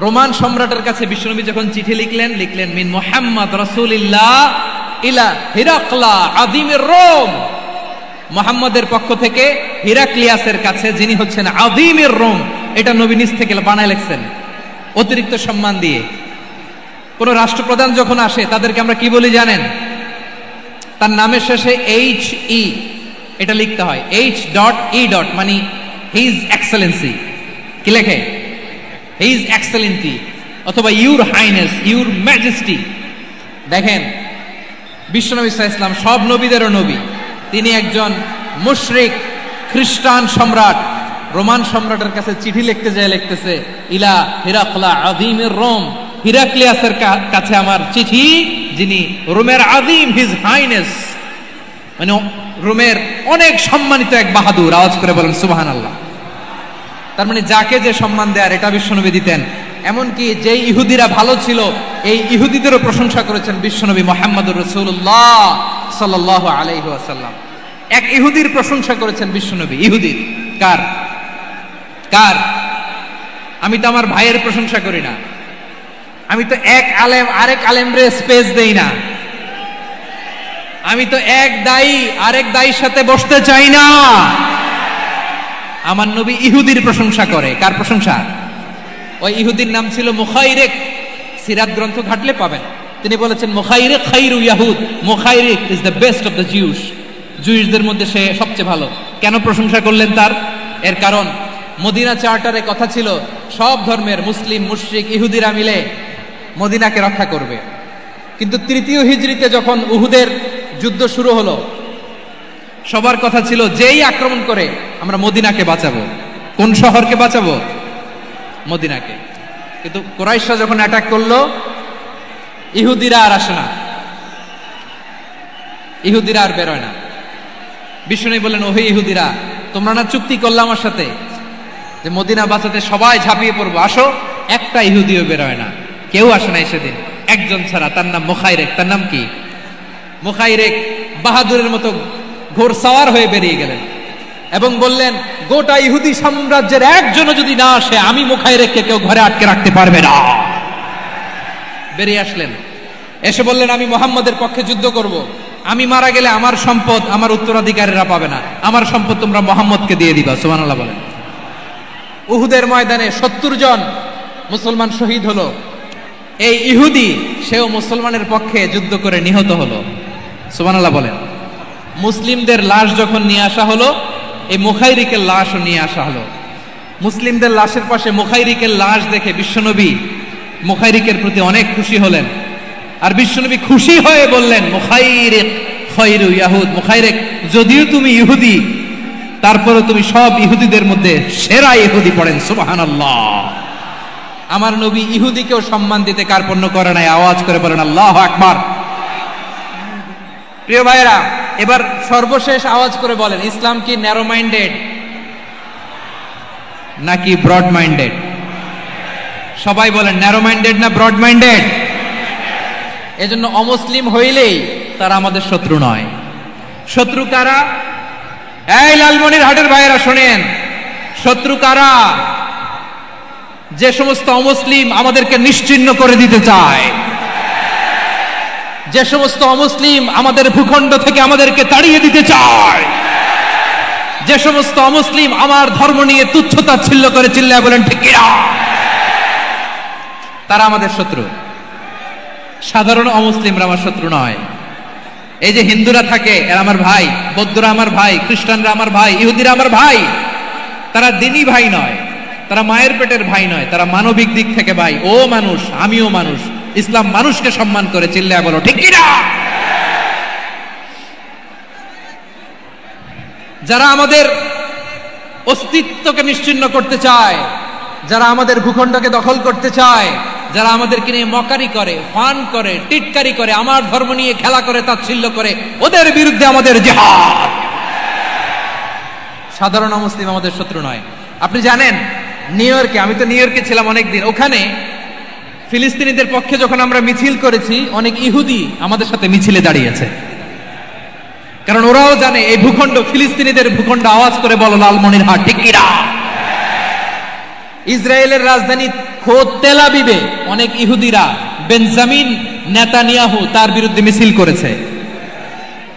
রোমান সম্রাটের কাছে বিশ্বনবী যখন চিঠি লিখলেন মিন মুহাম্মদ রাসূলিল্লাহ ইলা হিরাকলা আযীমির রোম। মুহাম্মদের পক্ষ থেকে হিরাক্লিয়াসের কাছে, যিনি হচ্ছেন আযীমির রোম। এটা নবী নিজ থেকে বানায় লিখছেন অতিরিক্ত সম্মান দিয়ে। কোন রাষ্ট্রপ্রধান যখন আসে তাদেরকে আমরা কি বলি জানেন? তার নামের শেষে HE এটা লিখতে হয়, H.E. মানে হিজ এক্সেলেন্সি। কি লেখে? হিজ এক্সেলেন্সি অথবা ইউর হাইনেস, ইউর ম্যাজেস্টি। দেখেন, বিশ্বনবী সাল্লাল্লাহু আলাইহি ওয়াসাল্লাম সব নবীদেরও নবী। তিনি একজন মুশরিক খ্রিস্টান সম্রাট, রোমান সম্রাটের কাছে চিঠি লিখতে যায়, লিখতেছে ইলা হিরাকলা আযীমির রোম, হিরাক্লিয়াসের কাছে আমার চিঠি, যিনি রোমের আযীম, হিজ হাইনেস, মানে রোমের অনেক সম্মানিত এক বাহাদুর। আওয়াজ করে বলেন সুবহানাল্লাহ। তার মানে যাকে যে সম্মান দেয়ার এটা বিশ্বনবী দিতেন। এমনকি যে ইহুদিরা ভালো ছিল, এই ইহুদিদেরও প্রশংসা করেছেন বিশ্বনবী মুহাম্মদুর রাসূলুল্লাহ সাল্লাল্লাহু আলাইহি ওয়াসাল্লাম। এক ইহুদির প্রশংসা করেছেন বিশ্বনবী। ইহুদির কার? আমি তো আমার ভাইয়ের প্রশংসা করি না, আমি তো এক আলেম আরেক আলেমরে স্পেস দেই না, আমি তো এক দায়ী আরেক দায়ীর সাথে বসতে চাই না। আমার নবী ইহুদির প্রশংসা করে। কার প্রশংসা? ওই ইহুদির নাম ছিল মুখাইরিক। সিরাত গ্রন্থ ঘাটলে পাবেন। তিনি বলেছেন, মুখাইরিক খাইরু ইয়াহুদ, Mukhayriq is the best of the Jews. জুইশদের মধ্যে সে সবচেয়ে ভালো। কেন প্রশংসা করলেন তার? এর কারণ মদিনা চার্টারে কথা ছিল সব ধর্মের মুসলিম, মুশরিক, ইহুদিরা মিলে মদিনাকে রক্ষা করবে। কিন্তু 3য় হিজরিতে যখন উহুদের যুদ্ধ শুরু হলো, সবার কথা ছিল যেই আক্রমণ করে আমরা মদিনাকে বাঁচাবো। কোন শহরকে বাঁচাবো? মদিনাকে। কিন্তু কুরাইশরা যখন অ্যাটাক করলো, ইহুদিরা আর আসে না, ইহুদিরা আর বেরোয় না। বিষ্ণু বললেন, ওহে ইহুদিরা, তোমরা না চুক্তি করলে আমার সাথে যে মদিনা বাঁচাতে সবাই ঝাঁপিয়ে পড়বো, আসো। একটা ইহুদিও বেরোয় না, কেউ আসে নাই সেদিন, একজন ছাড়া। তার নাম মুখাইরিক। তার নাম কি? মুখাইরিক বাহাদুরের মতো ঘোড়সাওয়ার হয়ে বেরিয়ে গেলেন এবং বললেন, গোটা ইহুদি সাম্রাজ্যের একজনও যদি না আসে, আমি মুখাইরিককে কেউ ঘরে আটকে রাখতে পারবে না। বেরিয়ে আসলেন, এসে বললেন, আমি মুহাম্মদের পক্ষে যুদ্ধ করব। আমি মারা গেলে আমার সম্পদ আমার উত্তরাধিকারীরা পাবে না, আমার সম্পদ তোমরা মুহাম্মদকে দিয়ে দিবা। সুবহানাল্লাহ বলেন। উহুদের ময়দানে 70 জন মুসলমান শহীদ হলো। এই ইহুদি সেও মুসলমানের পক্ষে যুদ্ধ করে নিহত হলো। সুবহানাল্লাহ বলেন। মুসলিমদের লাশ যখন নিয়ে আসা হলো, এই মুখাইরিকের লাশও নিয়ে আসা হলো। মুসলিমদের লাশের পাশে মুখাইরিকের লাশ দেখে বিশ্বনবী মুখাইরিকের প্রতি অনেক খুশি হলেন। আর বিশ্বনবী খুশি হয়ে বললেন, মুখাইরিক খায়রু ইয়াহুদ, মুখাইরিক যদিও তুমি ইহুদি, তারপরে তুমি সব ইহুদিদের মধ্যে সেরা ইহুদি। পড়েন সুবহানাল্লাহ। আমার নবী ইহুদিকেও সম্মান দিতে কার্পণ্য করে নাই। আওয়াজ করে বলেন আল্লাহু আকবার। প্রিয় ভাইরা, এবার সর্বশেষ আওয়াজ করে বলেন, ইসলাম কি ন্যারো মাইন্ডেড নাকি ব্রড মাইন্ডেড? সবাই বলেন ন্যারো মাইন্ডেড না ব্রড মাইন্ডেড? এজন্য অমুসলিম হইলেই তারা আমাদের শত্রু নয়। শত্রু কারা? এই লালমনিরহাটের ভাইয়েরা শোনেন, শত্রু কারা? যে সমস্ত অমুসলিম আমাদেরকে নিশ্চিহ্ন করে দিতে চায়, যে সমস্ত অমুসলিম আমাদের ভূখণ্ড থেকে আমাদেরকে তাড়িয়ে দিতে চায়, যে সমস্ত অমুসলিম আমার ধর্ম নিয়ে তুচ্ছতাচ্ছিল্য করে চিল্লায় বলেন ঠিক কিনা, তারা আমাদের শত্রু। সাধারণ অমুসলিমরা আমার শত্রু নয়। এই যে হিন্দুরা থাকে এরা আমার ভাই, বৌদ্ধরা আমার ভাই, খ্রিস্টানরা আমার ভাই, ইহুদিরা আমার ভাই। তারা দিনই ভাই নয়, তারা মায়ের পেটের ভাই নয়, তারা মানবিক দিক থেকে ভাই। ও মানুষ, আমিও মানুষ। ইসলাম মানুষকে সম্মান করে চিল্লায় বলো ঠিক কিনা। যারা আমাদের অস্তিত্বকে নিশ্চিহ্ন করতে চায়, যারা আমাদের ভূখণ্ডকে দখল করতে চায়, যারা আমাদেরকে নিয়ে মকারি করে, ফান করে, টিটকারি করে, আমার ধর্ম নিয়ে খেলা করে, তাচ্ছিল্য করে, ওদের বিরুদ্ধে আমাদের জিহাদ। সাধারণ মুসলিম আমাদের শত্রু নয়। আপনি জানেন নিউ ইয়র্কে, আমি তো নিউ ইয়র্কে ছিলাম অনেকদিন, ওখানে ফিলিস্তিনিদের পক্ষে যখন আমরা মিছিল করেছি, অনেক ইহুদি আমাদের সাথে মিছিলে দাঁড়িয়েছে। কারণ ওরাও জানে এই ভূখণ্ড ফিলিস্তিনিদের ভূখণ্ড। আওয়াজ করে বলো লালমনিরহাট ঠিক কিনা। ইসরায়েলের রাজধানী খোদ তেল আবিবে অনেক ইহুদিরা বেঞ্জামিন নেতানিয়াহু তার বিরুদ্ধে মিছিল করেছে।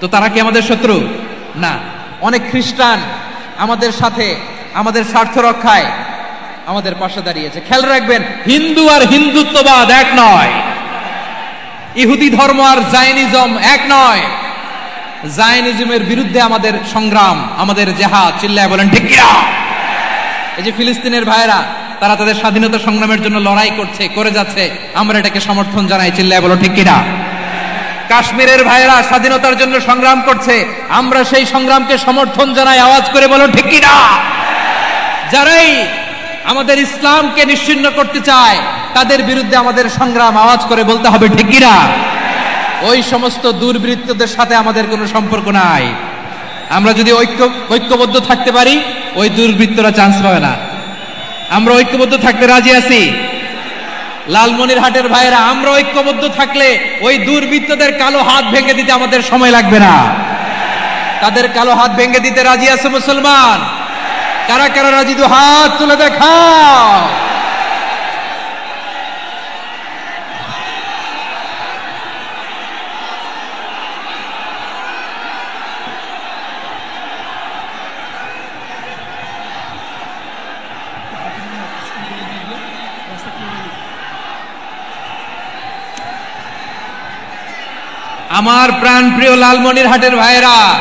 তো তারা কি আমাদের শত্রু? না। অনেক খ্রিস্টান আমাদের সাথে আমাদের স্বার্থ রক্ষায় আমাদের পাশে দাঁড়িয়েছে। খেয়াল রাখবেন, হিন্দু আর হিন্দুত্ববাদ এক নয়, ইহুদি ধর্ম আর জায়নিজম এক নয়। জায়নিজমের বিরুদ্ধে আমাদের সংগ্রাম, আমাদের জিহাদ। চিল্লায় বলেন ঠিক কিনা। এই যে ফিলিস্তিনের ভাইরা, তারা তাদের স্বাধীনতা সংগ্রামের জন্য লড়াই করছে, করে যাচ্ছে, আমরা এটাকে সমর্থন জানাই। চিল্লায় বলো ঠিক কিনা। কাশ্মীরের ভাইরা স্বাধীনতার জন্য সংগ্রাম করছে, আমরা সেই সংগ্রামকে সমর্থন জানাই। আওয়াজ করে বলো ঠিক কিনা। যারাই আমাদের ইসলামকে নিশ্চিহ্ন করতে চায়, তাদের বিরুদ্ধে আমাদের সংগ্রাম। আওয়াজ করে বলতে হবে ঠিক কিনা। ওই সমস্ত দুর্বৃত্তদের সাথে আমাদের কোনো সম্পর্ক নাই। আমরা যদি ঐক্যবদ্ধ থাকতে পারি, ওই দুর্বৃত্তরা চান্স পাবে না। আমরা ঐক্যবদ্ধ থাকতে রাজি আছি। লালমনিরহাটের ভাইরা, আমরা ঐক্যবদ্ধ থাকলে ওই দুর্বৃত্তদের কালো হাত ভেঙে দিতে আমাদের সময় লাগবে না। তাদের কালো হাত ভেঙে দিতে রাজি আছে মুসলমান? কারা কারা রাজি? দু হাত তুলে দেখাও। আমার প্রাণ প্রিয় লালমনিরহাটের ভাইরা,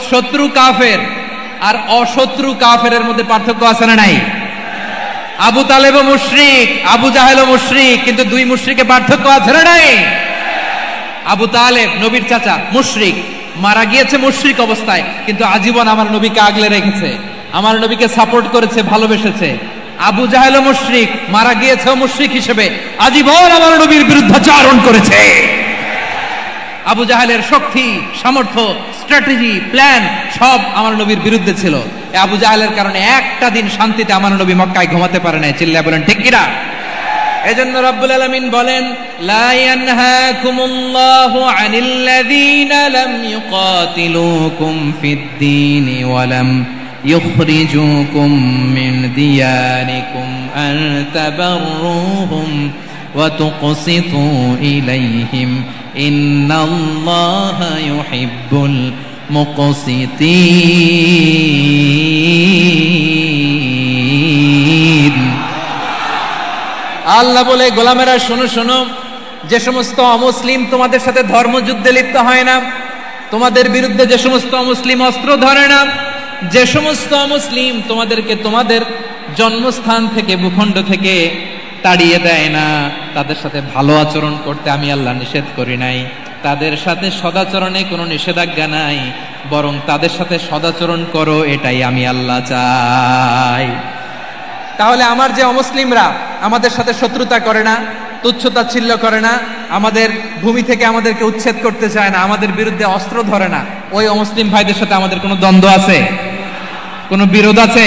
শত্রু কাফের আর অশত্রু কাফেরের মধ্যে পার্থক্য আছে না নাই? আবু তালেবও মুশরিক, আবু জাহেলও মুশরিক, কিন্তু দুই মুশরিকে পার্থক্য আছে না নাই? আবু তালেব নবীর চাচা, মুশরিক, মারা গিয়েছে মুশরিক অবস্থায়, কিন্তু আজীবন আমার নবীকে আগলে রেখেছে, আমার নবীকে সাপোর্ট করেছে, ভালোবেসেছে। আবু জাহেলও মুশরিক, মারা গিয়েছে মুশরিক হিসেবে, আজীবন আমার নবীর বিরুদ্ধাচরণ করেছে। আবু জাহেলের শক্তি, সামর্থ্য, স্ট্র্যাটেজি, প্ল্যান সব আমার নবীর বিরুদ্ধে ছিল। আবু জাহেলের কারণে একটা দিন শান্তিতে আমার নবী মক্কায় ঘুমাতে পারে নাই। চিল্লায় বলেন ঠিক কিনা। এজন্য রব্বুল আলামিন বলেন, লা ইয়ানহাকুমুল্লাহু আনিল্লাযীনা লাম ইউকাতিলুকুম ফিদ-দীন ওয়া লাম ইখরিজুকুম মিন দিয়ারিকুম আন তাবাররুহুম ওয়া তুকসিতু ইলাইহিম ইন্নাল্লাহা ইউহিব্বুল মুকসিতিন। আল্লাহ বলে, গোলামেরা শোনো শোনো, যে সমস্ত অমুসলিম তোমাদের সাথে ধর্মযুদ্ধে লিপ্ত হয় না, তোমাদের বিরুদ্ধে যে সমস্ত অমুসলিম অস্ত্র ধরে না, যে সমস্ত অমুসলিম তোমাদেরকে তোমাদের জন্মস্থান থেকে, ভূখণ্ড থেকে তাড়িয়ে দেয় না, তাদের সাথে ভালো আচরণ করতে আমি আল্লাহ নিষেধ করি নাই। তাদের সাথে সদাচরণে কোনো নিষেধাজ্ঞা নাই, বরং তাদের সাথে সদাচরণ করো, এটাই আমি আল্লাহ চাই। তাহলে আমার যে অমুসলিমরা আমাদের সাথে শত্রুতা করে না, তুচ্ছতাচ্ছিল্য করে না, আমাদের ভূমি থেকে আমাদেরকে উচ্ছেদ করতে চায় না, আমাদের বিরুদ্ধে অস্ত্র ধরে না, ওই অমুসলিম ভাইদের সাথে আমাদের কোনো দ্বন্দ্ব আছে? কোনো বিরোধ আছে?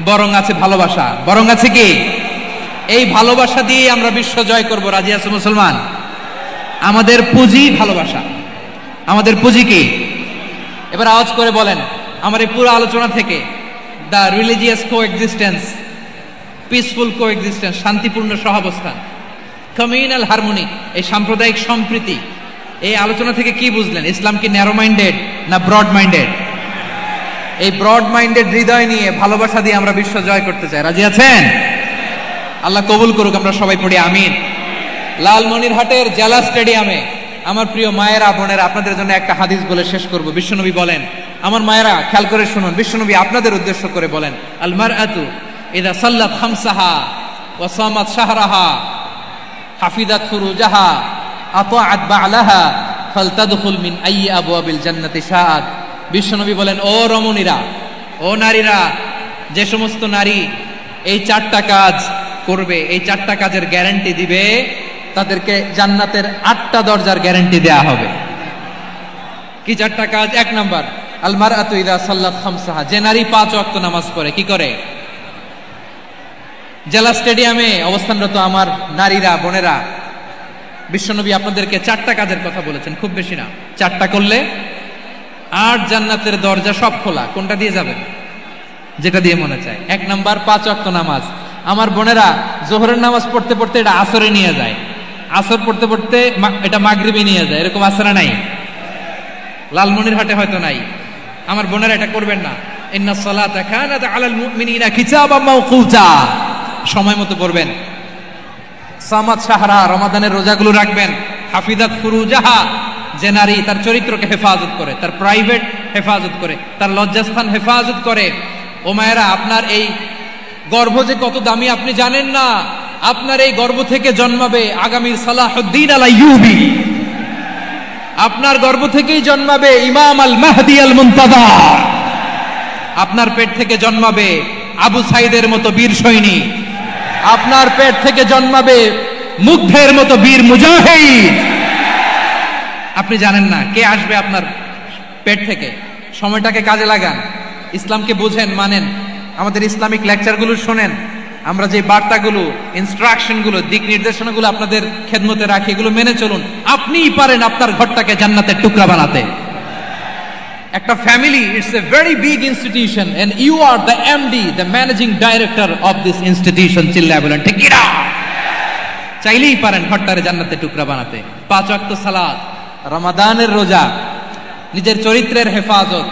বরং আছে ভালোবাসা। বরং আছে কি? এই ভালোবাসা দিয়ে আমরা বিশ্ব জয় করব। রাজি আছে মুসলমান? আমাদের পুঁজি ভালোবাসা। আমাদের পুঁজি কি? এবার আওয়াজ করে বলেন আমার এই পুরো আলোচনা থেকে, the religious coexistence, peaceful coexistence, শান্তিপূর্ণ সহাবস্থান, কমিউনাল হারমোনি, এই সাম্প্রদায়িক সম্প্রীতি, এই আলোচনা থেকে কি বুঝলেন? ইসলাম কি ন্যারো মাইন্ডেড না ব্রড মাইন্ডেড? এই ব্রড মাইন্ডেড হৃদয় নিয়ে, ভালোবাসা দিয়ে আমরা বিশ্ব জয় করতে চাই। রাজি আছেন? আল্লাহ কবুল করুক। আমরা সবাই পড়ি আমিন। লালমনিরহাটের জেলা স্টেডিয়ামে আমার প্রিয় মায়েরা, বোনেরা, আপনাদের জন্য একটা হাদিস বলে শেষ করব। বিশ্বনবী বলেন, আমার মায়েরা খেয়াল করে শুনুন, বিশ্বনবী আপনাদের উদ্দেশ্য করে বলেন, আল মারআতু ইযা সাল্লাত খামসাহা ওয়া সামাত শাহরাহা হাফিজাত ফুরুজাহা আতাআত বা'লাহা ফালতাদখুল মিন আইয়ি আবওয়াবিল জান্নাতি শাআত। বিশ্বনবী বলেন, ও রমণীরা, ও নারীরা, যে সমস্ত নারী এই 4টা কাজ করবে, এই 4টা কাজের গ্যারান্টি দিবে, তাদেরকে জান্নাতের 8টা দরজার গ্যারান্টি দেয়া হবে। কি 4টা কাজ? 1 নাম্বার, আল মারআতু ইযা সাল্লাত খামসাহা, যে নারী 5 ওয়াক্ত নামাজ পড়ে। কি করে? জেলা স্টেডিয়ামে অবস্থানরত আমার নারীরা, বোনেরা, বিশ্বনবী আপনাদেরকে 4টা কাজের কথা বলেছেন, খুব বেশি না। 4টা করলে 8 জান্নাতের দরজা সব খোলা। কোনটা দিয়ে যাবেন? যেটা দিয়ে মনে চায়। 1 নাম্বার 5 ওয়াক্ত নামাজ। আমার বোনেরা জোহরের নামাজ পড়তে পড়তে এটা আসরে নিয়ে যায়, আসর পড়তে পড়তে এটা মাগরিবে নিয়ে যায়। এরকম আসরে নাই? লালমনিরহাটে হয়তো নাই। আমার বোনেরা এটা করবেন না। ইন্নাস সালাতা কানাত আলাল মুমিনিনা কিতাবাম মাওকুতা, সময় মতো পড়বেন। সামাত শাহরা, রমাদানের রোজাগুলো রাখবেন। হাফিজাত ফুরুজাহা, যে নারী তার চরিত্রকে হেফাজত করে, তার প্রাইভেট হেফাজত করে, তার লজ্জাস্থান হেফাজত করে। ও মায়েরা, আপনার এই গর্ভ যে কত দামি আপনি জানেন না। আপনার এই গর্ভ থেকে জন্মাবে আগামীর সালাহুদ্দিন আল আইয়ুবী। আপনার গর্ভ থেকেই জন্মাবে ইমাম আল মাহদি আল মুনতাদা। আপনার পেট থেকে জন্মাবে আবু সাইদের মতো বীর সৈনিক। আপনার পেট থেকে জন্মাবে মুগ্ধের মতো বীর মুজাহিদ। আপনি জানেন না কে আসবে আপনার পেট থেকে। সময়টাকে কাজে লাগান, ইসলামকে বুঝেন, মানেন, আমাদের ইসলামিক লেকচারগুলো শোনেন, আমরা যে বার্তাগুলো, ইনস্ট্রাকশনগুলো, দিক নির্দেশনাগুলো আপনাদের খেদমতে রাখি, এগুলো মেনে চলুন। আপনিই পারেন আপনার ঘরটাকে জান্নাতের টুকরা বানাতে। একটা family, it's a very big institution and you are the MD, the managing director of this institution. চিল্লায় বলেন ঠিক কি না? চাইলেই পারেন ঘরটারে জান্নাতের টুকরা বানাতে। 5 ওয়াক্ত সালাত, রমাদানের রোজা, নিজের চরিত্রের হেফাজত,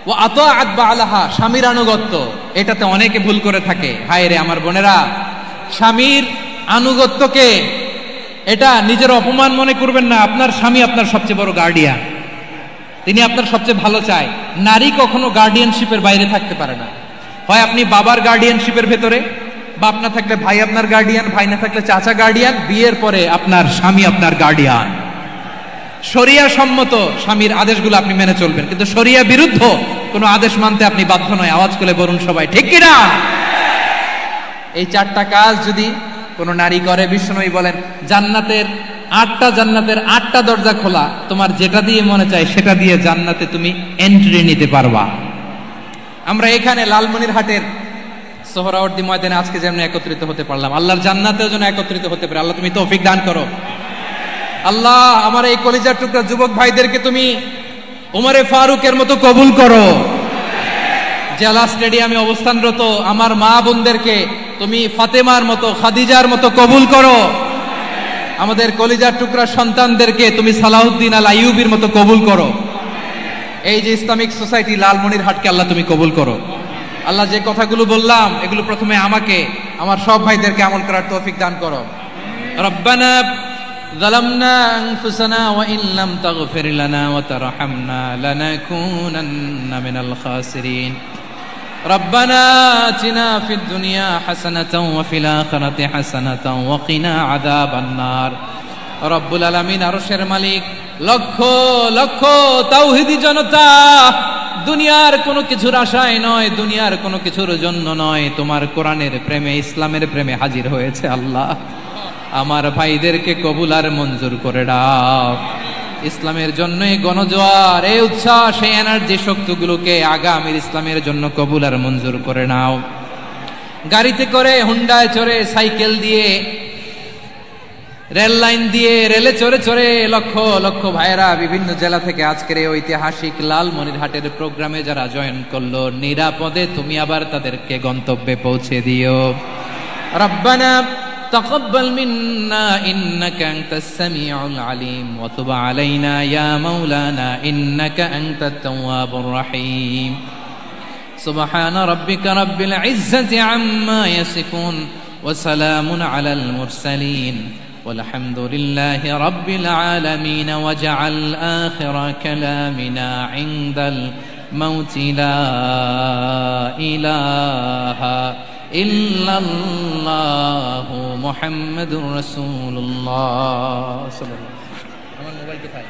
ও আতাআত বা'লাহা, স্বামীর আনুগত্য। এটাতে অনেকে ভুল করে থাকে। হায় রে আমার বোনেরা, স্বামীর আনুগত্যকে এটা নিজের অপমান মনে করবেন না। আপনার স্বামী আপনার সবচেয়ে বড় গার্ডিয়ান, তিনি আপনার সবচেয়ে ভালো চায়। নারী কখনো গার্ডিয়ানশিপের বাইরে থাকতে পারে না। হয় আপনি বাবার গার্ডিয়ানশিপের ভেতরে, বাপ না থাকলে ভাই আপনার গার্ডিয়ান, ভাই না থাকলে চাচা গার্ডিয়ান, বিয়ের পরে আপনার স্বামী আপনার গার্ডিয়ান। শরিয়া সম্মত স্বামীর আদেশগুলো আপনি মেনে চলবেন, কিন্তু শরিয়া বিরুদ্ধ কোনো আদেশ মানতে আপনি বাধ্য নয়। আওয়াজ করে বলুন সবাই ঠিক কিনা? এই 4টা কাজ যদি কোনো নারী করে, বিশ্বনবী বলেন জান্নাতের 8টা দরজা খোলা। তোমার যেটা দিয়ে মনে চায় সেটা দিয়ে জান্নাতে তুমি এন্ট্রি নিতে পারবা। আমরা এখানে লালমনিরহাটের সোহরাওয়ার্দী ময়দানে আজকে যেমন একত্রিত হতে পারলাম, আল্লাহর জান্নাতেও যেন একত্রিত হতে পারে। আল্লাহ তুমি তৌফিক দান করো। আল্লাহ আমার এই কলিজার টুকরা যুবক ভাইদেরকে তুমি উমরে ফারুকের মতো কবুল করো। জেলা স্টেডিয়ামে অবস্থানরত আমার মা বোনদেরকে তুমি ফাতেমার মতো, খাদিজার মতো কবুল করো। আমাদের কলিজার টুকরা সন্তানদেরকে তুমি সালাহুদ্দিন আল আইয়ুবীর মতো কবুল করো। এই যে ইসলামিক সোসাইটি লালমনিরহাটকে আল্লাহ তুমি কবুল করো। আল্লাহ যে কথাগুলো বললাম এগুলো প্রথমে আমাকে আমার সব ভাইদেরকে আমল করার তৌফিক দান করো। রব্বানা ظلمنا أنفسنا وإن لم تغفر لنا وترحمنا لنكونن من الخاسرين ربنا آتنا في الدنيا حسنة وفي الآخرة حسنة وقنا عذاب النار رب العالمين আরশের মালিক, লক্ষ লক্ষ তাওহীদি জনতা দুনিয়ার কোনো কিছুর আশায় নয়, দুনিয়ার কোনো কিছুর জন্য নয়, তোমার কোরআনের প্রেমে ইসলামের প্রেমে হাজির হয়েছে। আল্লাহ আমার ভাইদেরকে কবুল আর মঞ্জুর করে দাও। ইসলামের জন্য এই গণজোয়ার, এই উচ্ছ্বাস, এই এনার্জি শক্তিগুলোকে আগামীর ইসলামের জন্য কবুল আর মঞ্জুর করে নাও। গাড়িতে করে, হুন্ডায় চড়ে, সাইকেল দিয়ে, রেল লাইন দিয়ে, রেলে চড়ে চড়ে লক্ষ লক্ষ ভাইয়েরা বিভিন্ন জেলা থেকে আজকের এই ঐতিহাসিক লালমনিরহাটের প্রোগ্রামে যারা জয়েন করলো, নিরাপদে তুমি আবার তাদেরকে গন্তব্যে পৌঁছে দিও। রব্বানা تقبل منا إنك أنت السميع العليم وتب علينا يا مولانا إنك أنت التواب الرحيم سبحان ربك رب العزة عما يصفون وسلام على المرسلين والحمد لله رب العالمين واجعل آخر كلامنا عند الموت لا إله ইল্লাল্লাহু মুহাম্মাদুর রাসূলুল্লাহ সাল্লাল্লাহু আলাইহি ওয়াসাল্লাম। আমার মোবাইল কোথায়?